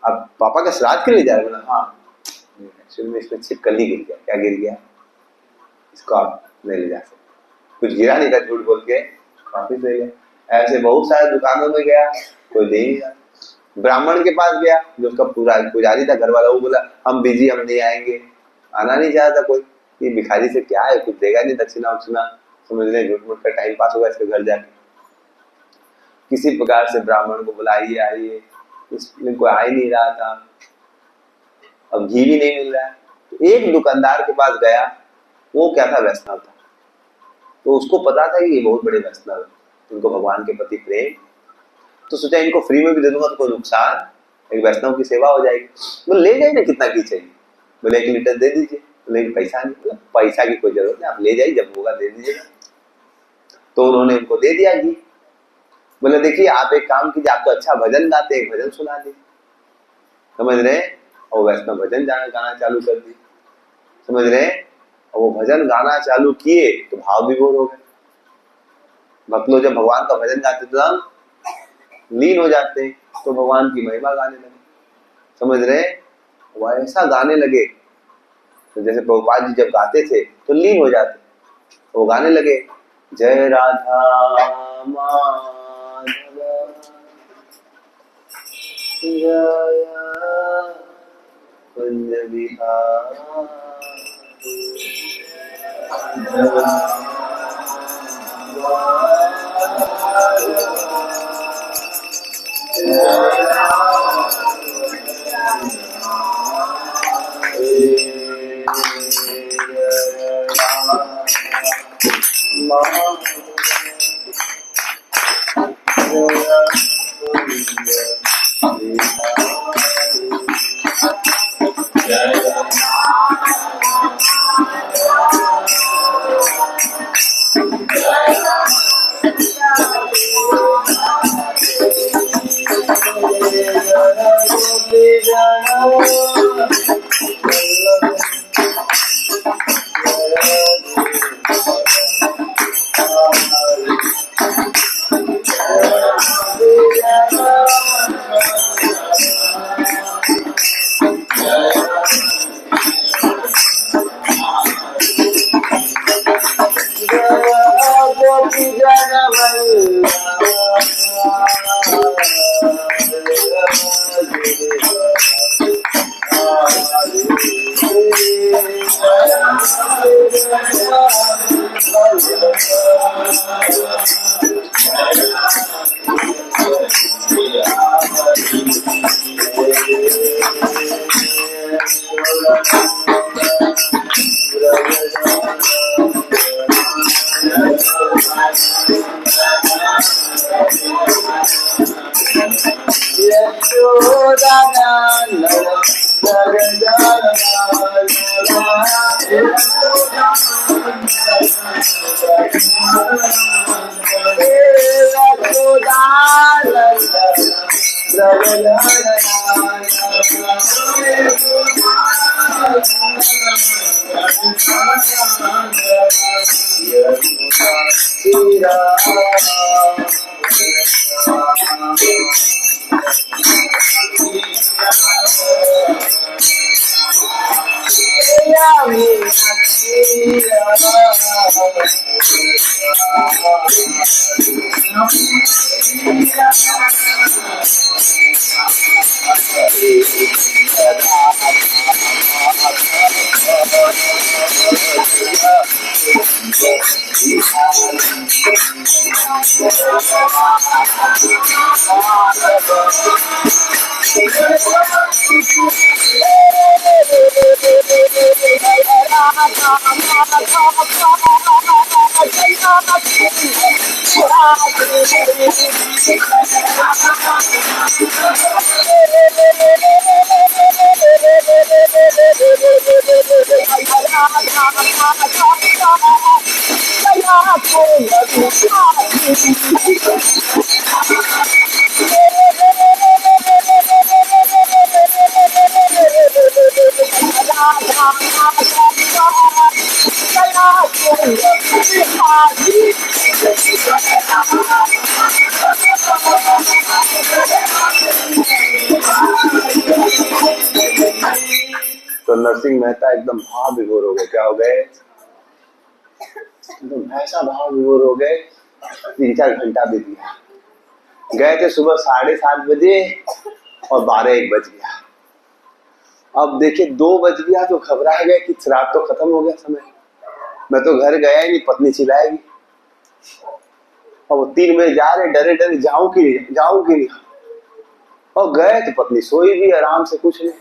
आप पापा का श्राद्ध के लिए जा रहे? बोला हाँ एक्चुअली में इसमें छिपकली गिर गया। क्या गिर गया? इसको आप नहीं ले जा सकते। कुछ गिरा नहीं था, झूठ बोल के वापिस ले गया। ऐसे बहुत सारे दुकानों में गया, कोई दे नहीं रहा। ब्राह्मण के पास गया, जो उसका पूरा पुजारी था घर वाला, वो बोला हम बिजी, हम नहीं आएंगे। आना नहीं चाहता कोई, ये भिखारी से क्या है, कुछ देगा नहीं दक्षिणा उक्षिणा, समझ रहे, झूठ मूठ का टाइम पास होगा इसके घर जाके। किसी प्रकार से ब्राह्मण को बुलाइए, आइए, इसमें कोई आ ही नहीं रहा था। अब घी भी नहीं मिल रहा है, तो एक दुकानदार के पास गया, वो क्या था, वैष्णव था। तो उसको पता था कि ये बहुत बड़े वैष्णव है, इनको भगवान के प्रति प्रेम, तो सोचा इनको फ्री में भी दे दूंगा तो कोई नुकसान, एक वैष्णव की सेवा हो जाएगी। बोले ले जाइए ना, कितना घी चाहिए? बोले 1 लीटर दे दीजिए। बोले पैसा नहीं। बोले पैसा की कोई जरूरत नहीं, आप ले जाइए, जब होगा दे दीजिएगा। तो उन्होंने उनको दे दिया घी। बोले देखिए आप एक काम कीजिए, आप तो अच्छा भजन गाते, एक भजन सुना दीजिए, समझ रहे। और वैष्णव भजन गाना चालू कर दी, समझ रहे। और वो भजन गाना चालू किए तो भाव विभोर हो गए। भक्त लोग जब भगवान का भजन गाते तो लीन हो जाते, तो भगवान की महिमा गाने लगे, समझ रहे। वो ऐसा गाने लगे, तो जैसे प्रभुपाद जी जब गाते थे तो लीन हो जाते, वो गाने लगे, जय राधा माधव जय कुंज बिहारी। तो नरसिंह मेहता एकदम भाव विभोर हो गए। क्या हो गए? तो भैंसा भाव विभोर हो गए। 3-4 घंटा बीत गया। गए थे सुबह 7:30 बजे और 12-1 बज गया। अब देखिए 2 बज गया तो घबरा गए कि रात तो खत्म हो गया समय। मैं तो घर गया ही नहीं, पत्नी चिल्लाएगी। और वो 3 बजे जा रहे, डरे डरे जाऊं कि नहीं। और गए तो पत्नी सोई भी आराम से, कुछ नहीं।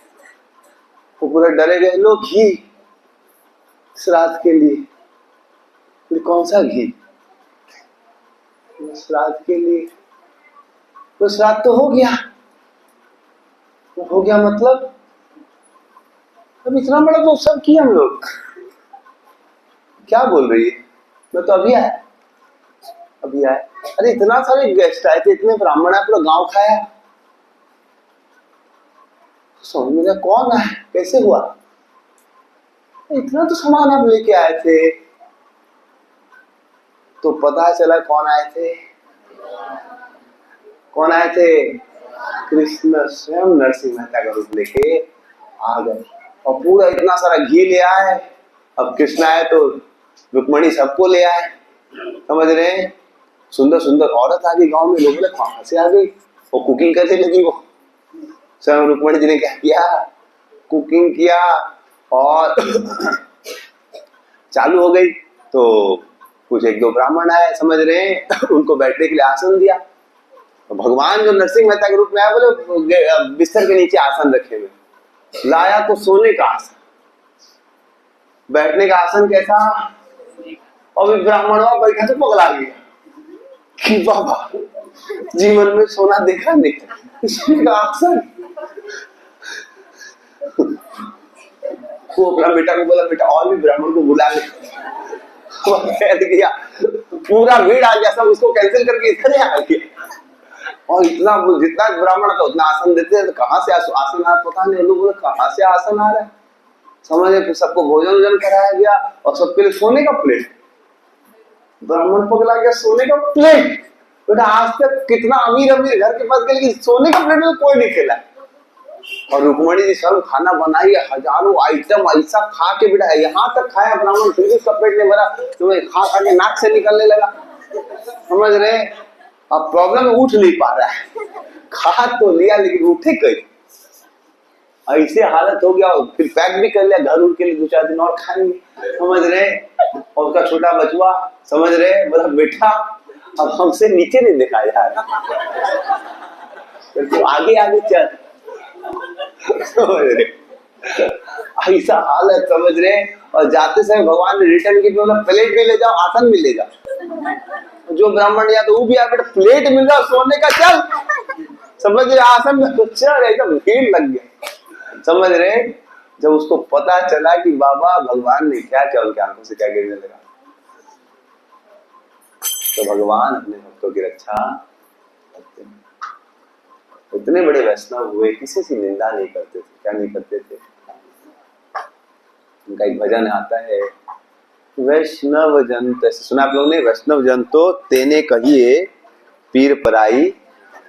वो पूरा डरे गए। लो घी श्राद्ध के लिए। कौन सा घी? श्राद्ध के लिए। तो श्राद्ध तो हो गया मतलब अब इतना बड़ा तो सब किया हम लोग। क्या बोल रही है? मैं तो अभी आया। अरे इतना सारे गेस्ट आए थे, इतने ब्राह्मण आए, पूरा गांव खाया। समझ में कौन आया, कैसे हुआ? इतना तो सामान आप लेके आए थे। तो पता चला कौन आए थे। कृष्ण स्वयं नरसिंह मेहता का रूप लेके आ गए और पूरा इतना सारा घी ले आए। अब कृष्ण आए तो रुक्मणी सबको ले आए, समझ रहे हैं। सुंदर सुंदर औरत आ गई गांव में। लोग बोले कहां से आ गई? वो कुकिंग कैसे लगी? वो स्वयं रुक्मणी जी ने क्या किया? कुकिंग किया और चालू हो गई। तो कुछ 1-2 ब्राह्मण आए, समझ रहे हैं, उनको बैठने के लिए आसन दिया। तो भगवान जो नरसिंह मेहता के रूप में आया, बोले बिस्तर के नीचे आसन रखे हुए। लाया तो सोने का आसन, बैठने का आसन कैसा? और ब्राह्मण बैठा तो पगला गया कि बाबा जीवन में सोना देखा नहीं, सोने का आसन। वो अपना बेटा को बोला, बेटा और भी ब्राह्मण को बुला ले। कह दिया, पूरा भीड़ आ गया, सब उसको कैंसिल करके इधर आ गया। और इतना जितना ब्राह्मण था उतना आसन देते हैं। तो कहाँ से आसन आ, पता नहीं। लोग बोले कहाँ से आसन आ रहा है, समझे। फिर सबको भोजन कराया गया और सबके लिए सोने का प्लेट। ब्राह्मण पगला गया, सोने का प्लेट। बेटा आज तक कितना अमीर घर के पास गए, लेकिन सोने का प्लेट में कोई नहीं खेला। और रुक्मणी जी सब खाना बनाई, हजारों आइटम ऐसा खा के बेटा यहाँ तक खाया ब्राह्मण, फिर भी उसका पेट नहीं भरा। तो खा खा के नाक से निकलने लगा, समझ रहे। अब प्रॉब्लम उठ नहीं पा रहा है। खा तो लिया लेकिन उठे कहीं, ऐसे हालत हो गया। फिर पैक भी कर लिया, घर उठ के लिए 2-4 दिन और खाएंगे, समझ रहे। और उसका छोटा बचुआ, समझ रहे, बोला बेटा अब हमसे नीचे नहीं देखा जा रहा, तो आगे चल, समझ रहे। ऐसा हालत, समझ रहे। और जाते समय भगवान ने रिटर्न की, प्लेट भी ले जाओ, आसन भी ले जाओ। जो ब्राह्मण या तो वो भी बेटा प्लेट मिल रहा सोने का, चल, समझ रहे। आसन में तो चल, एकदम भीड़ लग गया, समझ रहे। जब उसको पता चला कि बाबा भगवान ने क्या किया, उनके आंखों से क्या गिरने लगा। तो भगवान अपने भक्तों की रक्षा करते हैं। इतने बड़े वैष्णव हुए, किसी की निंदा नहीं करते थे। क्या नहीं करते थे? उनका एक भजन आता है, वैष्णव जन, ऐसे सुना आप लोगों ने? वैष्णव जन तो तेने कहिए पीर पराई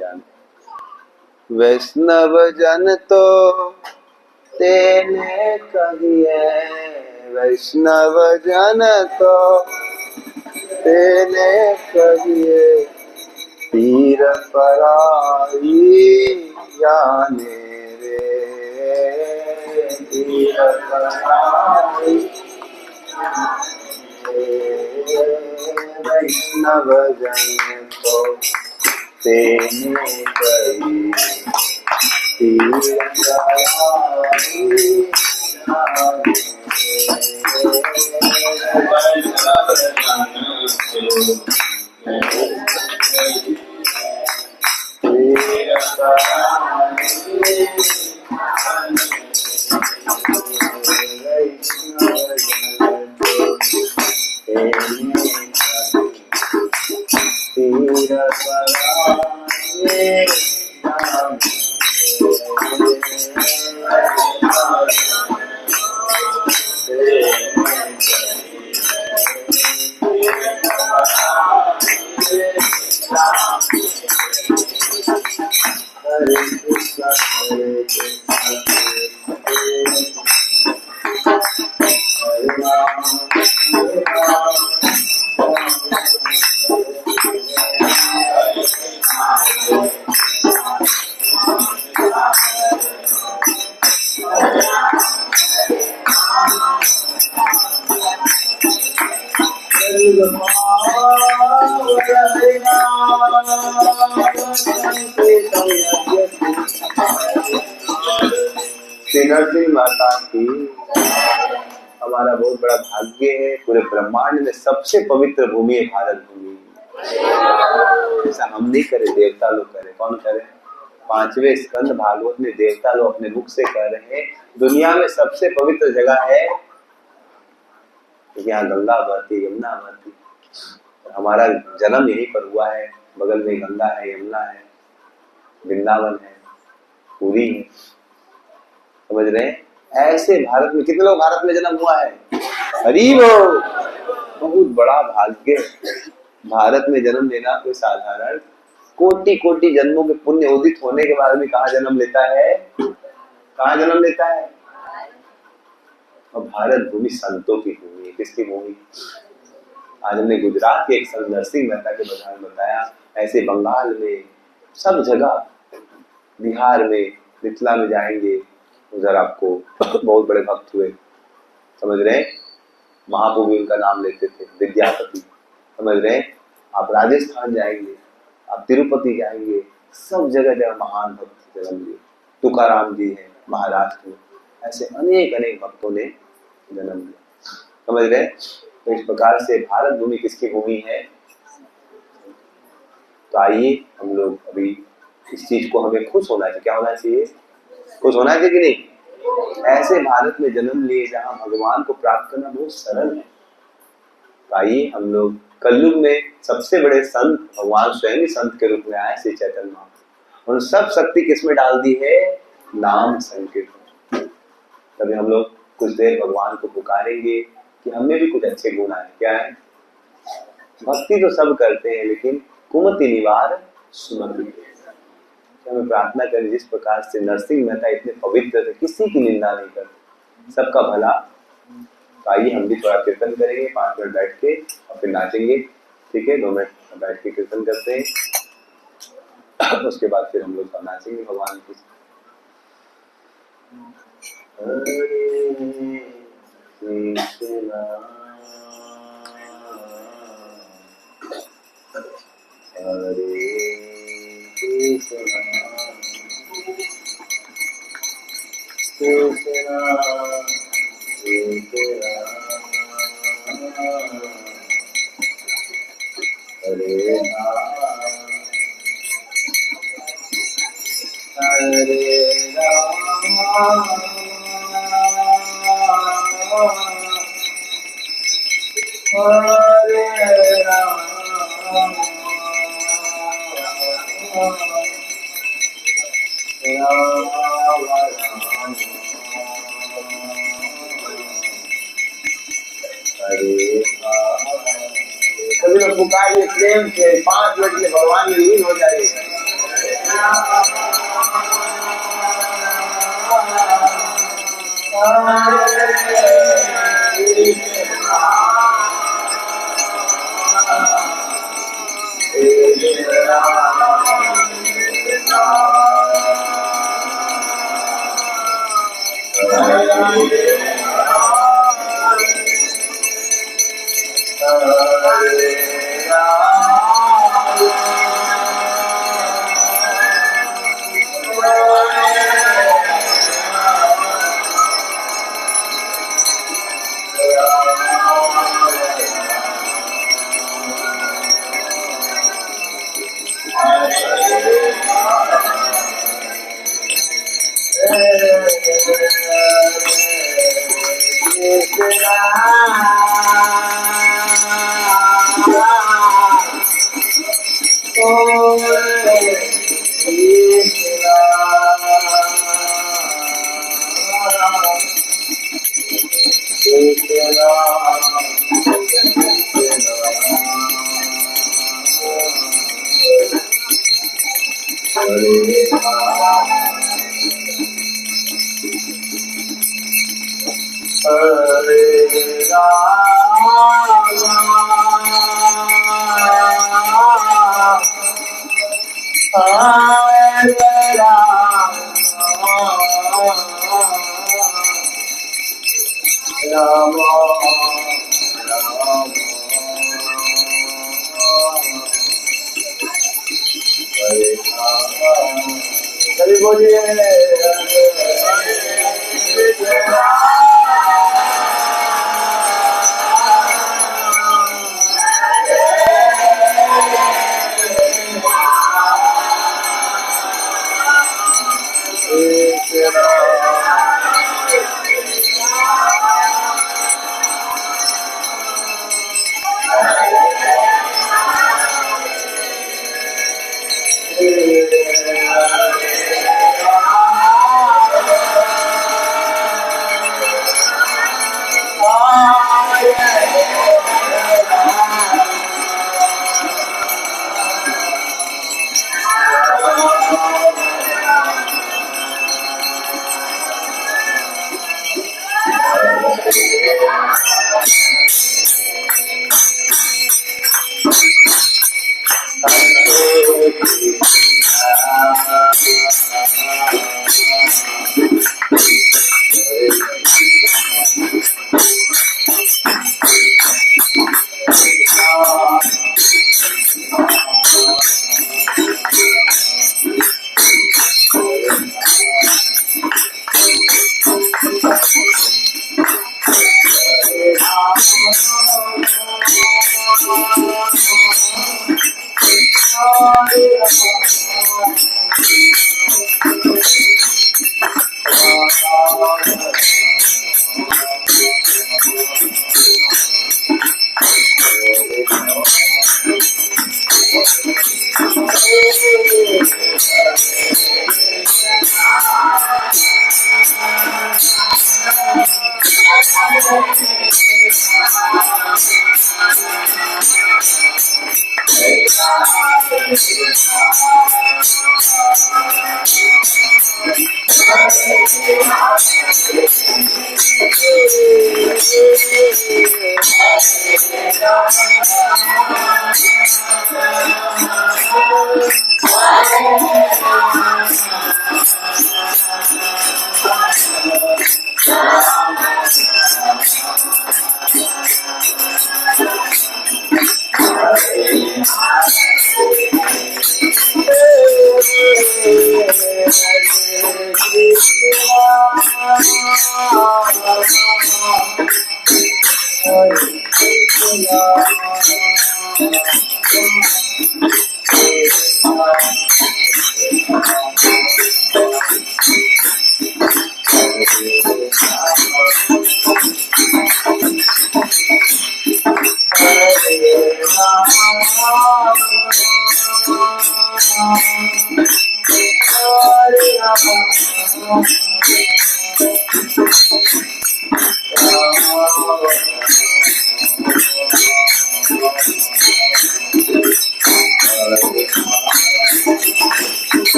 जान। वैष्णव जन तो तेने कहिए, वैष्णव जन तो तेने कहिए पीर पराई जाने रे, पीर पराई वैष्णव जन तो तेने कहिए पीर पराई श्री नरसिंह माता की हमारा बहुत बड़ा भाग्य है। पूरे ब्रह्मांड में सबसे पवित्र भूमि है भारत भूमि। ऐसा हम नहीं करे, देवता लोग करे। कौन करे? 5वें स्कंद भागवत में देवता लोग अपने मुख से कह रहे हैं दुनिया में सबसे पवित्र जगह है, यहाँ गंगा बहती, यमुना बहती। हमारा जन्म यहीं पर हुआ है, बगल में गंगा है, यमुना है, वृंदावन है, पूरी है। समझ रहे हैं? ऐसे भारत में कितने लोग भारत में जन्म हुआ है? हरी वो बहुत बड़ा भाग्य। भारत में जन्म लेना कोई साधारण, कोटि कोटि जन्मों के पुण्य उदित होने के बाद भी कहाँ जन्म लेता है? कहाँ जन्म लेता है? और भारत भूमि संतों की भूमि है। किसकी भूमि? आज हमने गुजरात के एक संत नरसिंह मेहता के बारे में बताया। ऐसे बंगाल में सब जगह, बिहार में, मिथिला में जाएंगे उधर आपको बहुत बड़े भक्त हुए। समझ रहे हैं? महाप्रभु उनका नाम लेते थे, विद्यापति। समझ रहे हैं? आप राजस्थान जाएंगे, आप तिरुपति जाएंगे, सब जगह जगह महान भक्त जन्म लिए। तुकाराम जी हैं महाराष्ट्र में। ऐसे अनेक अनेक भक्तों ने जन्म लिया। समझ रहे? तो इस प्रकार से भारत भूमि किसकी भूमि है? तो आइए हम लोग अभी इस चीज को हमें खुश होना चाहिए। क्या होना चाहिए? खुश होना चाहिए कि नहीं? ऐसे भारत में जन्म लिए जहां भगवान को प्राप्त करना बहुत सरल है। तो आइए हम लोग कलयुग में सबसे बड़े संत भगवान स्वयं ही संत के रूप में आए, श्री चैतन्य महाप्रभु। उन सब शक्ति किसमें डाल दी है? नाम संकीर्तन। तभी हम लोग कुछ देर भगवान को पुकारेंगे कि हमें भी कुछ अच्छे गुण आए। क्या है? भक्ति तो सब करते हैं, लेकिन कुमति निवार सुमति। हमें प्रार्थना करें जिस प्रकार से नरसिंह मेहता इतने पवित्र थे, किसी की निंदा नहीं करते, सबका भला। तो आइए हम भी थोड़ा कीर्तन करेंगे 5 मिनट बैठ के और फिर नाचेंगे। ठीक है? 2 मिनट बैठ के कीर्तन करते हैं, उसके बाद फिर हम लोग नाचेंगे भगवान की। सभी लोग पुकारिए प्रेम से, 5 मिनट में भगवान में लीन हो जाइए। बोलिए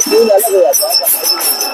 फूल अलग हो जाता है।